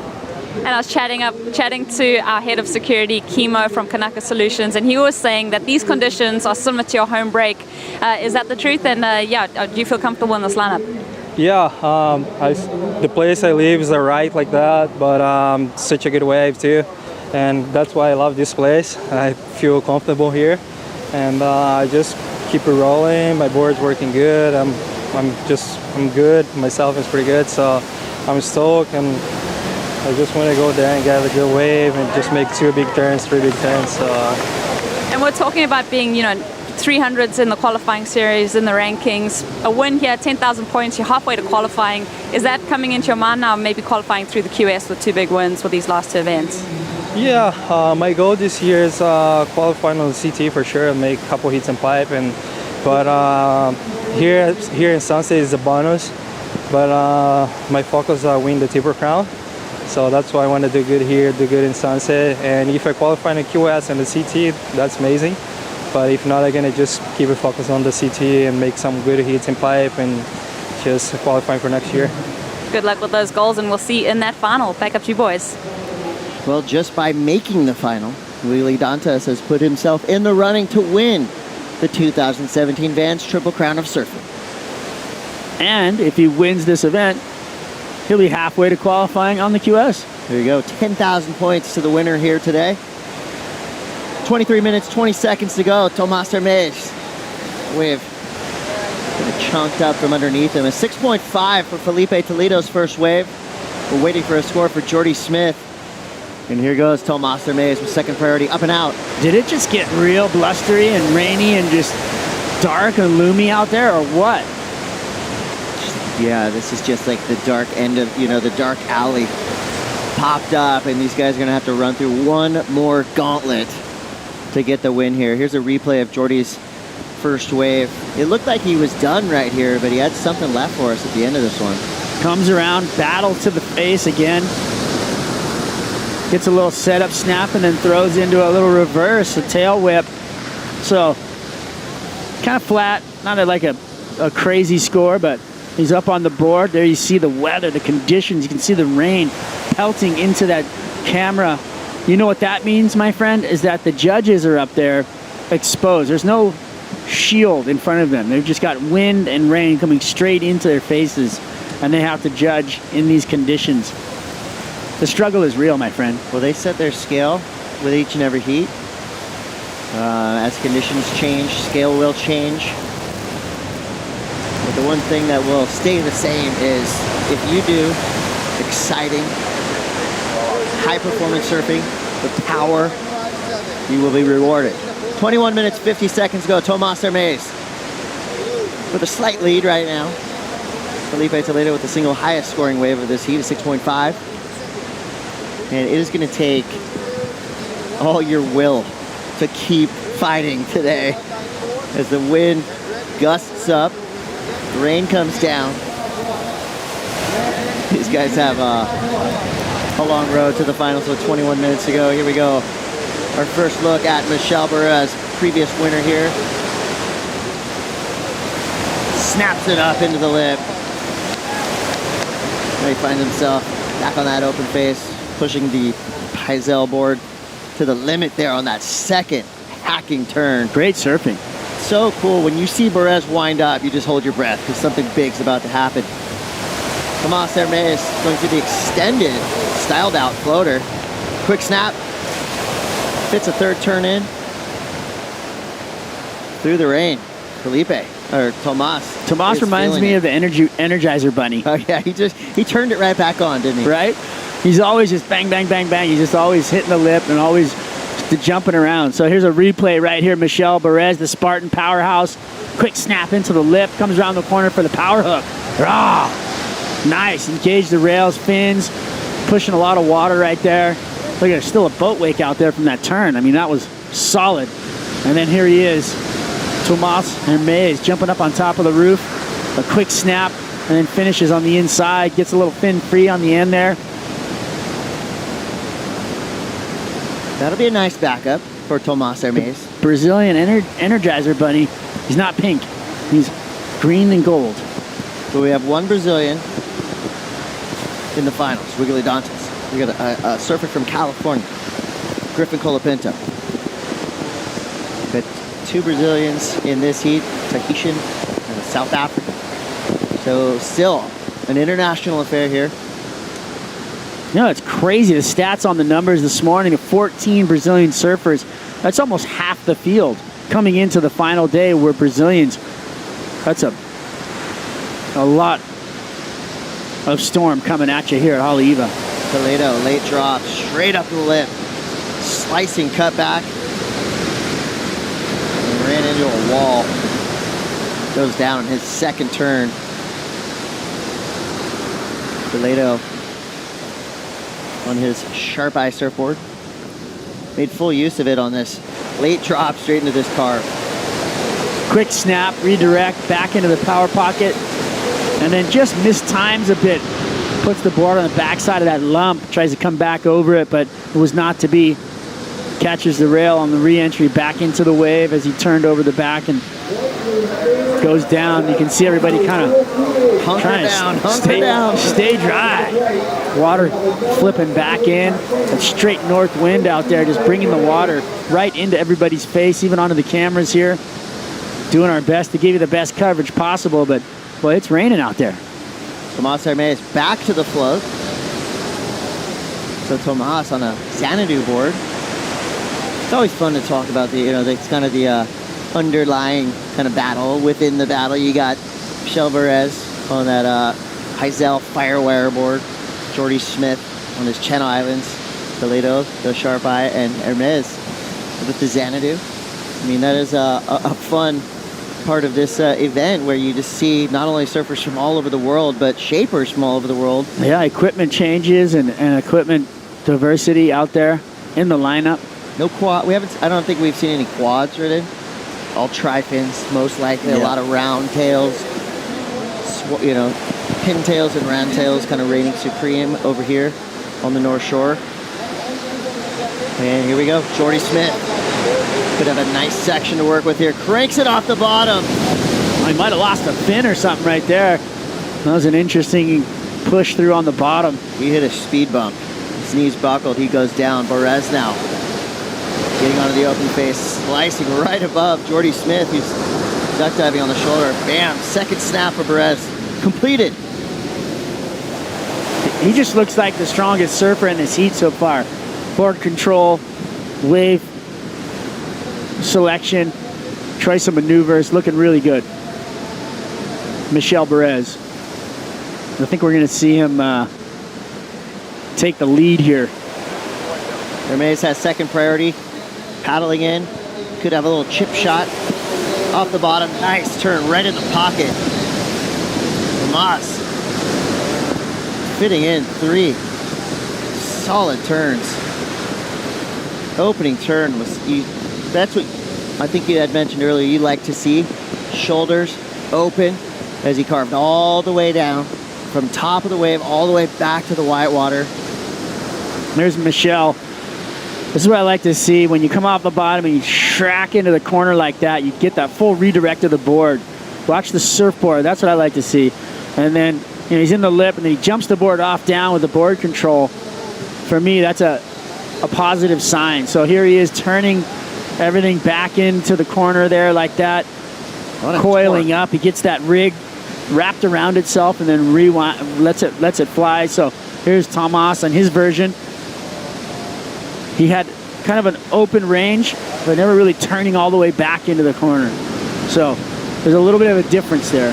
And I was chatting to our head of security, Kimo from Kanaka Solutions, and he was saying that these conditions are similar to your home break. Is that the truth? And do you feel comfortable in this lineup? Yeah, the place I live is right like that, but such a good wave too. And that's why I love this place. I feel comfortable here, and I just keep it rolling. My board's working good. I'm good. Myself is pretty good, so I'm stoked, and I just want to go there and get a good wave and just make 2 big turns, 3 big turns. So. And we're talking about being, 300s in the qualifying series, in the rankings. A win here, 10,000 points, you're halfway to qualifying. Is that coming into your mind now, maybe qualifying through the QS with 2 big wins for these last 2 events? Yeah, my goal this year is qualifying on the CT for sure and make a couple hits in pipe. But here in Sunset is a bonus. But my focus is win the Triple Crown. So that's why I want to do good here, do good in Sunset. And if I qualify in the QS and the CT, that's amazing. But if not, I'm going to just keep it focused on the CT and make some good hits in pipe and just qualify for next year. Good luck with those goals, and we'll see you in that final. Back up to you boys. Well, just by making the final, Wiggly Dantas has put himself in the running to win the 2017 Vans Triple Crown of Surfing. And if he wins this event, he'll be halfway to qualifying on the QS. There you go, 10,000 points to the winner here today. 23 minutes, 20 seconds to go. Tomas Hermes, wave chunked up from underneath him. A 6.5 for Felipe Toledo's first wave. We're waiting for a score for Jordy Smith. And here goes Tomas Hermes with second priority, up and out. Did it just get real blustery and rainy and just dark and gloomy out there, or what? Yeah, this is just like the dark end of, the dark alley popped up, and these guys are going to have to run through one more gauntlet to get the win here. Here's a replay of Jordy's first wave. It looked like he was done right here, but he had something left for us at the end of this one. Comes around, battle to the face again. Gets a little setup snap and then throws into a little reverse, a tail whip. So kind of flat, not like a crazy score, but he's up on the board. There you see the weather, the conditions. You can see the rain pelting into that camera. You know what that means, my friend, is that the judges are up there exposed. There's no shield in front of them. They've just got wind and rain coming straight into their faces, and they have to judge in these conditions. The struggle is real, my friend. Well, they set their scale with each and every heat. As conditions change, scale will change. But the one thing that will stay the same is if you do exciting, high-performance surfing with power, you will be rewarded. 21 minutes, 50 seconds ago, Tomas Hermes with a slight lead right now. Felipe Toledo with the single highest scoring wave of this heat, a 6.5. And it is going to take all your will to keep fighting today as the wind gusts up, rain comes down. These guys have a long road to the final, so 21 minutes to go. Here we go. Our first look at Michel Barres, previous winner here. Snaps it up into the lip. Now he finds himself back on that open face, pushing the Heisel board to the limit there on that second hacking turn. Great surfing. So cool. When you see Barres wind up, you just hold your breath because something big's about to happen. Tomas Hermes going through the extended, styled out floater. Quick snap. Fits a third turn in. Through the rain. Felipe, or Tomas. Tomas reminds me of the Energizer Bunny. Oh yeah, he turned it right back on, didn't he? Right? He's always just bang, bang, bang, bang. He's just always hitting the lip and always jumping around. So here's a replay right here. Michel Barres, the Spartan powerhouse. Quick snap into the lip. Comes around the corner for the power hook. Rah! Nice. Engage the rails, fins. Pushing a lot of water right there. Look, there's still a boat wake out there from that turn. I mean, that was solid. And then here he is. Tomas Hermes jumping up on top of the roof. A quick snap and then finishes on the inside. Gets a little fin free on the end there. That'll be a nice backup for Tomas Hermes. Brazilian Energizer Bunny. He's not pink. He's green and gold. So we have one Brazilian in the finals, Wiggly Dantas. We got a surfer from California, Griffin Colapinto. But two Brazilians in this heat, Tahitian and a South African. So still an international affair here. You know, it's crazy. The stats on the numbers this morning of 14 Brazilian surfers. That's almost half the field coming into the final day were Brazilians. That's a lot of storm coming at you here at Haleiwa. Toledo, late drop, straight up the lip. Slicing cutback. And ran into a wall. Goes down on his second turn. Toledo on his Sharp Eye surfboard. Made full use of it on this late drop straight into this car. Quick snap, redirect, back into the power pocket, and then just mistimes a bit. Puts the board on the backside of that lump, tries to come back over it, but it was not to be. Catches the rail on the re-entry back into the wave as he turned over the back and goes down. You can see everybody kind of trying to stay dry. Water flipping back in. A straight north wind out there, just bringing the water right into everybody's face, even onto the cameras here. Doing our best to give you the best coverage possible, but boy, it's raining out there. Tomas Hermes back to the float. So Tomas on a Xanadu board. It's always fun to talk about it's kind of the underlying kind of battle within the battle. You got Michel Barres on that Heisel Firewire board, Jordy Smith on his Channel Islands, Toledo, the Sharp Eye, and Hermes with the Xanadu. I mean, that is a fun part of this event where you just see not only surfers from all over the world, but shapers from all over the world. Yeah, equipment changes and equipment diversity out there in the lineup. No quad. I don't think we've seen any quads ridden. All tri-fins, most likely. A lot of round tails. Pintails and round tails kind of reigning supreme over here on the North Shore. And here we go, Jordy Smith. Could have a nice section to work with here. Cranks it off the bottom. He might have lost a fin or something right there. That was an interesting push through on the bottom. He hit a speed bump. His knees buckled. He goes down. Perez now getting onto the open face, slicing right above Jordy Smith, who's duck diving on the shoulder. Bam! Second snap for Perez. Completed. He just looks like the strongest surfer in this heat so far. Board control, wave selection, choice of maneuvers, looking really good. Michel Perez. I think we're going to see him take the lead here. Hermes has second priority, paddling in. Could have a little chip shot off the bottom. Nice turn right in the pocket. Tomas fitting in 3 solid turns. Opening turn was, that's what I think you had mentioned earlier you like to see. Shoulders open as he carved all the way down from top of the wave all the way back to the white water. There's Michelle. This is what I like to see. When you come off the bottom and you track into the corner like that, you get that full redirect of the board. Watch the surfboard. That's what I like to see. And then he's in the lip and then he jumps the board off down with the board control. For me, that's a positive sign. So here he is turning everything back into the corner there like that, coiling up. He gets that rig wrapped around itself and then rewind, lets it fly. So here's Tomas on his version. He had kind of an open range, but never really turning all the way back into the corner. So there's a little bit of a difference there.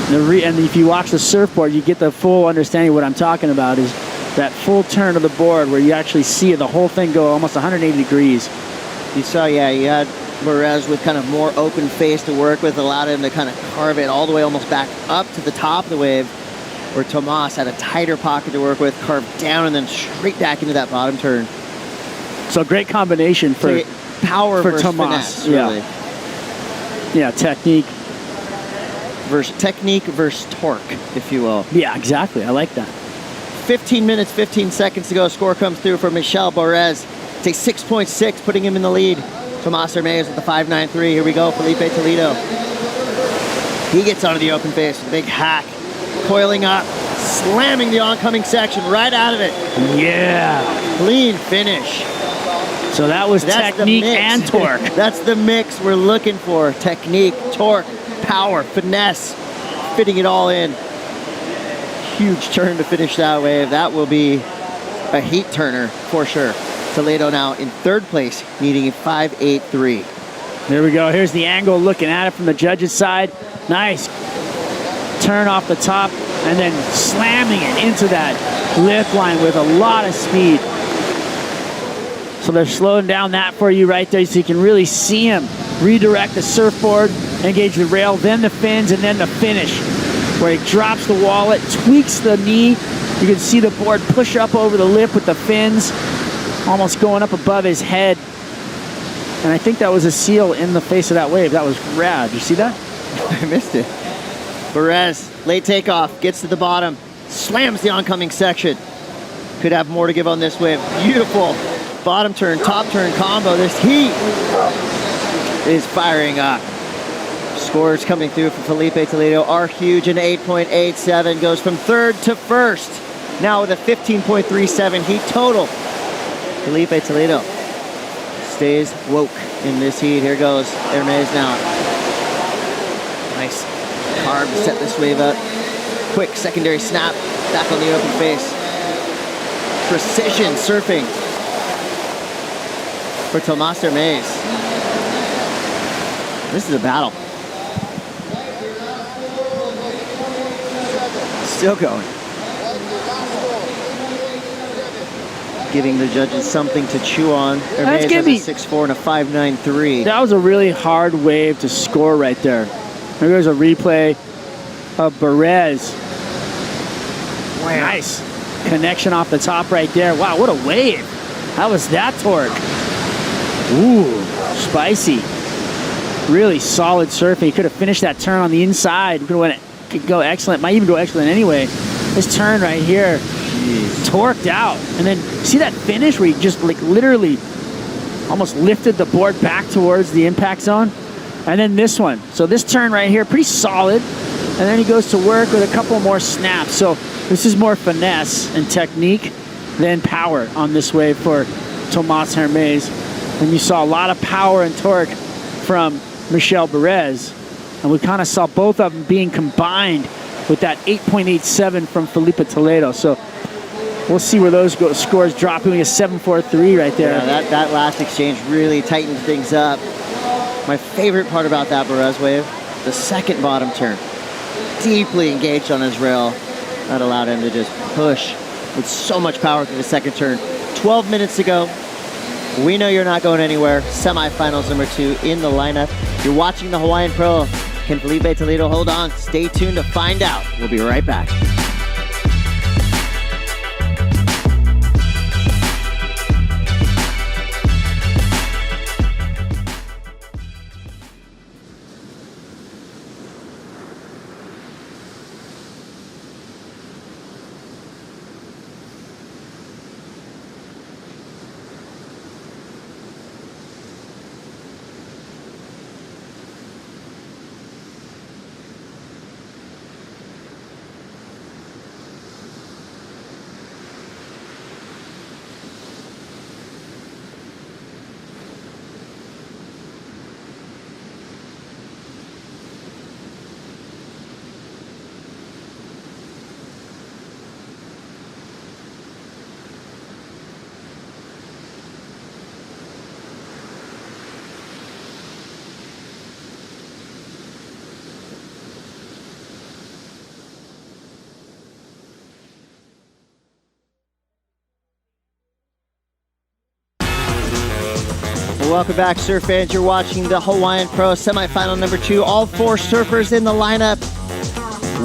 And if you watch the surfboard, you get the full understanding of what I'm talking about, is that full turn of the board where you actually see the whole thing go almost 180 degrees. You saw, you had Perez with kind of more open face to work with, allowed him to kind of carve it all the way almost back up to the top of the wave, where Tomas had a tighter pocket to work with, carved down and then straight back into that bottom turn. So great combination for power for versus Tomas. finesse, really. Yeah, technique versus torque, if you will. Yeah, exactly. I like that. 15 minutes, 15 seconds to go. Score comes through for Michel Perez. Takes 6.6, putting him in the lead. Tomas Hermes with the 5.93. Here we go, Felipe Toledo. He gets onto the open face with a big hack. Coiling up, slamming the oncoming section right out of it. Yeah. Clean finish. So that was technique and torque. That's the mix we're looking for. Technique, torque, power, finesse, fitting it all in. Huge turn to finish that wave. That will be a heat turner for sure. Toledo now in third place, needing a 5.83. There we go. Here's the angle looking at it from the judges' side. Nice turn off the top and then slamming it into that lift line with a lot of speed. So they're slowing down that for you right there so you can really see him redirect the surfboard, engage the rail, then the fins, and then the finish where he drops the wallet, tweaks the knee. You can see the board push up over the lip with the fins, almost going up above his head. And I think that was a seal in the face of that wave. That was rad. You see that? I missed it. Perez, late takeoff, gets to the bottom, slams the oncoming section. Could have more to give on this wave. Beautiful bottom turn, top turn combo. This heat is firing up. Scores coming through for Felipe Toledo are huge. An 8.87 goes from third to first. Now with a 15.37 heat total. Felipe Toledo stays woke in this heat. Here goes Hermes now. Nice carve to set this wave up. Quick secondary snap back on the open face. Precision surfing for Tomas Hermes. This is a battle. Still going. giving the judges something to chew on. That's Hermes gonna has be- a 6'4" and a 5'9" That was a really hard wave to score right there. There's a replay of Perez. Nice connection off the top right there. Wow, what a wave. How was that torque? Ooh, spicy. Really solid surfing. He could have finished that turn on the inside. Could go excellent. Might even go excellent anyway. This turn right here, torqued out. And then see that finish where he just like literally almost lifted the board back towards the impact zone. And then this one. So this turn right here, pretty solid. And then he goes to work with a couple more snaps. So this is more finesse and technique than power on this wave for Tomas Hermes. And you saw a lot of power and torque from Michel Perez. And we kind of saw both of them being combined with that 8.87 from Felipe Toledo. So we'll see where those scores drop. Doing a 7.43 right there. Yeah, that last exchange really tightened things up. My favorite part about that Perez wave, the second bottom turn. Deeply engaged on his rail. That allowed him to just push with so much power through the second turn. 12 minutes to go. We know you're not going anywhere. Semifinals number 2 in the lineup. You're watching the Hawaiian Pro. Can Felipe Toledo hold on? Stay tuned to find out. We'll be right back. Welcome back, surf fans. You're watching the Hawaiian Pro semifinal number 2. All 4 surfers in the lineup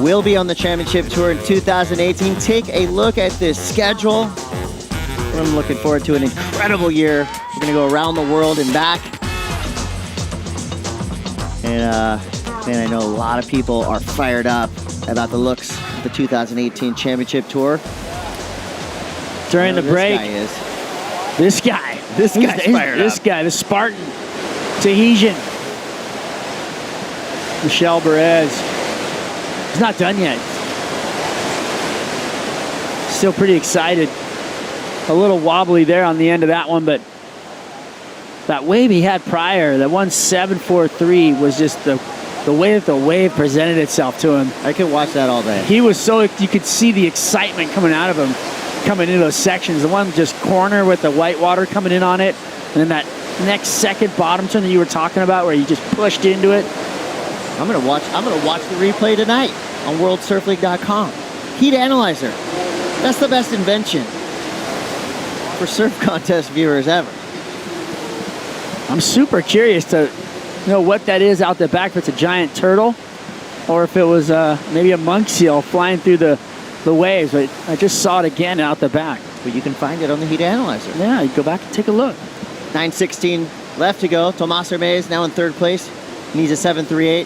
will be on the championship tour in 2018. Take a look at this schedule. I'm looking forward to an incredible year. We're going to go around the world and back. And man, I know a lot of people are fired up about the looks of the 2018 championship tour. During the break, this guy's fired up. This guy, the Spartan, Tahitian, Michel Perez. He's not done yet. Still pretty excited. A little wobbly there on the end of that one, but that wave he had prior, that 1.743 was just the way that the wave presented itself to him. I could watch that all day. He was so, you could see the excitement coming out of him. Coming into those sections, the one just corner with the white water coming in on it, and then that next second bottom turn that you were talking about where you just pushed into it. I'm gonna watch the replay tonight on WorldSurfLeague.com. Heat Analyzer. That's the best invention for surf contest viewers ever. I'm super curious to know what that is out the back. If it's a giant turtle, or if it was maybe a monk seal flying through the waves, but I just saw it again out the back. But you can find it on the Heat Analyzer. Yeah, you go back and take a look. 9:16 left to go. Tomas Hermes now in 3rd place. Needs a 7.38.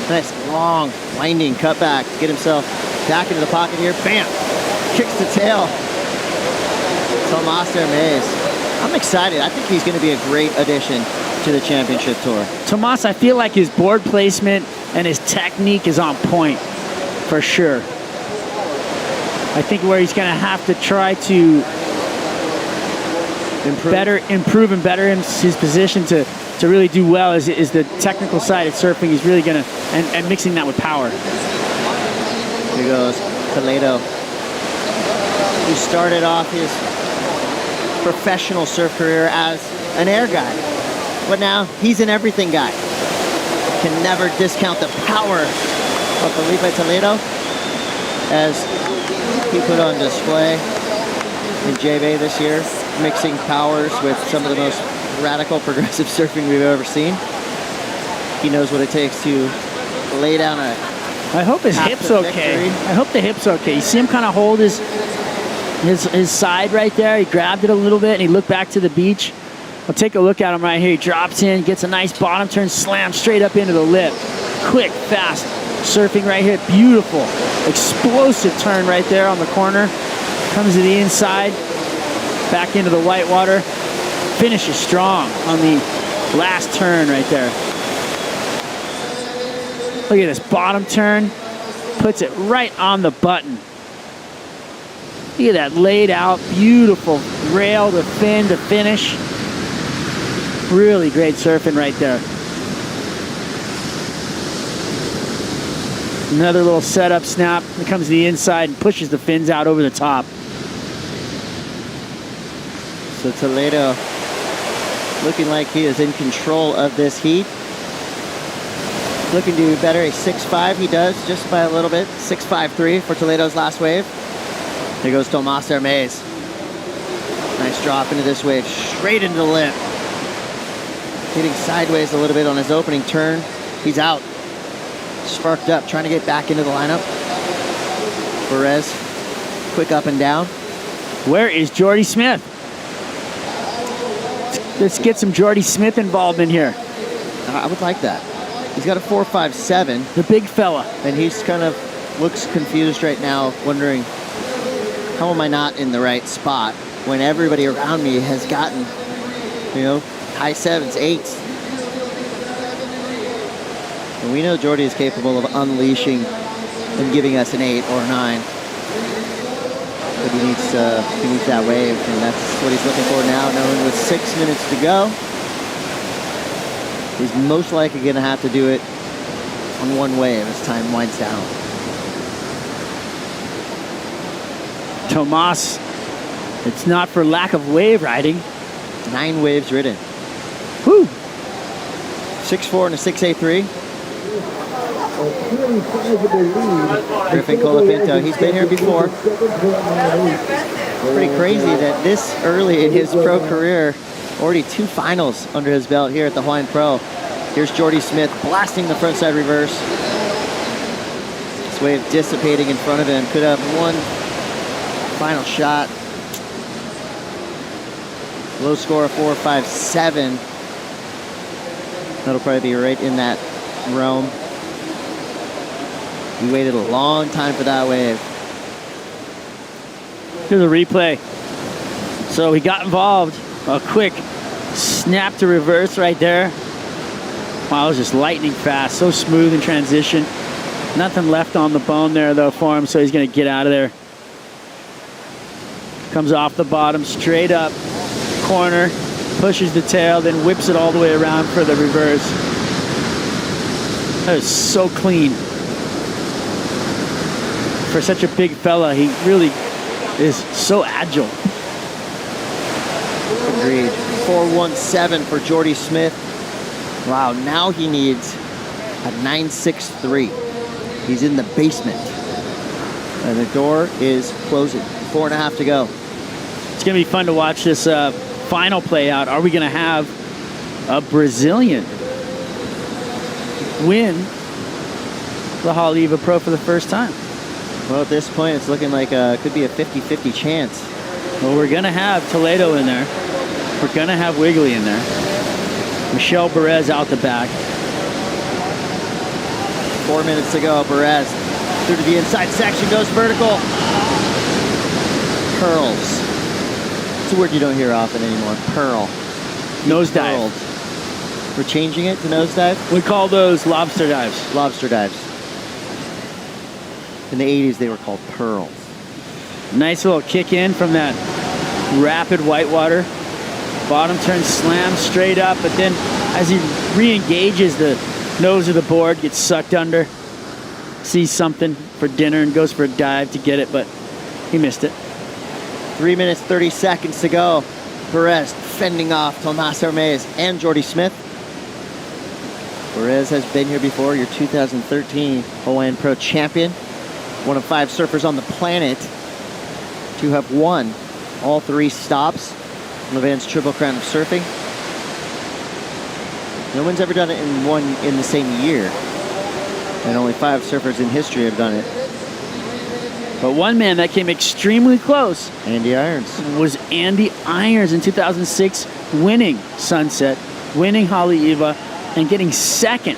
Nice long winding cutback to get himself back into the pocket here. Bam! Kicks the tail. Tomas Hermes. I'm excited. I think he's going to be a great addition to the championship tour. Tomas, I feel like his board placement and his technique is on point for sure. I think where he's going to have to try to improve and better his position to really do well is the technical side of surfing. He's really going to, and mixing that with power. Here goes Toledo, who started off his professional surf career as an air guy, but now he's an everything guy. Can never discount the power of Felipe Toledo as he put on display in J-Bay this year, mixing powers with some of the most radical progressive surfing we've ever seen. He knows what it takes to lay down a I hope his hip's okay. I hope the hip's okay. You see him kind of hold his side right there. He grabbed it a little bit and he looked back to the beach. I'll take a look at him right here. He drops in, gets a nice bottom turn, slams straight up into the lip. Quick, fast surfing right here. Beautiful, explosive turn right there on the corner. Comes to the inside, back into the white water. Finishes strong on the last turn right there. Look at this bottom turn. Puts it right on the button. Look at that laid out, beautiful rail to fin to finish. Really great surfing right there. Another little setup snap. It comes to the inside and pushes the fins out over the top. So Toledo looking like he is in control of this heat. Looking to do better, a 6.5 he does, just by a little bit. 6.53 for Toledo's last wave. There goes Tomas Hermes. Nice drop into this wave, straight into the lip. Hitting sideways a little bit on his opening turn. He's out. Sparked up, trying to get back into the lineup. Perez, quick up and down. Where is Jordy Smith? Let's get some Jordy Smith involvement here. I would like that. He's got a 4.57. The big fella. And he's kind of looks confused right now, wondering, how am I not in the right spot when everybody around me has gotten, you know, high 7s, 8s. And we know Jordy is capable of unleashing and giving us an 8 or 9. But he needs that wave, and that's what he's looking for now, knowing with 6 minutes to go, he's most likely going to have to do it on one wave as time winds down. Tomas, it's not for lack of wave riding. 9 waves ridden. Woo! 6.4 and a 6.83. Griffin Colapinto, he's been here before. Pretty crazy that this early in his pro career, already 2 finals under his belt here at the Hawaiian Pro. Here's Jordy Smith blasting the frontside reverse. This wave dissipating in front of him. Could have one final shot. Low score of 4.57. That'll probably be right in that realm. He waited a long time for that wave. Here's a replay. So he got involved. A quick snap to reverse right there. Wow, it was just lightning fast. So smooth in transition. Nothing left on the bone there, though, for him, so he's going to get out of there. Comes off the bottom, straight up, corner, pushes the tail, then whips it all the way around for the reverse. That is so clean. For such a big fella, he really is so agile. Agreed. 4.17 for Jordy Smith. Wow, now he needs a 9.63. He's in the basement. And the door is closing. 4.5 to go. It's going to be fun to watch this final play out. Are we going to have a Brazilian win the Hawaiian Pro for the first time? Well, at this point, it's looking like could be a 50-50 chance. Well, we're going to have Toledo in there. We're going to have Wiggly in there. Michelle Perez out the back. 4 minutes to go. Perez through to the inside section, goes vertical. Curls. It's a word you don't hear often anymore. Pearl. Nosedive. We're changing it to nosedive? We call those lobster dives. Lobster dives. In the 80s, they were called pearls. Nice little kick in from that rapid whitewater. Bottom turn slam straight up, but then as he re-engages, the nose of the board gets sucked under. Sees something for dinner and goes for a dive to get it, but he missed it. 3 minutes, 30 seconds to go. Perez fending off Tomas Hermes and Jordy Smith. Perez has been here before, your 2013 Hawaiian Pro champion. One of 5 surfers on the planet to have won all 3 stops on the Vans Triple Crown of Surfing. No one's ever done it in the same year. And only 5 surfers in history have done it. But one man that came extremely close, Andy Irons, was Andy Irons in 2006, winning Sunset, winning Haleiwa, and getting second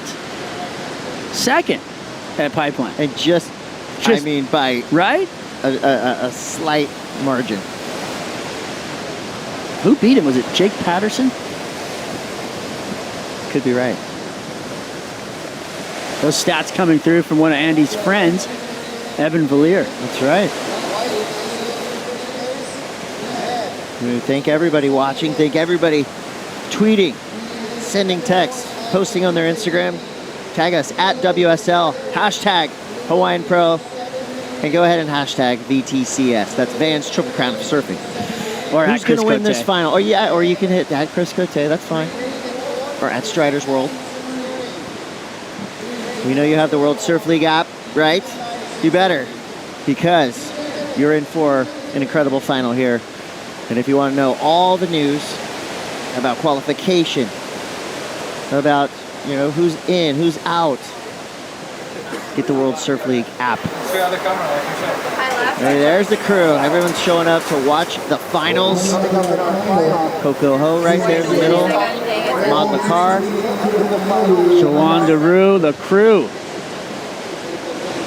at Pipeline. And just I mean, by right a slight margin. Who beat him? Was it Jake Patterson? Could be right. Those stats coming through from one of Andy's friends, Evan Valier. That's right. We thank everybody watching. Thank everybody tweeting, sending texts, posting on their Instagram. Tag us at WSL, hashtag Hawaiian Pro, and go ahead and hashtag VTCS. That's Vans Triple Crown of Surfing. Or who's going to win this final? Or yeah, or you can hit at Chris Cote. That's fine. Or at Strider's World. We know you have the World Surf League app, right? You better, because you're in for an incredible final here. And if you want to know all the news about qualification, about who's in, who's out, get the World Surf League app. There's the crew. Everyone's showing up to watch the finals. Coco Ho right there in the middle. Maud Makar. Shawan DeRue, the crew.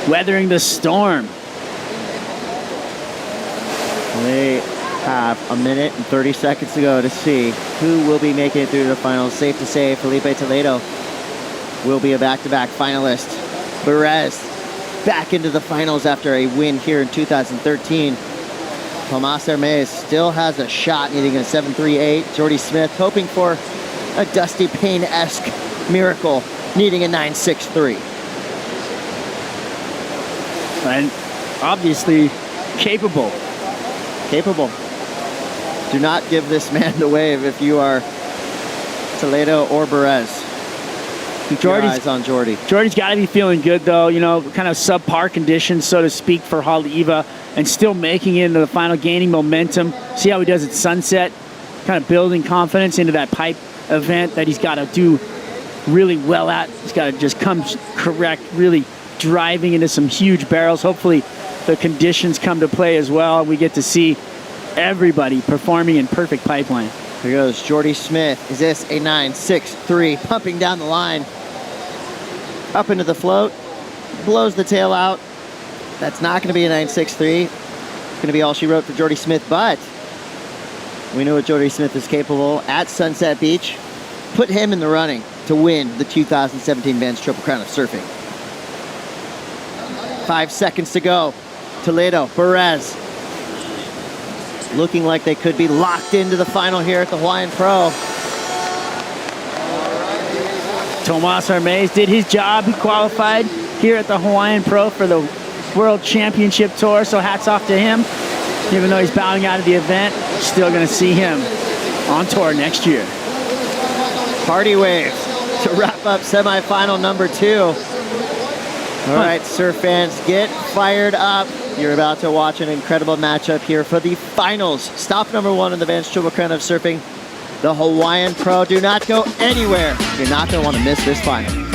Weathering the storm. They have a minute and 30 seconds to go to see who will be making it through to the finals. Safe to say Felipe Toledo will be a back-to-back finalist. Perez back into the finals after a win here in 2013. Tomas Hermes still has a shot, needing a 7.38. Jordy Smith hoping for a Dusty Payne-esque miracle, needing a 9.63. And obviously capable. Do not give this man the wave if you are Toledo or Perez. Jordy's eyes on Jordy. Jordy's got to be feeling good, though. Kind of subpar conditions, so to speak, for Haleiwa, and still making it into the final, gaining momentum. See how he does at Sunset, kind of building confidence into that pipe event that he's got to do really well at. He's got to just come correct, really driving into some huge barrels. Hopefully the conditions come to play as well. We get to see everybody performing in perfect pipeline. Here goes Jordy Smith. Is this a 9.63? Pumping down the line. Up into the float. Blows the tail out. That's not going to be a 9.63. Going to be all she wrote for Jordy Smith, but we know what Jordy Smith is capable at Sunset Beach. Put him in the running to win the 2017 Vans Triple Crown of Surfing. 5 seconds to go. Toledo, Perez. Looking like they could be locked into the final here at the Hawaiian Pro. Tomas Hermes did his job. He qualified here at the Hawaiian Pro for the World Championship Tour, so hats off to him. Even though he's bowing out of the event, still going to see him on tour next year. Party wave to wrap up semifinal number 2. All right, surf fans, get fired up. You're about to watch an incredible matchup here for the finals. Stop number 1 in the Vans Triple Crown of Surfing, the Hawaiian Pro. Do not go anywhere. You're not going to want to miss this final.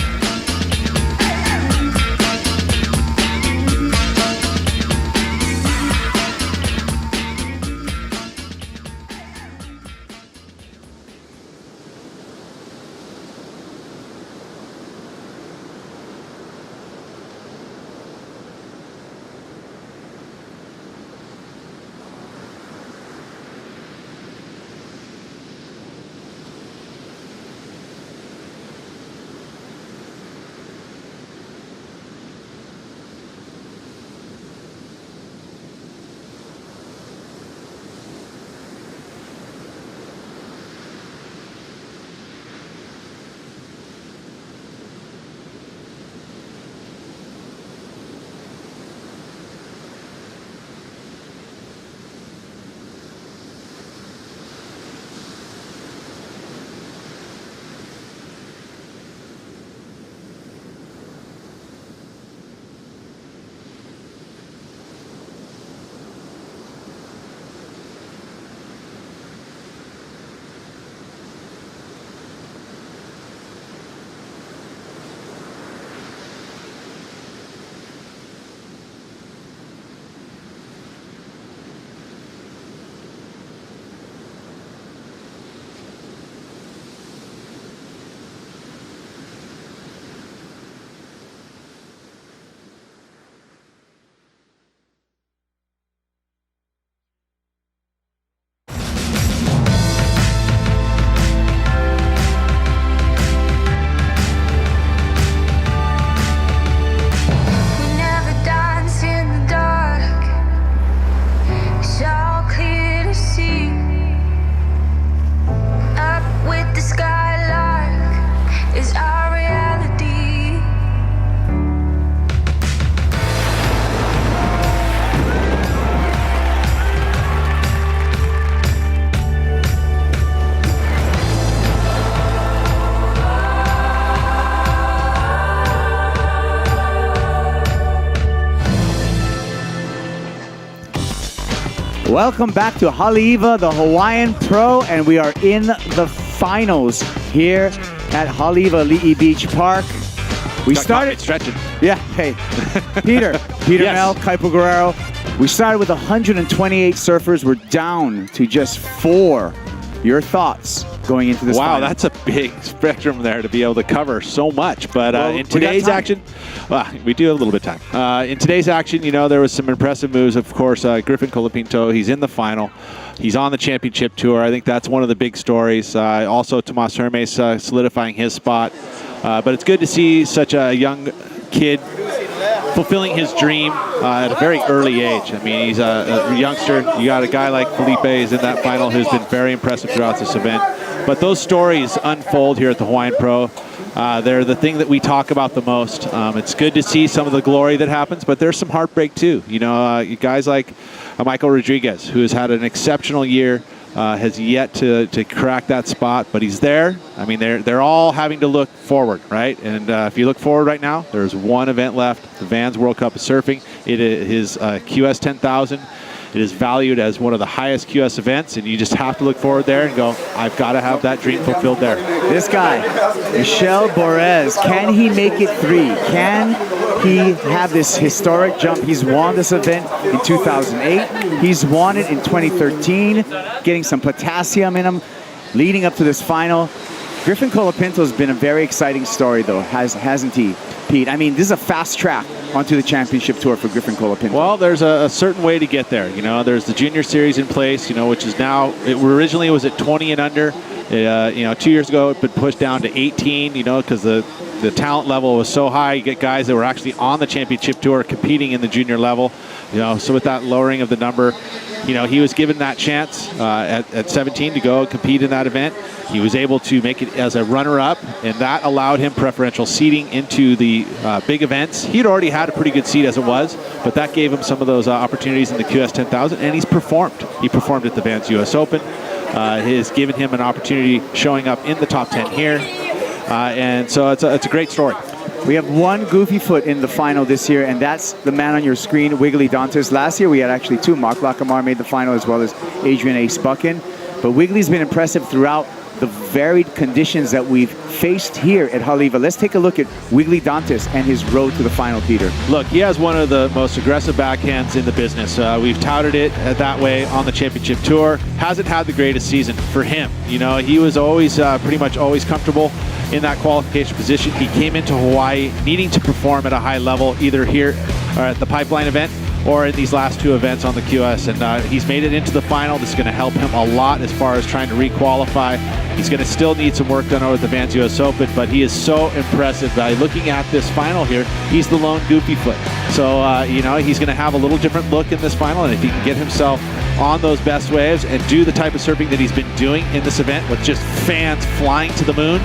Welcome back to Haleiwa, the Hawaiian Pro, and we are in the finals here at Haleiwa Li'i Beach Park. We started stretching. Yeah, hey, Peter Yes. Mel, Kaipo Guerrero. We started with 128 surfers. We're down to just 4. Your thoughts going into this Wow, final? that's a big spectrum there to be able to cover so much. But Well, in today's action, we do have a little bit of time. In today's action, you know, there was some impressive moves. Of course, Griffin Colapinto, he's in the final. He's on the championship tour. I think that's one of the big stories. Also, Tomas Hermes solidifying his spot. But it's good to see such a young kid fulfilling his dream at a very early age. I mean, he's a youngster. You got a guy like Felipe is in that final who's been very impressive throughout this event. But those stories unfold here at the Hawaiian Pro. They're the thing that we talk about the most. It's good to see some of the glory that happens, but there's some heartbreak too. You know, guys like Michael Rodriguez, who has had an exceptional year, has yet to crack that spot, but he's there. I mean, they're all having to look forward, right? And if you look forward right now, there's one event left, the Vans World Cup of Surfing. It is QS 10,000. It is valued as one of the highest QS events, and you just have to look forward there and go, I've got to have that dream fulfilled there. This guy, Michel Borez, can he make it 3? Can he have this historic jump? He's won this event in 2008. He's won it in 2013, getting some potassium in him, leading up to this final. Griffin Colapinto has been a very exciting story, though, hasn't he, Pete? I mean, this is a fast track onto the championship tour for Griffin Colapinto. Well, there's a certain way to get there. You know, there's the junior series in place, you know, which is now, originally it was at 20 and under. You know, 2 years ago, it had been pushed down to 18, you know, because the talent level was so high. You get guys that were actually on the championship tour competing in the junior level, you know, so with that lowering of the number, you know, he was given that chance at 17 to go compete in that event. He was able to make it as a runner-up, and that allowed him preferential seating into the big events. He'd already had a pretty good seat as it was, but that gave him some of those opportunities in the QS 10,000, and he's performed. He performed at the Vans US Open. Has given him an opportunity showing up in the top 10 here. And so it's a great story. We have one goofy foot in the final this year, and that's the man on your screen, Wiggly Dantes. Last year we had actually 2. Mark Lacamar made the final as well as Adrian Ace Buchan. But Wiggly's been impressive throughout the varied conditions that we've faced here at Haleiwa. Let's take a look at Wiggly Dantes and his road to the final, Peter. Look, he has one of the most aggressive backhands in the business. We've touted it that way on the championship tour. Hasn't had the greatest season for him. You know, he was always pretty much always comfortable in that qualification position. He came into Hawaii needing to perform at a high level, either here or at the Pipeline event or in these last 2 events on the QS. And he's made it into the final. This is going to help him a lot as far as trying to re-qualify. He's going to still need some work done over at the Vans US Open, but he is so impressive. By looking at this final here, he's the lone goofy foot. So, you know, he's going to have a little different look in this final, and if he can get himself on those best waves and do the type of surfing that he's been doing in this event with just fans flying to the moon,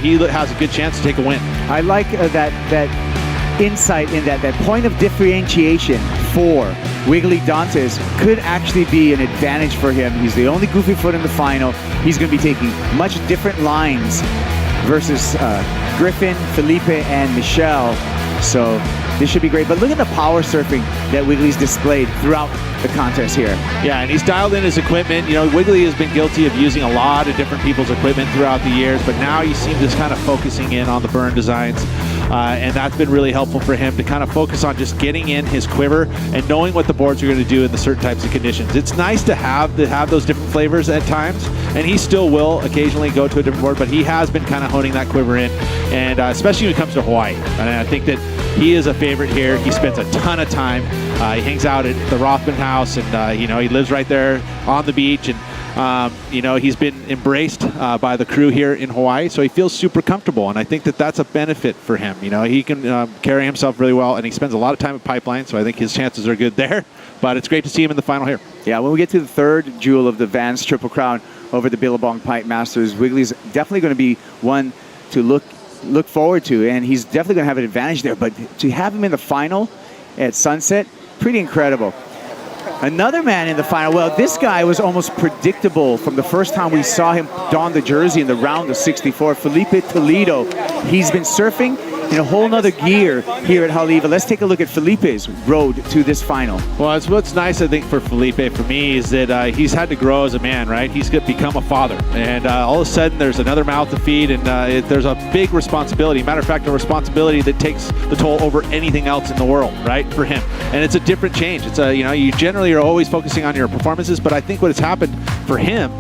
he has a good chance to take a win. I like that insight in that point of differentiation for Wiggly Dantes could actually be an advantage for him. He's the only goofy foot in the final. He's going to be taking much different lines versus Griffin, Felipe, and Michelle. So this should be great. But look at the power surfing that Wiggly's displayed throughout the contest here. Yeah, and he's dialed in his equipment. You know, Wiggly has been guilty of using a lot of different people's equipment throughout the years, but now you see him just kind of focusing in on the burn designs. And that's been really helpful for him to kind of focus on just getting in his quiver and knowing what the boards are going to do in the certain types of conditions. It's nice to have those different flavors at times, and he still will occasionally go to a different board, but he has been kind of honing that quiver in, and especially when it comes to Hawaii. And I think that he is a favorite here. He spends a ton of time. He hangs out at the Rothman house, and you know, he lives right there on the beach, and you know, he's been embraced by the crew here in Hawaii, so he feels super comfortable, and I think that that's a benefit for him. You know, he can carry himself really well, and he spends a lot of time at Pipeline, so I think his chances are good there, but it's great to see him in the final here. Yeah, when we get to the 3rd jewel of the Vans Triple Crown over the Billabong Pipe Masters, Wiggly's definitely going to be one to look forward to, and he's definitely going to have an advantage there, but to have him in the final at Sunset, pretty incredible. Another man in the final, well, this guy was almost predictable from the first time we saw him don the jersey in the round of 64, Felipe Toledo. He's been surfing in a whole nother gear here at Haleiwa. Let's take a look at Felipe's road to this final. Well, it's what's nice, I think, for Felipe, for me, is that he's had to grow as a man, right? He's become a father. And all of a sudden, there's another mouth to feed, and there's a big responsibility. Matter of fact, a responsibility that takes the toll over anything else in the world, right, for him. And it's a different change. It's you generally are always focusing on your performances, but I think what has happened for him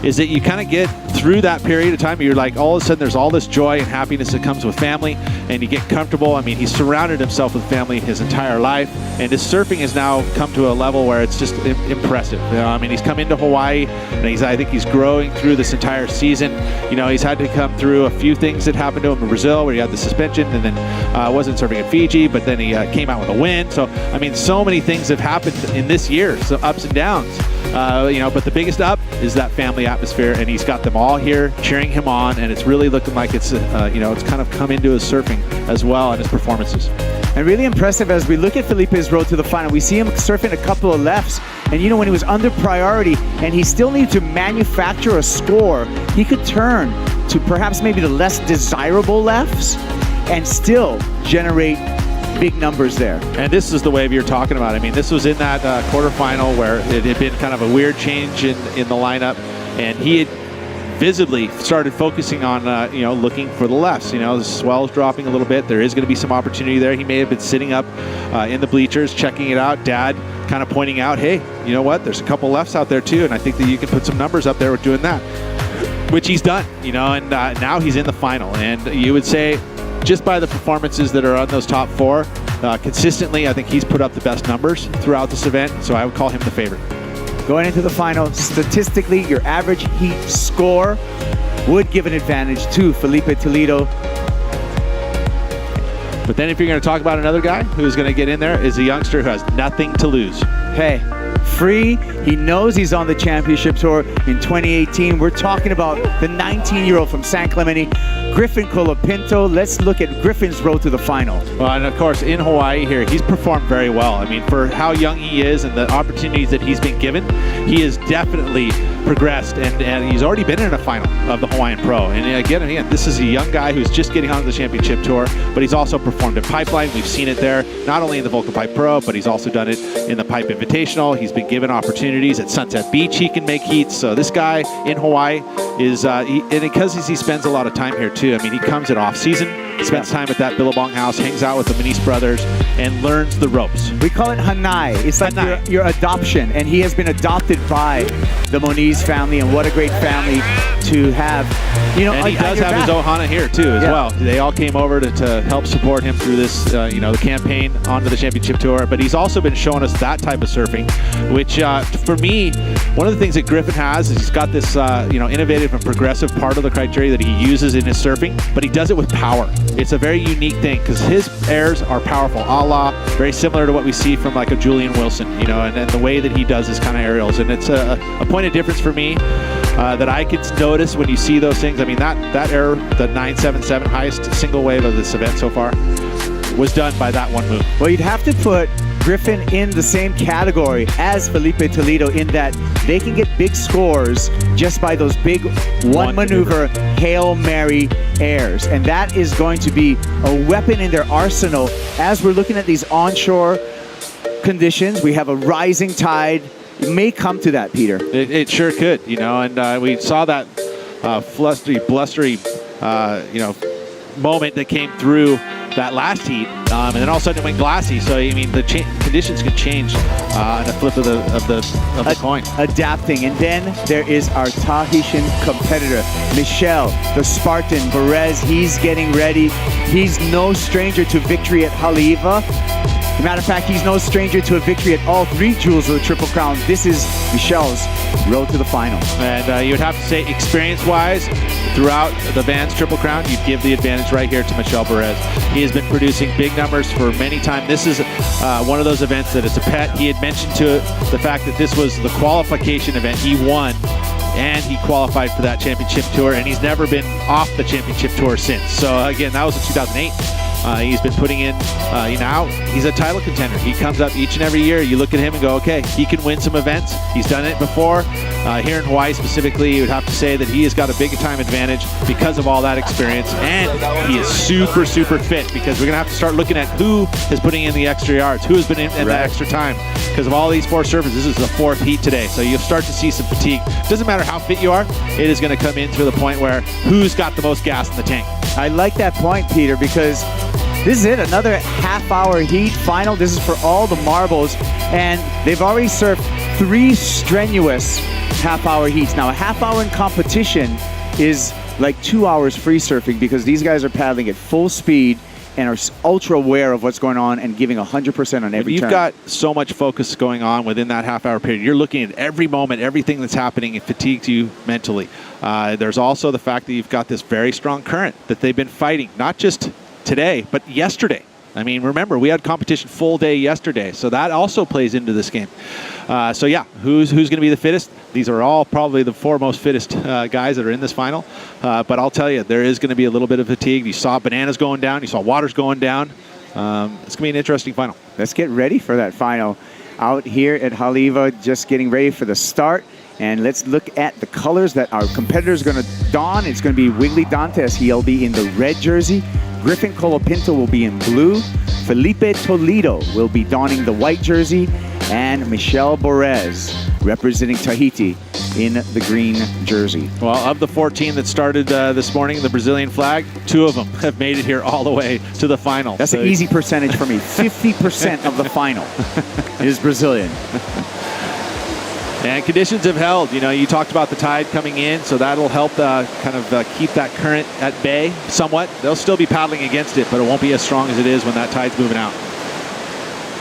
is that you kind of get through that period of time. You're like, all of a sudden, there's all this joy and happiness that comes with family, and you get comfortable. I mean, he's surrounded himself with family his entire life, and his surfing has now come to a level where it's just impressive. I mean, he's come into Hawaii, and I think he's growing through this entire season. He's had to come through a few things that happened to him in Brazil, where he had the suspension, and then wasn't surfing at Fiji, but then he came out with a win. So, I mean, so many things have happened in this year, so ups and downs. But the biggest up is that family atmosphere, and he's got them all here cheering him on, and it's really looking like it's it's kind of come into his surfing as well and his performances. And really impressive as we look at Felipe's road to the final. We see him surfing a couple of lefts, and when he was under priority and he still needed to manufacture a score, he could turn to perhaps maybe the less desirable lefts and still generate big numbers there. And this is the wave you're talking about. I mean, this was in that quarterfinal where it had been kind of a weird change in the lineup, and he had visibly started focusing on, looking for the lefts. The swell's dropping a little bit. There is going to be some opportunity there. He may have been sitting up in the bleachers, checking it out. Dad kind of pointing out, hey, you know what? There's a couple lefts out there too, and I think that you can put some numbers up there with doing that, which he's done, and now he's in the final. And you would say, just by the performances that are on those top four, consistently, I think he's put up the best numbers throughout this event, so I would call him the favorite. Going into the final, statistically, your average heat score would give an advantage to Felipe Toledo. But then if you're going to talk about another guy who's going to get in there, is a youngster who has nothing to lose. Hey, free. He knows he's on the championship tour in 2018. We're talking about the 19-year-old from San Clemente, Griffin Colapinto. Let's look at Griffin's road to the final. Well, and of course, in Hawaii here, he's performed very well. I mean, for how young he is and the opportunities that he's been given, he has definitely progressed, and he's already been in a final of the Hawaiian Pro. And again, this is a young guy who's just getting onto the championship tour, but he's also performed in Pipeline. We've seen it there, not only in the Vulcan Pipe Pro, but he's also done it in the Pipe Invitational. He's been given opportunities at Sunset Beach. He can make heats. So this guy in Hawaii is, and because he spends a lot of time here too. I mean, he comes in off season, spends time at that Billabong house, hangs out with the Manise brothers, and learns the ropes. We call it Hanai. It's like your adoption, and he has been adopted by the Moniz family, and what a great family to have. And he does have his ohana here too as well. They all came over to help support him through this, the campaign onto the championship tour. But he's also been showing us that type of surfing, which for me, one of the things that Griffin has is he's got this, innovative and progressive part of the criteria that he uses in his surfing, but he does it with power. It's a very unique thing because his airs are powerful, a la very similar to what we see from like a Julian Wilson, and the way that he does his kind of aerials. And it's a point of difference for me that I could notice when you see those things. I mean, that error, the 977 highest single wave of this event so far, was done by that one move. Well, you'd have to put Griffin in the same category as Felipe Toledo in that they can get big scores just by those big one maneuver Hail Mary airs. And that is going to be a weapon in their arsenal as we're looking at these onshore conditions. We have a rising tide. It may come to that, Peter. It sure could, and we saw that blustery, moment that came through that last heat, and then all of a sudden it went glassy. So I mean, the conditions can change in a flip of the coin. Adapting, and then there is our Tahitian competitor, Michel, the Spartan Perez. He's getting ready. He's no stranger to victory at Haleiwa. As a matter of fact, he's no stranger to a victory at all three jewels of the Triple Crown. This is Michel's road to the final. And you would have to say, experience-wise, throughout the Vans Triple Crown, you'd give the advantage right here to Michel Perez. He has been producing big numbers for many times. This is one of those events that it's a pet. He had mentioned to it the fact that this was the qualification event. He won, and he qualified for that championship tour, and he's never been off the championship tour since. So again, that was in 2008. He's been putting in, now he's a title contender. He comes up each and every year. You look at him and go, okay, he can win some events. He's done it before. Here in Hawaii specifically, you would have to say that he has got a big time advantage because of all that experience. And he is super, super fit, because we're going to have to start looking at who is putting in the extra yards, who has been in the extra time. Because of all these 4 surfers, this is the 4th heat today. So you'll start to see some fatigue. Doesn't matter how fit you are, it is going to come in to the point where who's got the most gas in the tank. I like that point, Peter, because this is it, another half-hour heat final. This is for all the marbles, and they've already surfed 3 strenuous half-hour heats. Now, a half-hour in competition is like 2 hours free surfing, because these guys are paddling at full speed and are ultra aware of what's going on and giving 100% on every turn. You've got so much focus going on within that half-hour period. You're looking at every moment, everything that's happening. It fatigues you mentally. There's also the fact that you've got this very strong current that they've been fighting, not just today, but yesterday. I mean, remember, we had competition full day yesterday, so that also plays into this game. So yeah, who's going to be the fittest? These are all probably the 4 most fittest guys that are in this final. But I'll tell you, there is going to be a little bit of fatigue. You saw bananas going down. You saw waters going down. It's going to be an interesting final. Let's get ready for that final. Out here at Haleiwa, just getting ready for the start. And let's look at the colors that our competitors are going to don. It's going to be Wiggly Dantes. He'll be in the red jersey. Griffin Colapinto will be in blue. Felipe Toledo will be donning the white jersey. And Michel Borez, representing Tahiti, in the green jersey. Well, of the 14 that started this morning, the Brazilian flag, 2 of them have made it here all the way to the final. That's an easy percentage for me. 50% of the final is Brazilian. And conditions have held. You know, you talked about the tide coming in, so that'll help keep that current at bay somewhat. They'll still be paddling against it, but it won't be as strong as it is when that tide's moving out.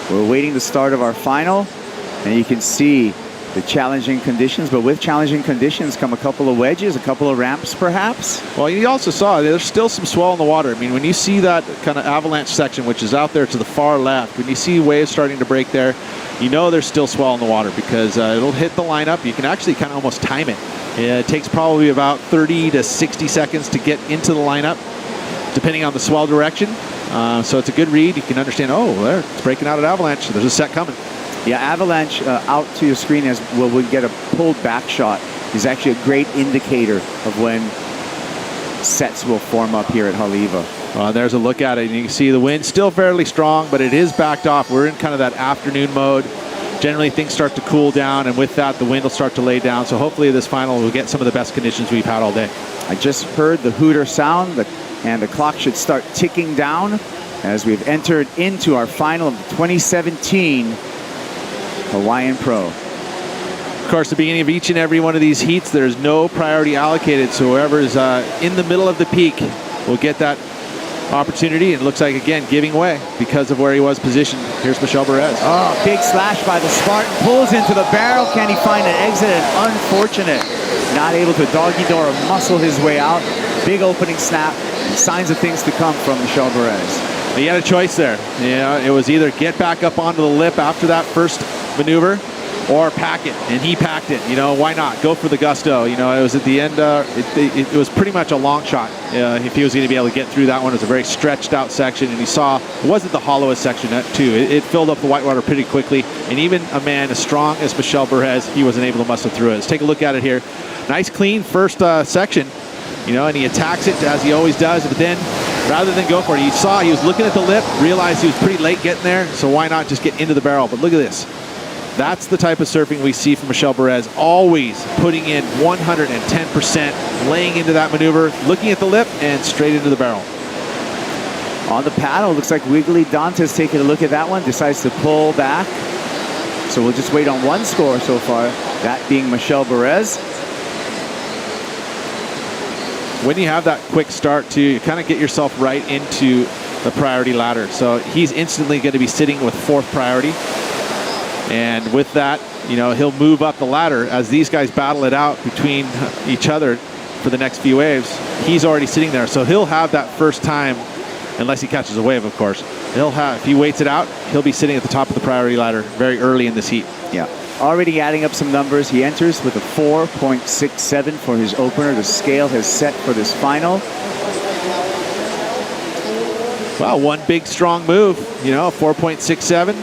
We're awaiting the start of our final, and you can see the challenging conditions, but with challenging conditions come a couple of wedges, a couple of ramps perhaps. Well, you also saw there's still some swell in the water. I mean, when you see that kind of avalanche section, which is out there to the far left, when you see waves starting to break there, you know there's still swell in the water, because it'll hit the lineup. You can actually kind of almost time it. It takes probably about 30 to 60 seconds to get into the lineup, depending on the swell direction. So it's a good read. You can understand, oh, there, it's breaking out at avalanche. There's a set coming. Yeah, avalanche out to your screen as well, we get a pulled back shot is actually a great indicator of when sets will form up here at Haleiwa. There's a look at it, and you can see the wind still fairly strong, but it is backed off. We're in kind of that afternoon mode. Generally, things start to cool down, and with that, the wind will start to lay down. So hopefully this final will get some of the best conditions we've had all day. I just heard the hooter sound, and the clock should start ticking down as we've entered into our final of the 2017 Hawaiian Pro. Of course, at the beginning of each and every one of these heats, there's no priority allocated, so whoever's in the middle of the peak will get that opportunity. And it looks like, again, giving way because of where he was positioned. Here's Michel Borez. Oh, big slash by the Spartan. Pulls into the barrel. Can he find an exit? And unfortunate. Not able to doggy door or muscle his way out. Big opening snap. And signs of things to come from Michel Borez. He had a choice there. You know, it was either get back up onto the lip after that first maneuver or pack it, and he packed it. You know, why not? Go for the gusto. You know, it was at the end, it was pretty much a long shot if he was going to be able to get through that one. It was a very stretched out section, and you saw it wasn't the hollowest section too. It filled up the whitewater pretty quickly, and even a man as strong as Michel Borez, he wasn't able to muscle through it. Let's take a look at it here. Nice clean first section, you know, and he attacks it as he always does, but then rather than go for it, you saw he was looking at the lip, realized he was pretty late getting there, so why not just get into the barrel? But look at this. That's the type of surfing we see from Michel Borez, always putting in 110%, laying into that maneuver, looking at the lip, and straight into the barrel. On the paddle, looks like Wiggly Dantes taking a look at that one, decides to pull back. So we'll just wait on one score so far, that being Michel Borez. When you have that quick start too, you kind of get yourself right into the priority ladder. So he's instantly going to be sitting with 4th priority. And with that, you know, he'll move up the ladder as these guys battle it out between each other for the next few waves. He's already sitting there, so he'll have that first time, unless he catches a wave, of course. If he waits it out, he'll be sitting at the top of the priority ladder very early in this heat. Yeah, already adding up some numbers. He enters with a 4.67 for his opener. The scale has set for this final. Well, one big strong move, you know, 4.67.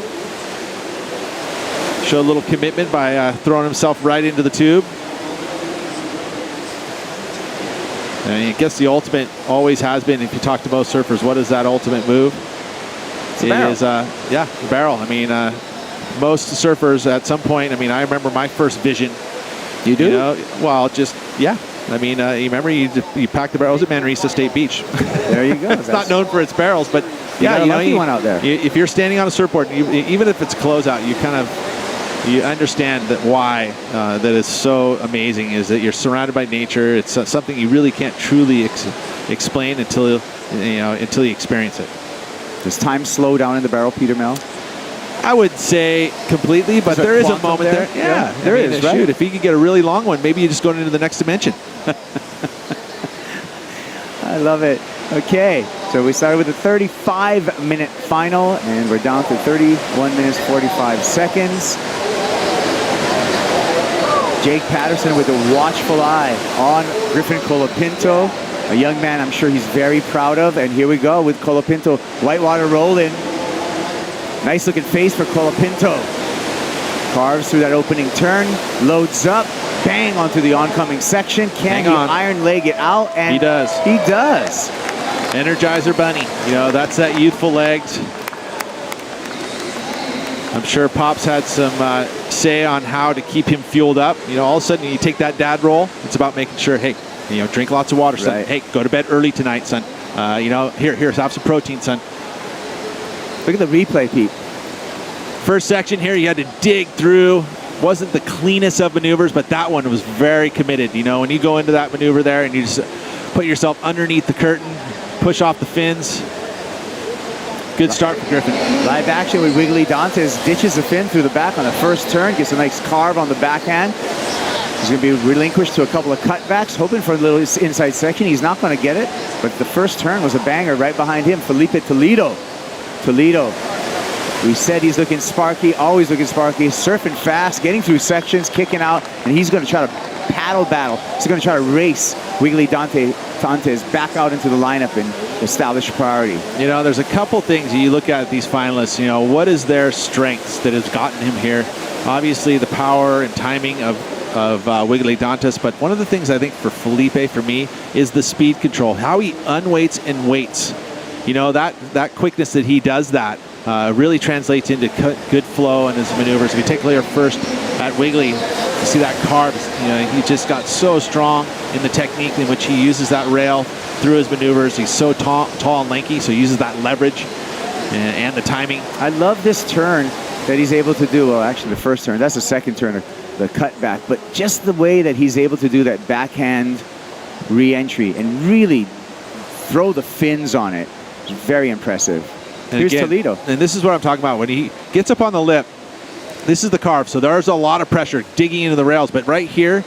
Showed a little commitment by throwing himself right into the tube. And I guess the ultimate always has been, if you talk to most surfers, what is that ultimate move? It's a barrel. Yeah, the barrel. I mean, most surfers at some point, I mean, I remember my first vision. You do? You know, well, just, yeah. I mean, you remember you packed the barrels at Manresa State Beach. There you go. It's not known for its barrels, but yeah, you know, one out there. If you're standing on a surfboard, even if it's closeout, you kind of, you understand that why that is so amazing is that you're surrounded by nature. It's something you really can't truly explain until you experience it. Does time slow down in the barrel, Peter Mel? I would say completely, but there is a moment there. Yeah, there is, right? Shoot, if you could get a really long one, maybe you're just going into the next dimension. I love it. Okay, so we started with a 35-minute final, and we're down to 31 minutes, 45 seconds. Jake Patterson with a watchful eye on Griffin Colapinto, a young man I'm sure he's very proud of. And here we go with Colapinto, whitewater rolling. Nice looking face for Colapinto. Carves through that opening turn, loads up, bang onto the oncoming section. Can he iron leg it out? And he does. He does. Energizer Bunny. You know, that's that youthful legs. I'm sure Pops had some say on how to keep him fueled up. You know, all of a sudden you take that dad roll. It's about making sure, hey, you know, drink lots of water, son. Right. Hey, go to bed early tonight, son. You know, here, have some protein, son. Look at the replay, Pete. First section here, you had to dig through. Wasn't the cleanest of maneuvers, but that one was very committed. You know, when you go into that maneuver there and you just put yourself underneath the curtain, push off the fins. Good start for Griffin. Live action with Wiggly Dantes. Ditches the fin through the back on the first turn. Gets a nice carve on the backhand. He's going to be relinquished to a couple of cutbacks, hoping for a little inside section. He's not going to get it, but the first turn was a banger right behind him. Felipe Toledo. We said he's looking sparky, always looking sparky, surfing fast, getting through sections, kicking out, and he's going to try to paddle battle. He's going to try to race Wiggly Dantes back out into the lineup and establish priority. You know, there's a couple things you look at these finalists. You know, what is their strengths that has gotten him here? Obviously, the power and timing of Wiggly Dantes, but one of the things I think for Felipe, for me, is the speed control. How he unweights and weights. You know, that quickness that he does that really translates into good flow in his maneuvers. If you take a look first at Wiggly, you see that carve. You know, he just got so strong in the technique in which he uses that rail through his maneuvers. He's so tall and lanky, so he uses that leverage and the timing. I love this turn that he's able to do. Well, actually, the first turn, that's the second turn, the cutback. But just the way that he's able to do that backhand re-entry and really throw the fins on it is very impressive. And here's again, Toledo. And this is what I'm talking about. When he gets up on the lip, this is the carve. So there's a lot of pressure digging into the rails. But right here,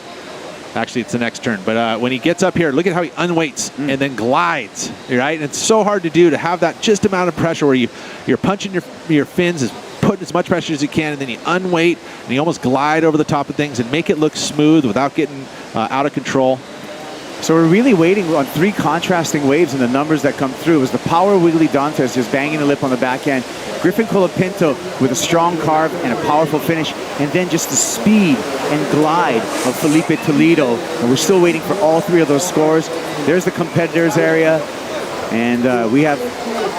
actually, it's the next turn. But when he gets up here, look at how he unweights and then glides, right? And it's so hard to do, to have that just amount of pressure where you're punching your fins, is putting as much pressure as you can, and then you unweight and you almost glide over the top of things and make it look smooth without getting out of control. So we're really waiting on three contrasting waves in the numbers that come through. It was the power of Wiggly Dantes just banging the lip on the backhand. Griffin Colapinto with a strong carve and a powerful finish. And then just the speed and glide of Felipe Toledo. And we're still waiting for all three of those scores. There's the competitors area. And we have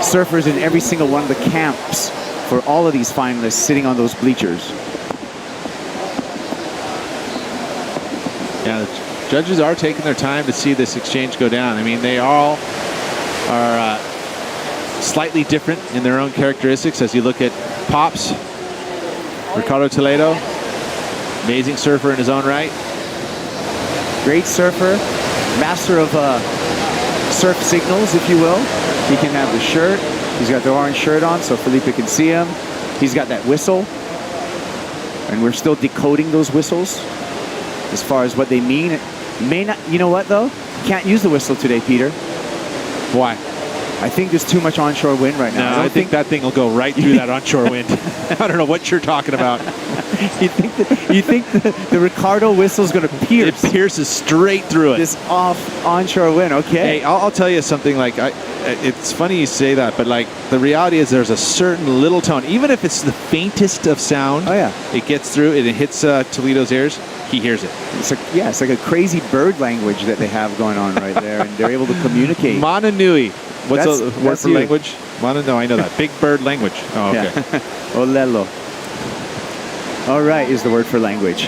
surfers in every single one of the camps for all of these finalists sitting on those bleachers. Yeah, judges are taking their time to see this exchange go down. I mean, they all are slightly different in their own characteristics. As you look at Pops, Ricardo Toledo, amazing surfer in his own right. Great surfer, master of surf signals, if you will. He can have the shirt. He's got the orange shirt on so Felipe can see him. He's got that whistle. And we're still decoding those whistles as far as what they mean. It may not, you know what though? Can't use the whistle today, Peter. Why? I think there's too much onshore wind right now. No, I think that thing will go right through that onshore wind. I don't know what you're talking about. you think the Ricardo whistle's going to pierce? It pierces straight through it. This onshore wind. Okay. Hey, I'll tell you something. Like, it's funny you say that, but like the reality is, there's a certain little tone, even if it's the faintest of sound. Oh yeah. It gets through. It hits Toledo's ears. He hears it. It's like a crazy bird language that they have going on right there, and they're able to communicate. Mana Nui. What's the word for you. language? Mana? No, I know that. Big bird language. Oh, okay. Yeah. Olelo. All right is the word for language.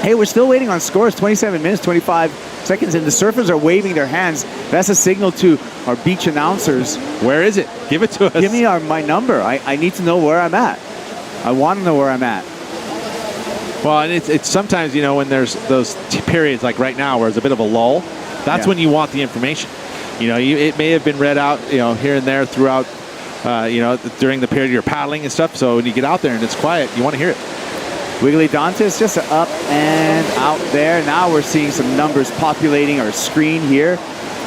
Hey, we're still waiting on scores. 27 minutes, 25 seconds, and the surfers are waving their hands. That's a signal to our beach announcers. Where is it? Give it to us. Give me my number. I need to know where I'm at. I want to know where I'm at. Well, and it's sometimes, you know, when there's those periods like right now where there's a bit of a lull, that's when you want the information. You know, it may have been read out, you know, here and there throughout, you know, during the period you're paddling and stuff. So when you get out there and it's quiet, you want to hear it. Wiggly Dantes just up and out there. Now we're seeing some numbers populating our screen here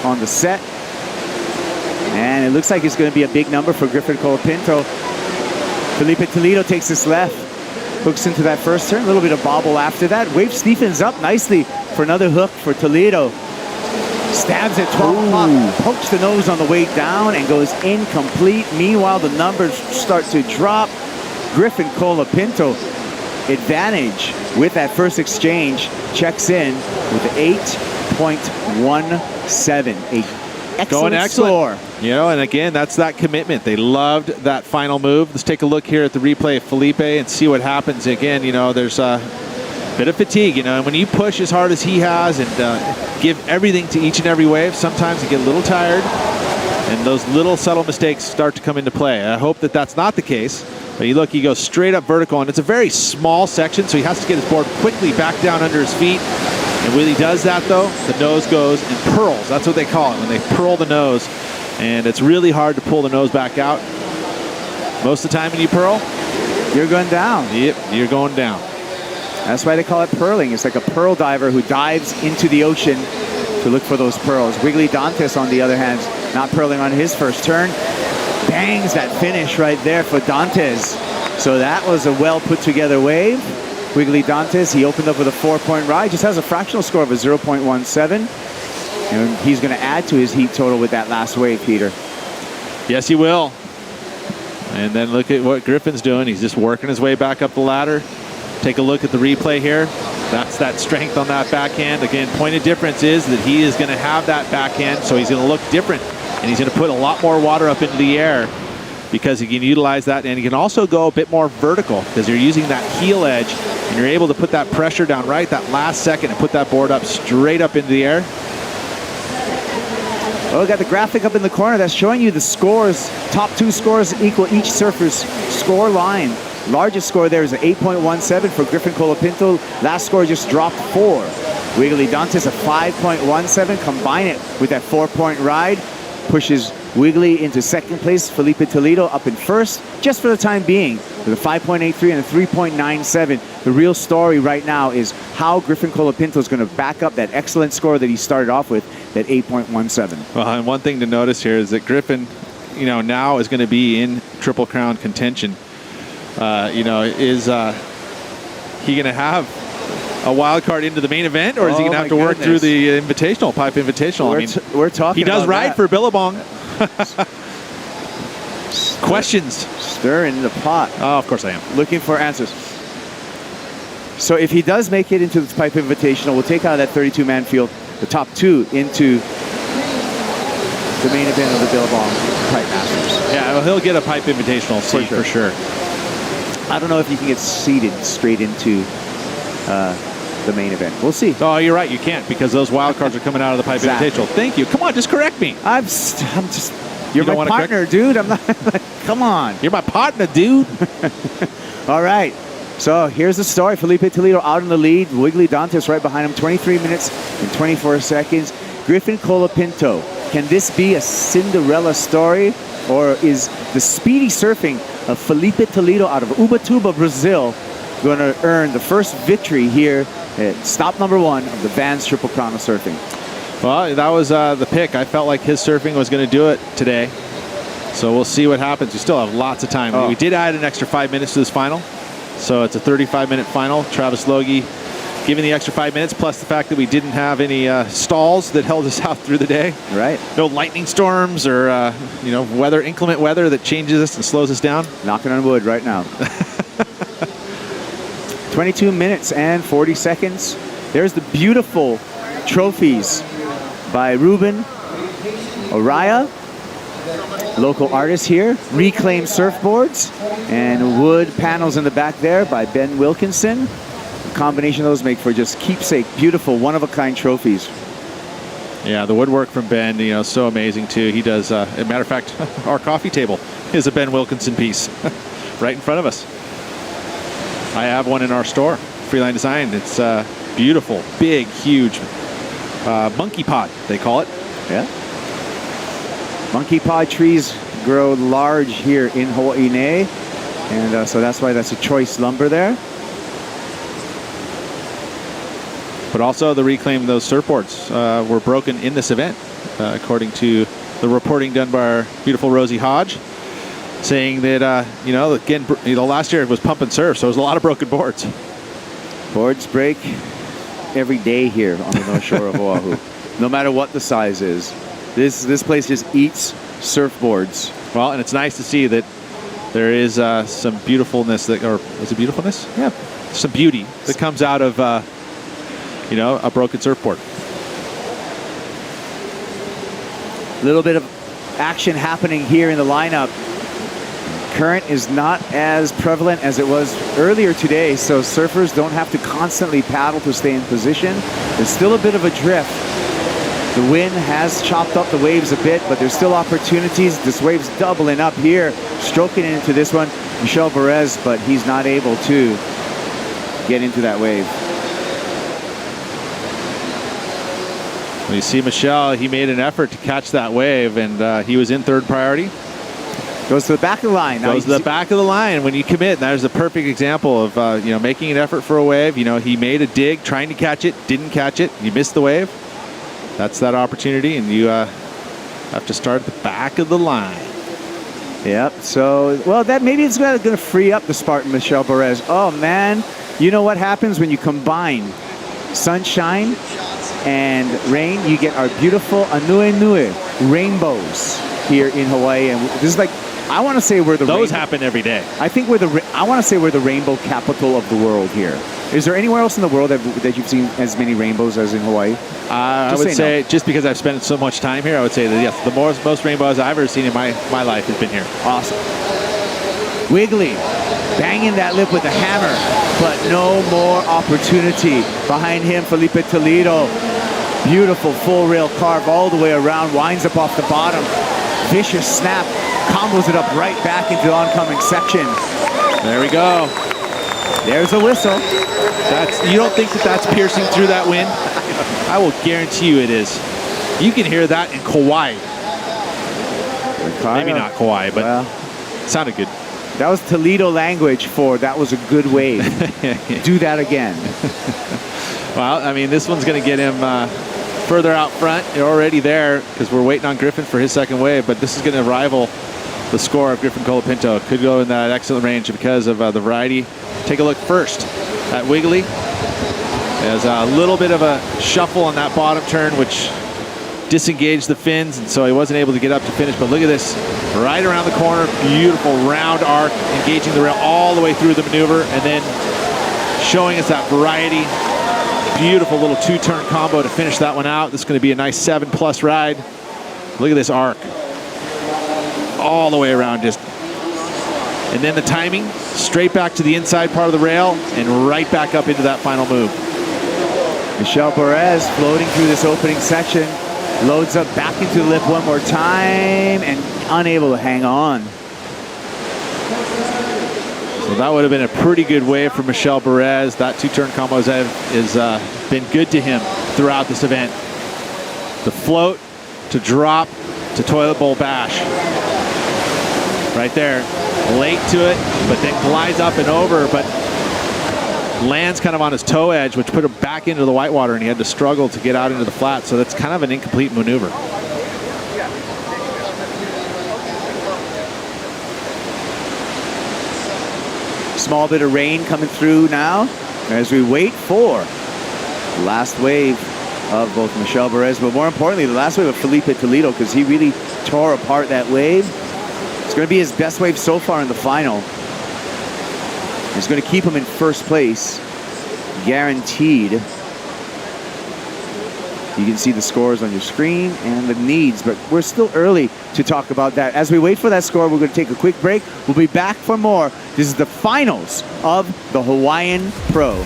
on the set. And it looks like it's going to be a big number for Griffin Colapinto. Felipe Toledo takes this left, hooks into that first turn. A little bit of bobble after that. Wave Stephens up nicely for another hook for Toledo. Stabs at 12 o'clock, pokes the nose on the way down and goes incomplete. Meanwhile, the numbers start to drop. Griffin Colapinto, advantage with that first exchange, checks in with 8.17. Excellent score. You know, and again, that's that commitment. They loved that final move. Let's take a look here at the replay of Felipe and see what happens. Again, you know, there's a bit of fatigue, you know, and when you push as hard as he has and give everything to each and every wave, sometimes you get a little tired and those little subtle mistakes start to come into play. I hope that that's not the case. But you look, he goes straight up vertical, and it's a very small section, so he has to get his board quickly back down under his feet. And when he does that, though, the nose goes and purls. That's what they call it, when they purl the nose. And it's really hard to pull the nose back out. Most of the time when you purl, you're going down. Yep, you're going down. That's why they call it purling. It's like a pearl diver who dives into the ocean to look for those pearls. Wiggly Dantes, on the other hand, not purling on his first turn. Bangs that finish right there for Dantes. So that was a well put together wave. Wiggly Dantes, he opened up with a 4-point ride, just has a fractional score of a 0.17. And he's going to add to his heat total with that last wave, Peter. Yes, he will. And then look at what Griffin's doing. He's just working his way back up the ladder. Take a look at the replay here. That's that strength on that backhand. Again, point of difference is that he is going to have that backhand, so he's going to look different. And he's going to put a lot more water up into the air because he can utilize that. And he can also go a bit more vertical because you're using that heel edge and you're able to put that pressure down right that last second and put that board up straight up into the air. Well, we got the graphic up in the corner that's showing you the scores. Top two scores equal each surfer's score line. Largest score there is an 8.17 for Griffin Colapinto. Last score just dropped 4. Wiggly Dantes a 5.17. Combine it with that 4-point ride. Pushes Wiggly into second place. Felipe Toledo up in first, just for the time being, with a 5.83 and a 3.97. The real story right now is how Griffin Colapinto is going to back up that excellent score that he started off with, that 8.17. Well, and one thing to notice here is that Griffin, you know, now is going to be in Triple Crown contention. You know, is he going to have a wild card into the main event, or is he going to have to work through the Invitational, Pipe Invitational? We're talking. He does about ride that. for Billabong. Questions? Stir in the pot. Oh, of course I am. Looking for answers. So if he does make it into the Pipe Invitational, we'll take out of that 32-man field the top 2 into the main event of the Billabong Pipe Masters. Yeah, well, he'll get a Pipe Invitational seat for sure. I don't know if you can get seated straight into the main event. We'll see. Oh, you're right. You can't, because those wild cards are coming out of the Pipe Invitational. Thank you. Come on, just correct me. I'm just. You're my partner, dude. I'm not. Come on. You're my partner, dude. All right. So here's the story. Felipe Toledo out in the lead. Wiggly Dantes right behind him. 23 minutes and 24 seconds. Griffin Colapinto. Can this be a Cinderella story, or is the speedy surfing of Felipe Toledo out of Ubatuba, Brazil, going to earn the first victory here at stop number 1 of the Vans Triple Crown of Surfing? Well, that was the pick. I felt like his surfing was going to do it today. So we'll see what happens. We still have lots of time. We did add an extra 5 minutes to this final. So it's a 35-minute final. Travis Logie giving the extra 5 minutes, plus the fact that we didn't have any stalls that held us out through the day. Right. No lightning storms or inclement weather that changes us and slows us down. Knocking on wood right now. 22 minutes and 40 seconds. There's the beautiful trophies by Ruben Araya, local artist here. Reclaimed surfboards and wood panels in the back there by Ben Wilkinson. A combination of those make for just keepsake, beautiful, one-of-a-kind trophies. Yeah, the woodwork from Ben, so amazing too. He does, as a matter of fact, our coffee table is a Ben Wilkinson piece right in front of us. I have one in our store, Freeline Design. It's beautiful, big, huge monkey pod, they call it. Yeah. Monkey pod trees grow large here in Hawaii, and so that's why that's a choice lumber there. But also the reclaim, those surfboards were broken in this event, according to the reporting done by our beautiful Rosie Hodge, saying that, again, last year it was pump and surf, so it was a lot of broken boards. Boards break every day here on the North Shore of Oahu, no matter what the size is. This place just eats surfboards. Well, and it's nice to see that there is some beautifulness, or is it beautifulness? Yeah, some beauty that comes out of, a broken surfboard. A little bit of action happening here in the lineup. Current is not as prevalent as it was earlier today, so surfers don't have to constantly paddle to stay in position. There's still a bit of a drift. The wind has chopped up the waves a bit, but there's still opportunities. This wave's doubling up here, stroking into this one. Michel Perez, but he's not able to get into that wave. Well, you see Michel, he made an effort to catch that wave, and he was in third priority. Goes to the back of the line. Goes to the back of the line when you commit. There's a perfect example of making an effort for a wave. He made a dig, trying to catch it, didn't catch it. You missed the wave. That's that opportunity, and you have to start at the back of the line. Yep. So, well, that maybe it's going to free up the Spartan Michel Perez. Oh man, you know what happens when you combine sunshine and rain? You get our beautiful Anue rainbows here in Hawaii, and this is like, I want to say we're the those happen every day. I think I want to say we're the rainbow capital of the world here. Is there anywhere else in the world that you've seen as many rainbows as in Hawaii? I would say, just because I've spent so much time here, I would say that yes, the most rainbows I've ever seen in my life has been here. Awesome. Wiggly, banging that lip with a hammer, but no more opportunity. Behind him, Felipe Toledo. Beautiful full rail carve all the way around, winds up off the bottom. Vicious snap, combos it up right back into the oncoming section. There we go. There's a whistle. You don't think that's piercing through that wind? I will guarantee you it is. You can hear that in Kauai. Maybe not Kauai, but it sounded good. That was Toledo language for that was a good wave. Do that again. Well, I mean, this one's going to get him further out front. You're already there because we're waiting on Griffin for his second wave, but this is going to rival the score of Griffin Colapinto. Could go in that excellent range because of the variety. Take a look first at Wiggly. There's a little bit of a shuffle on that bottom turn, which disengaged the fins, and so he wasn't able to get up to finish. But look at this, right around the corner, beautiful round arc, engaging the rail all the way through the maneuver, and then showing us that variety. Beautiful little two-turn combo to finish that one out. This is going to be a nice 7+ ride. Look at this arc. All the way around, and then the timing, straight back to the inside part of the rail and right back up into that final move. Michel Perez floating through this opening section, loads up back into the lip one more time and unable to hang on. So that would have been a pretty good wave for Michel Perez. That two-turn combo has been good to him throughout this event. To float, to drop, to toilet bowl bash. Right there, late to it, but then glides up and over, but lands kind of on his toe edge, which put him back into the whitewater, and he had to struggle to get out into the flat. So that's kind of an incomplete maneuver. Small bit of rain coming through now as we wait for the last wave of both Michel Perez, but more importantly, the last wave of Felipe Toledo, because he really tore apart that wave. It's going to be his best wave so far in the final. It's going to keep him in first place, guaranteed. You can see the scores on your screen and the needs, but we're still early to talk about that. As we wait for that score, we're going to take a quick break. We'll be back for more. This is the finals of the Hawaiian Pro.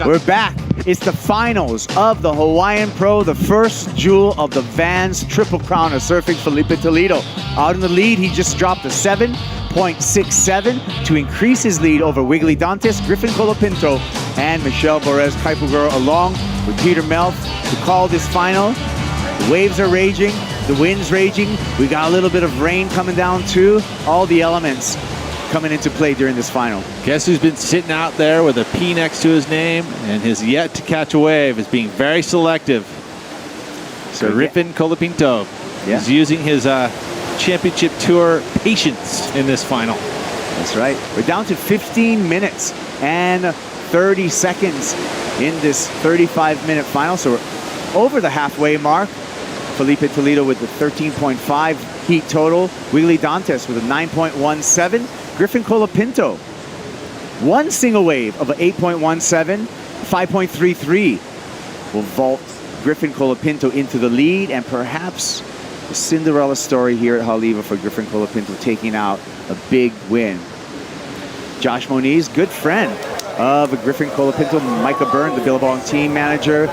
We're back. It's the finals of the Hawaiian Pro, the first jewel of the Vans Triple Crown of surfing. Felipe Toledo out in the lead. He just dropped a 7.67 to increase his lead over Wiggly Dantes, Griffin Colapinto, and Michel Perez Kaipuguro, along with Peter Melf to call this final. The waves are raging, the wind's raging. We got a little bit of rain coming down too. All the elements coming into play during this final. Guess who's been sitting out there with a P next to his name and has yet to catch a wave, is being very selective. So Griffin Colapinto is using his championship tour patience in this final. That's right. We're down to 15 minutes and 30 seconds in this 35-minute final. So we're over the halfway mark. Felipe Toledo with the 13.5 heat total. Wiggly Dantes with a 9.17. Griffin Colapinto, one single wave of an 8.17, 5.33 will vault Griffin Colapinto into the lead, and perhaps the Cinderella story here at Haleiwa for Griffin Colapinto, taking out a big win. Josh Moniz, good friend of Griffin Colapinto, Micah Byrne, the Billabong team manager,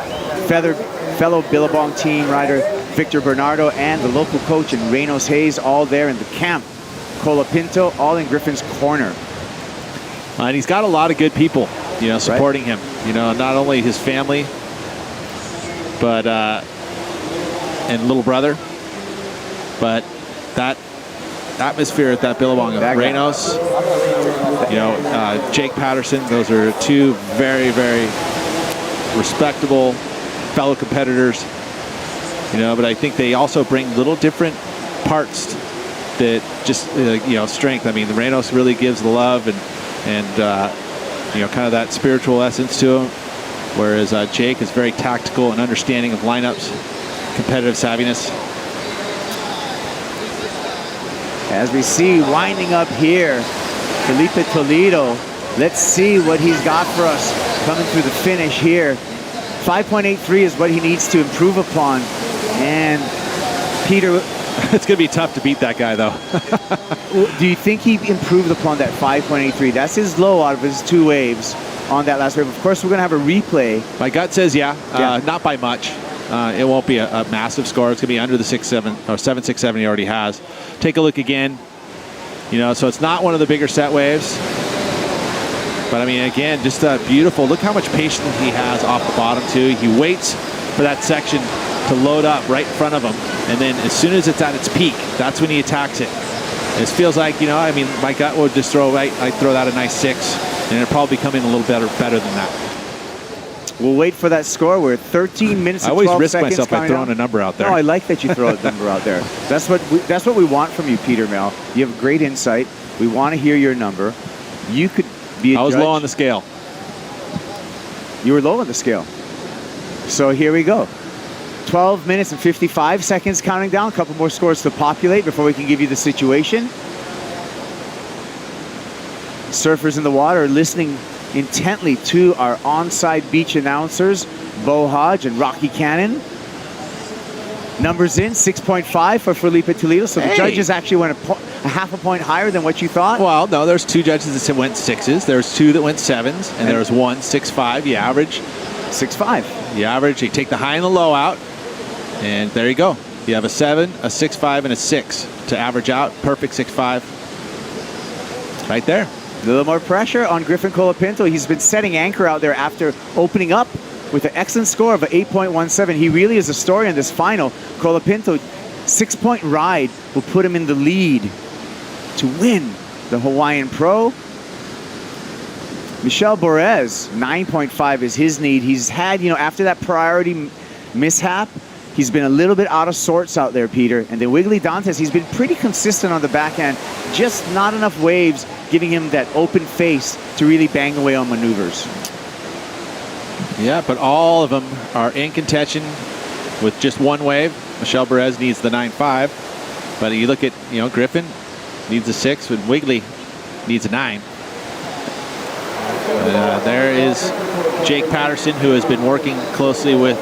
fellow Billabong team rider Victor Bernardo, and the local coach in Reynos Hayes, all there in the camp. Colapinto, all in Griffin's corner. And he's got a lot of good people, supporting him. Not only his family, but and little brother, but that atmosphere at that Billabong of Reynos, Jake Patterson, those are two very, very respectable fellow competitors. But I think they also bring little different parts that just, strength. I mean, the Reynos really gives the love and kind of that spiritual essence to him, whereas Jake is very tactical and understanding of lineups, competitive savviness. As we see winding up here, Felipe Toledo. Let's see what he's got for us coming through the finish here. 5.83 is what he needs to improve upon. And Peter, it's going to be tough to beat that guy, though. Do you think he improved upon that 5.83? That's his low out of his two waves on that last wave. Of course, we're going to have a replay. My gut says, not by much. It won't be a massive score. It's going to be under the 6.7 or 7.67 he already has. Take a look again. So it's not one of the bigger set waves. But I mean, again, just beautiful. Look how much patience he has off the bottom, too. He waits for that section to load up right in front of him. And then as soon as it's at its peak, that's when he attacks it. It feels like, my gut would just I'd throw that a nice 6, and it'd probably come in a little better than that. We'll wait for that score. We're 13 minutes and 12 seconds. I always risk myself by throwing a number out there. No, I like that you throw a number out there. That's what we want from you, Peter Mel. You have great insight. We want to hear your number. You could be a judge. I was low on the scale. You were low on the scale. So here we go. 12 minutes and 55 seconds counting down. A couple more scores to populate before we can give you the situation. Surfers in the water are listening intently to our onside beach announcers, Bo Hodge and Rocky Cannon. Numbers in, 6.5 for Felipe Toledo. So the judges actually went a half a point higher than what you thought. Well, no, there's 2 judges that went 6s. There's 2 that went 7s, and there was 1 6.5. You average 6.5. You average. You take the high and the low out, and there you go. You have a 7, a 6.5, and a 6 to average out. Perfect 6.5. Right there. A little more pressure on Griffin Colapinto. He's been setting anchor out there after opening up with an excellent score of an 8.17. He really is a story in this final. Colapinto, 6-point ride will put him in the lead to win the Hawaiian Pro. Michel Borez, 9.5 is his need. He's had, after that priority mishap, he's been a little bit out of sorts out there, Peter. And then Wiggly Dantes, he's been pretty consistent on the backhand, just not enough waves giving him that open face to really bang away on maneuvers. Yeah, but all of them are in contention with just 1 wave. Michel Borez needs the 9.5. But you look at, Griffin needs a 6, and Wiggly needs a 9. There is Jake Patterson, who has been working closely with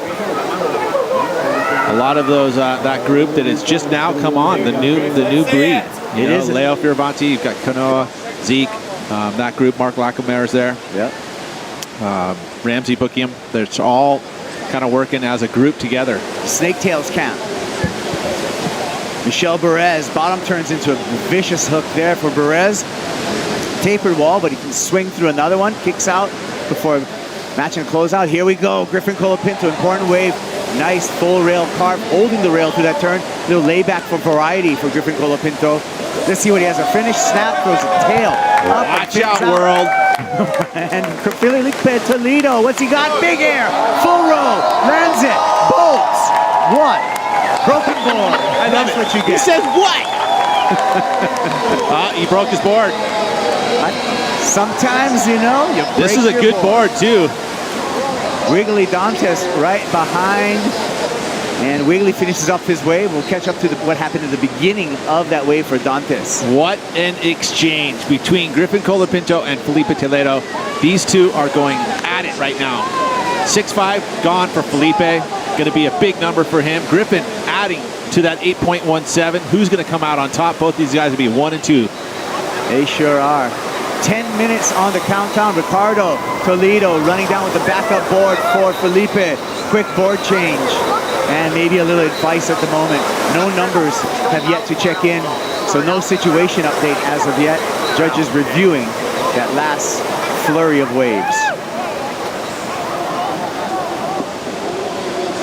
a lot of those that group that has just now come on, the new breed. It is Leo Fioravanti, you've got Kanoa, Zeke, that group, Mark Lacomere is there. Yep. Ramsey Bookiam. They're all kind of working as a group together. Snaketails camp. Michel Borez, bottom turns into a vicious hook there for Borez. Tapered wall, but he can swing through another one. Kicks out before matching closeout. Here we go. Griffin Colapinto, important wave. Nice full rail carve, holding the rail through that turn. Little layback for variety for Griffin Colapinto. Let's see what he has. A finish snap, throws a tail. Up Watch out, world. And Felipe Toledo, what's he got? Big air, full roll, lands it, bolts. What? Broken board. And that's what you get. He said what? He broke his board. Sometimes, you break This is a good board, too. Wiggly Dantes right behind. And Wiggly finishes up his wave. We'll catch up to what happened at the beginning of that wave for Dantes. What an exchange between Griffin Colapinto and Felipe Toledo. These two are going at it right now. 6.5 gone for Felipe. Going to be a big number for him. Griffin adding to that 8.17. Who's going to come out on top? Both these guys will be 1 and 2. They sure are. 10 minutes on the countdown. Ricardo Toledo running down with the backup board for Felipe. Quick board change. And maybe a little advice at the moment. No numbers have yet to check in, so no situation update as of yet. Judges reviewing that last flurry of waves.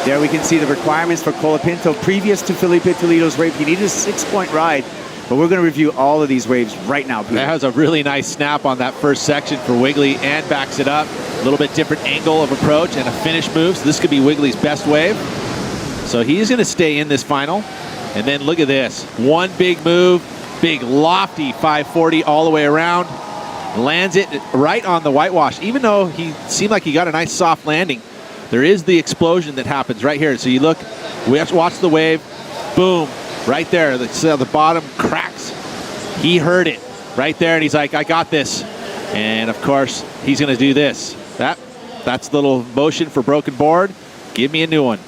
There we can see the requirements for Colapinto. Previous to Felipe Toledo's wave, he needed a 6-point ride, but we're going to review all of these waves right now, Peter. That has a really nice snap on that first section for Wiggly and backs it up. A little bit different angle of approach and a finish move, so this could be Wiggly's best wave. So he's going to stay in this final. And then look at this. One big move, big lofty 540 all the way around. Lands it right on the whitewash. Even though he seemed like he got a nice soft landing, there is the explosion that happens right here. So you look, we have to watch the wave. Boom, right there. The bottom cracks. He heard it right there, and he's like, I got this. And, of course, he's going to do this. That's the little motion for broken board. Give me a new one.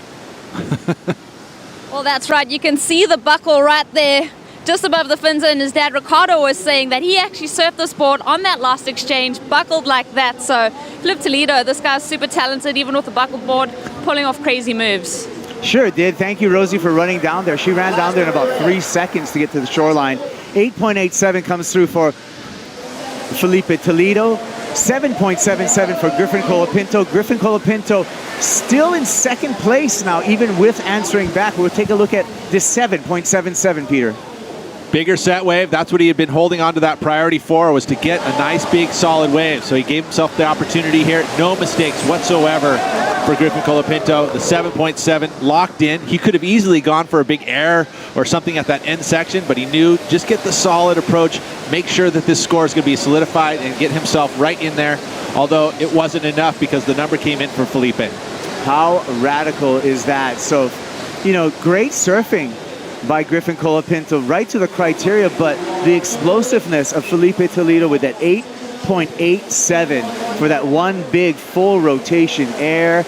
Well, that's right. You can see the buckle right there just above the fins, and his dad Ricardo was saying that he actually surfed this board on that last exchange, buckled like that. So Flip Toledo, this guy's super talented, even with the buckled board, pulling off crazy moves. Sure did. Thank you, Rosie, for running down there. She ran down there in about 3 seconds to get to the shoreline. 8.87 comes through for Felipe Toledo. 7.77 for Griffin Colapinto. Griffin Colapinto still in second place now, even with answering back. We'll take a look at this 7.77, Peter. Bigger set wave. That's what he had been holding on to that priority for, was to get a nice big solid wave. So he gave himself the opportunity here. No mistakes whatsoever for Griffin Colapinto. The 7.7 locked in. He could have easily gone for a big air or something at that end section, but he knew just get the solid approach, make sure that this score is going to be solidified and get himself right in there although it wasn't enough because the number came in for Felipe. How radical is that? So, you know, great surfing by Griffin Colapinto, right to the criteria, but the explosiveness of Felipe Toledo with that 8.87 for that one big full rotation air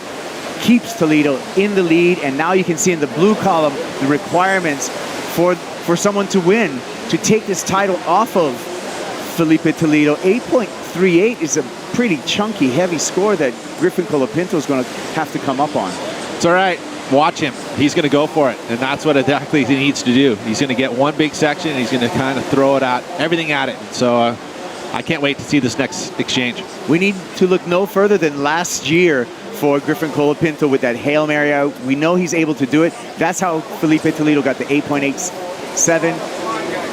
keeps Toledo in the lead. And now you can see in the blue column the requirements for someone to win, to take this title off of Felipe Toledo. 8.38 is a pretty chunky, heavy score that Griffin Colapinto is going to have to come up on. It's all right. Watch him. He's going to go for it, and that's what exactly he needs to do. He's going to get one big section, and he's going to kind of throw it out, everything at it. So I can't wait to see this next exchange. We need to look no further than last year for Griffin Colapinto with that Hail Mary out. We know he's able to do it. That's how Felipe Toledo got the 8.87.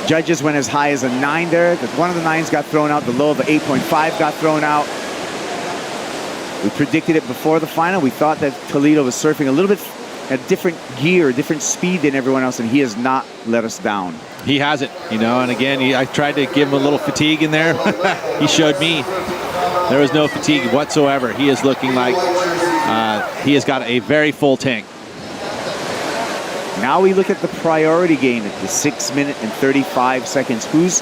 Judges went as high as a 9 there. One of the 9s got thrown out. The low of an 8.5 got thrown out. We predicted it before the final. We thought that Toledo was surfing a little bit at different gear, different speed than everyone else, and he has not let us down. He hasn't, you know, and again, I tried to give him a little fatigue in there. He showed me there was no fatigue whatsoever. He is looking like he has got a very full tank. Now we look at the priority game at the 6 minute and 35 seconds. Who's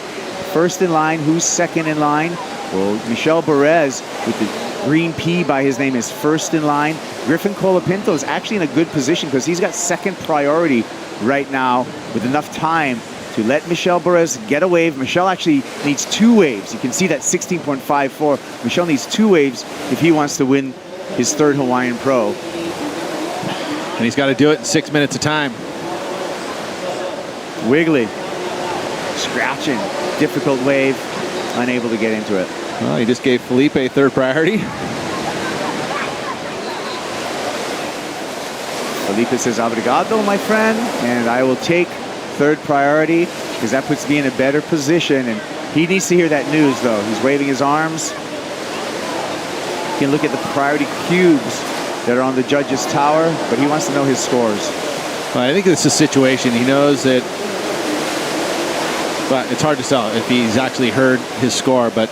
first in line? Who's second in line? Well, Michel Perez with the green P by his name is first in line. Griffin Colapinto is actually in a good position because he's got second priority right now with enough time to let Michel Perez get a wave. Michel actually needs 2 waves. You can see that 16.54. Michel needs 2 waves if he wants to win his 3rd Hawaiian Pro. And he's got to do it in 6 minutes of time. Wiggly, scratching, difficult wave, unable to get into it. Well, he just gave Felipe 3rd priority. Felipe says, "Obrigado, my friend," and I will take 3rd priority because that puts me in a better position. And he needs to hear that news, though. He's waving his arms. You can look at the priority cubes that are on the judges' tower, but he wants to know his scores. Well, I think it's a situation. He knows that, but it's hard to tell if he's actually heard his score, but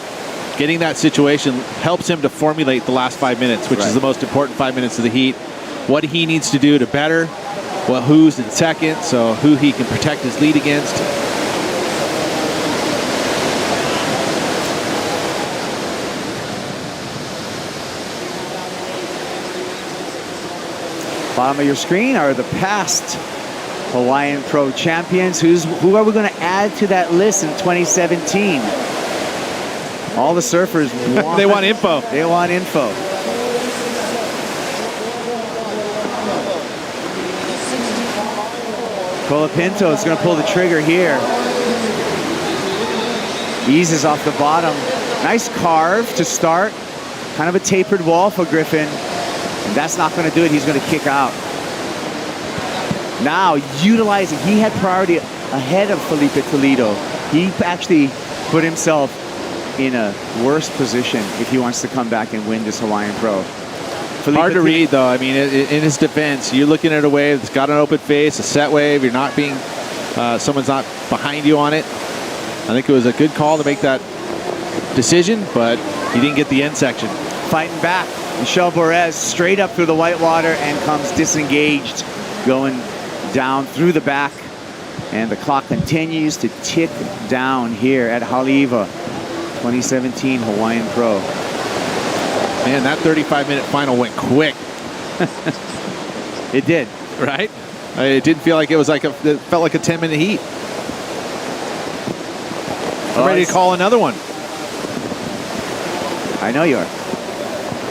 getting that situation helps him to formulate the last 5 minutes, which is the most important 5 minutes of the heat. What he needs to do to better, well, who's in second, so who he can protect his lead against. Bottom of your screen are the past Hawaiian Pro champions. Who are we going to add to that list in 2017? All the surfers want they want info. They want info. Colapinto is going to pull the trigger here. Eases off the bottom. Nice carve to start. Kind of a tapered wall for Griffin. And that's not going to do it. He's going to kick out. Now, utilizing, he had priority ahead of Felipe Toledo. He actually put himself in a worse position if he wants to come back and win this Hawaiian Pro. Hard to read, though. I mean, in his defense, you're looking at a wave that's got an open face, a set wave. You're not being, someone's not behind you on it. I think it was a good call to make that decision, but he didn't get the end section. Fighting back. Michel Perez straight up through the white water and comes disengaged, going down through the back. And the clock continues to tick down here at Haleiwa 2017 Hawaiian Pro. Man, that 35-minute final went quick. It did. Right? It didn't feel like it was like it felt like a 10-minute heat. I'm ready to call another one. I know you are.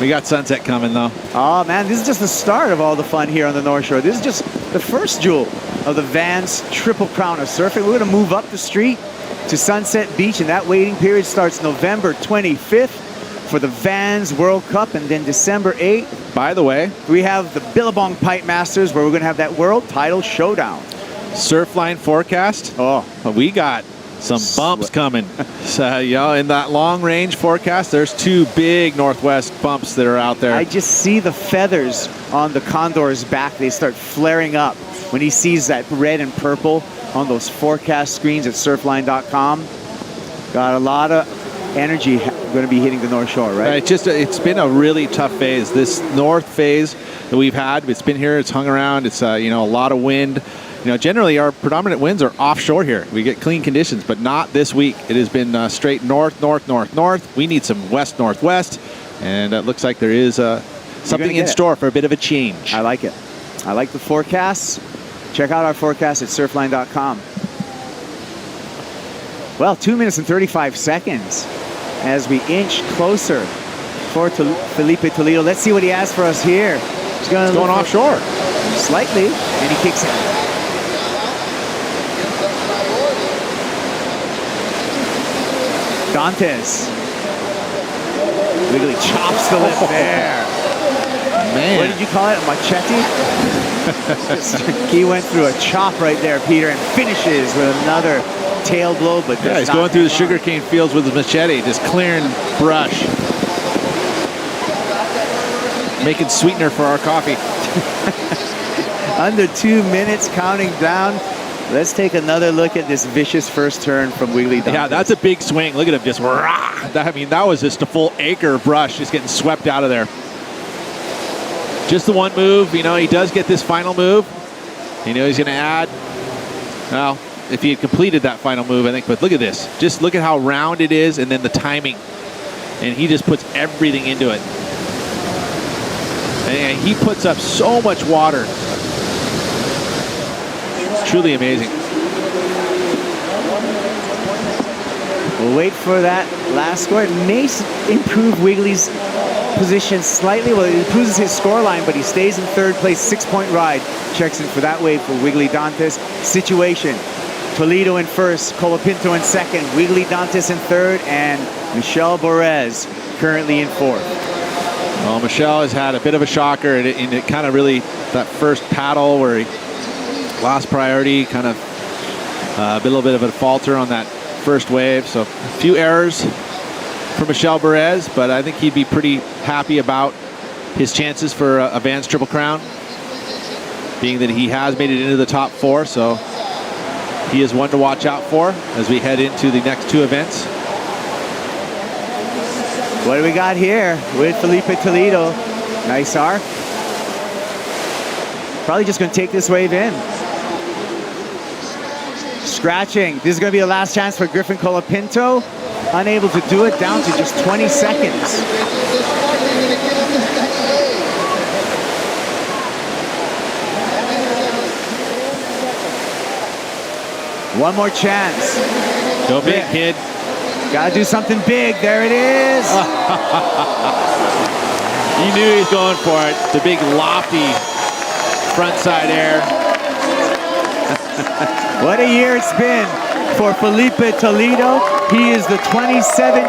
We got sunset coming, though. Oh, man, this is just the start of all the fun here on the North Shore. This is just the first jewel of the Vans Triple Crown of Surfing. We're going to move up the street to Sunset Beach, and that waiting period starts November 25th for the Vans World Cup, and then December 8th. By the way, we have the Billabong Pipe Masters, where we're going to have that world title showdown. Surfline forecast. Oh, we got some bumps coming. So, you know, in that long range forecast, there's 2 big northwest bumps that are out there. I just see the feathers on the Condor's back. They start flaring up when he sees that red and purple on those forecast screens at surfline.com. Got a lot of energy going to be hitting the North Shore, right? Right, it's been a really tough phase. This north phase that we've had, it's been here, it's hung around, it's a lot of wind. Generally our predominant winds are offshore here. We get clean conditions, but not this week. It has been straight north, north, north, north. We need some west, northwest, and it looks like there is something in store for a bit of a change. I like it. I like the forecasts. Check out our forecast at surfline.com. Well, 2 minutes and 35 seconds as we inch closer for Felipe Toledo. Let's see what he has for us here. He's going offshore. Slightly, and he kicks it. Dantes. Wiggly chops the lip there. Man. What did you call it? A machete? He went through a chop right there, Peter, and finishes with another tail blow, but yeah, he's going through the sugarcane fields with his machete, just clearing brush. Making sweetener for our coffee. Under 2 minutes, counting down. Let's take another look at this vicious first turn from Wiggly Dantes. Yeah, that's a big swing. Look at him just rah! That was just a full acre of brush just getting swept out of there. Just the one move, he does get this final move. He's going to add, well, if he had completed that final move, I think, but look at this. Just look at how round it is and then the timing. And he just puts everything into it. And he puts up so much water. It's truly amazing. We'll wait for that last score. It may improve Wiggly's position slightly. Well, it improves his score line, but he stays in third place. 6-point ride. Checks in for that wave for Wiggly Dantes. Situation. Toledo in first, Colapinto in second, Wiggly Dantes in third, and Michel Borez currently in fourth. Well, Michel has had a bit of a shocker, and it kind of really, that first paddle where he lost priority, kind of a little bit of a falter on that first wave. So a few errors for Michel Borez, but I think he'd be pretty happy about his chances for a Vans Triple Crown, being that he has made it into the top 4. So he is one to watch out for as we head into the next 2 events. What do we got here with Felipe Toledo? Nice arc. Probably just going to take this wave in. Scratching. This is going to be the last chance for Griffin Colapinto. Unable to do it, down to just 20 seconds. One more chance. Go big, kid. Gotta do something big. There it is. You knew he was going for it. The big lofty front side air. What a year it's been for Felipe Toledo. He is the 2017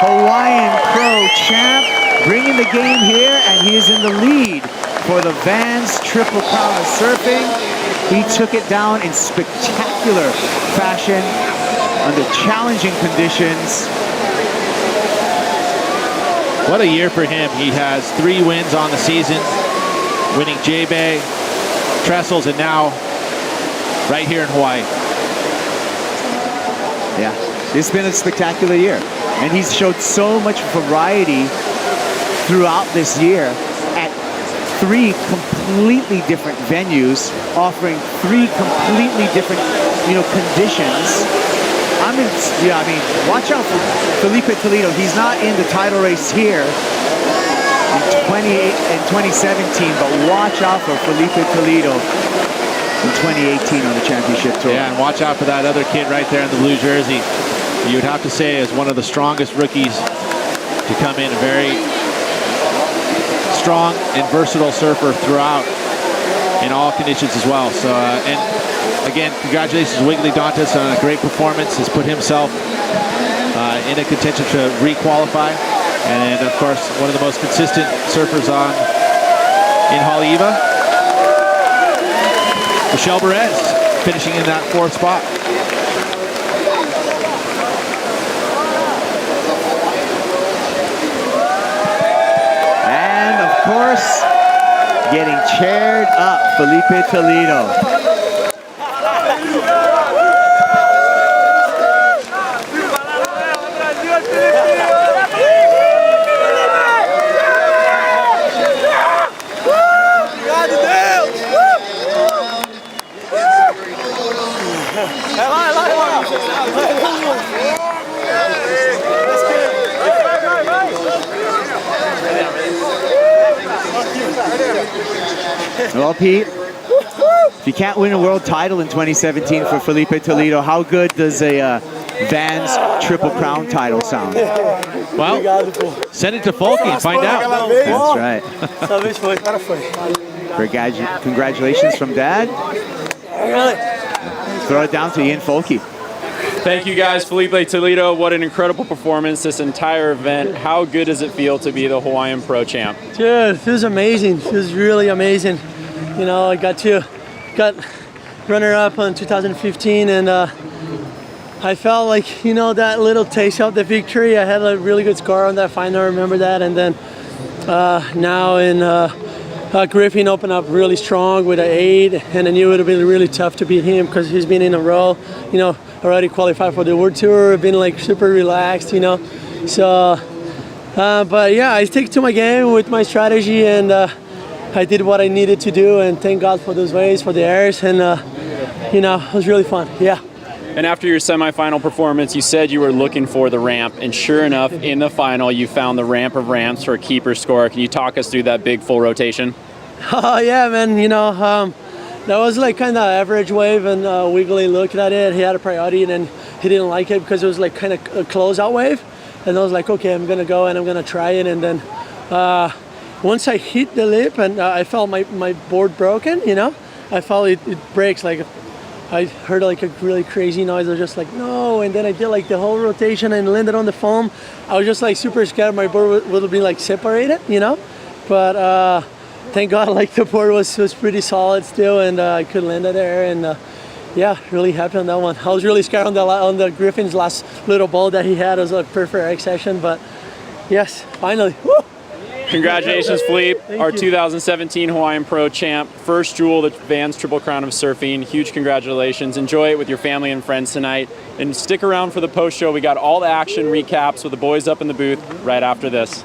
Hawaiian Pro champ, bringing the game here, and he is in the lead for the Vans Triple Crown of Surfing. He took it down in spectacular fashion under challenging conditions. What a year for him. He has 3 wins on the season, winning J-Bay, Trestles, and now right here in Hawaii. Yeah, it's been a spectacular year. And he's showed so much variety throughout this year at 3 completely different venues, offering 3 completely different, conditions. Watch out for Felipe Toledo. He's not in the title race here in 2017, but watch out for Felipe Toledo in 2018 on the championship tour. Yeah, and watch out for that other kid right there in the blue jersey. You would have to say is one of the strongest rookies to come in, a very strong and versatile surfer throughout in all conditions as well. So, and again, congratulations to Wiggly Dantes on a great performance. Has put himself in a contention to re-qualify. And of course, one of the most consistent surfers in Haleiwa. Michel Borez finishing in that 4th spot. And of course, getting chaired up, Felipe Toledo. Well, Pete, if you can't win a world title in 2017 for Felipe Toledo, how good does a Vans Triple Crown title sound? Well, send it to Folky and find out. That's right. Congratulations from Dad. Throw it down to Ian Folky. Thank you guys, Felipe Toledo. What an incredible performance this entire event. How good does it feel to be the Hawaiian Pro Champ? Dude, it feels amazing. It feels really amazing. You know, I got runner-up in 2015, and I felt like, you know, that little taste of the victory. I had a really good score on that final, I remember that. And then now in Griffin opened up really strong with an 8, and I knew it would be really tough to beat him because he's been in a row, you know, already qualified for the World Tour, been like super relaxed, you know. So, but yeah, I stick to my game with my strategy, and I did what I needed to do, and thank God for those waves, for the airs, and you know, it was really fun, yeah. And after your semifinal performance, you said you were looking for the ramp, and sure enough, in the final, you found the ramp of ramps for a keeper score. Can you talk us through that big full rotation? Oh yeah, man, you know, that was like kind of average wave, and Wiggly looked at it. He had a priority, and then he didn't like it because it was like kind of a closeout wave. And I was like, okay, I'm gonna go and I'm gonna try it. And then once I hit the lip, and I felt my board broken, you know, I felt it breaks. Like I heard like a really crazy noise. I was just like, no. And then I did like the whole rotation and landed on the foam. I was just like super scared my board would be like separated, you know. But thank God, like the board was pretty solid still, and I could land it there, and yeah, really happy on that one. I was really scared on the Griffin's last little ball that he had. It was a perfect X session, but yes, finally. Woo! Congratulations, Philippe, our 2017 Hawaiian Pro Champ. First jewel, the Vans Triple Crown of Surfing. Huge congratulations. Enjoy it with your family and friends tonight. And stick around for the post show. We got all the action recaps with the boys up in the booth right after this.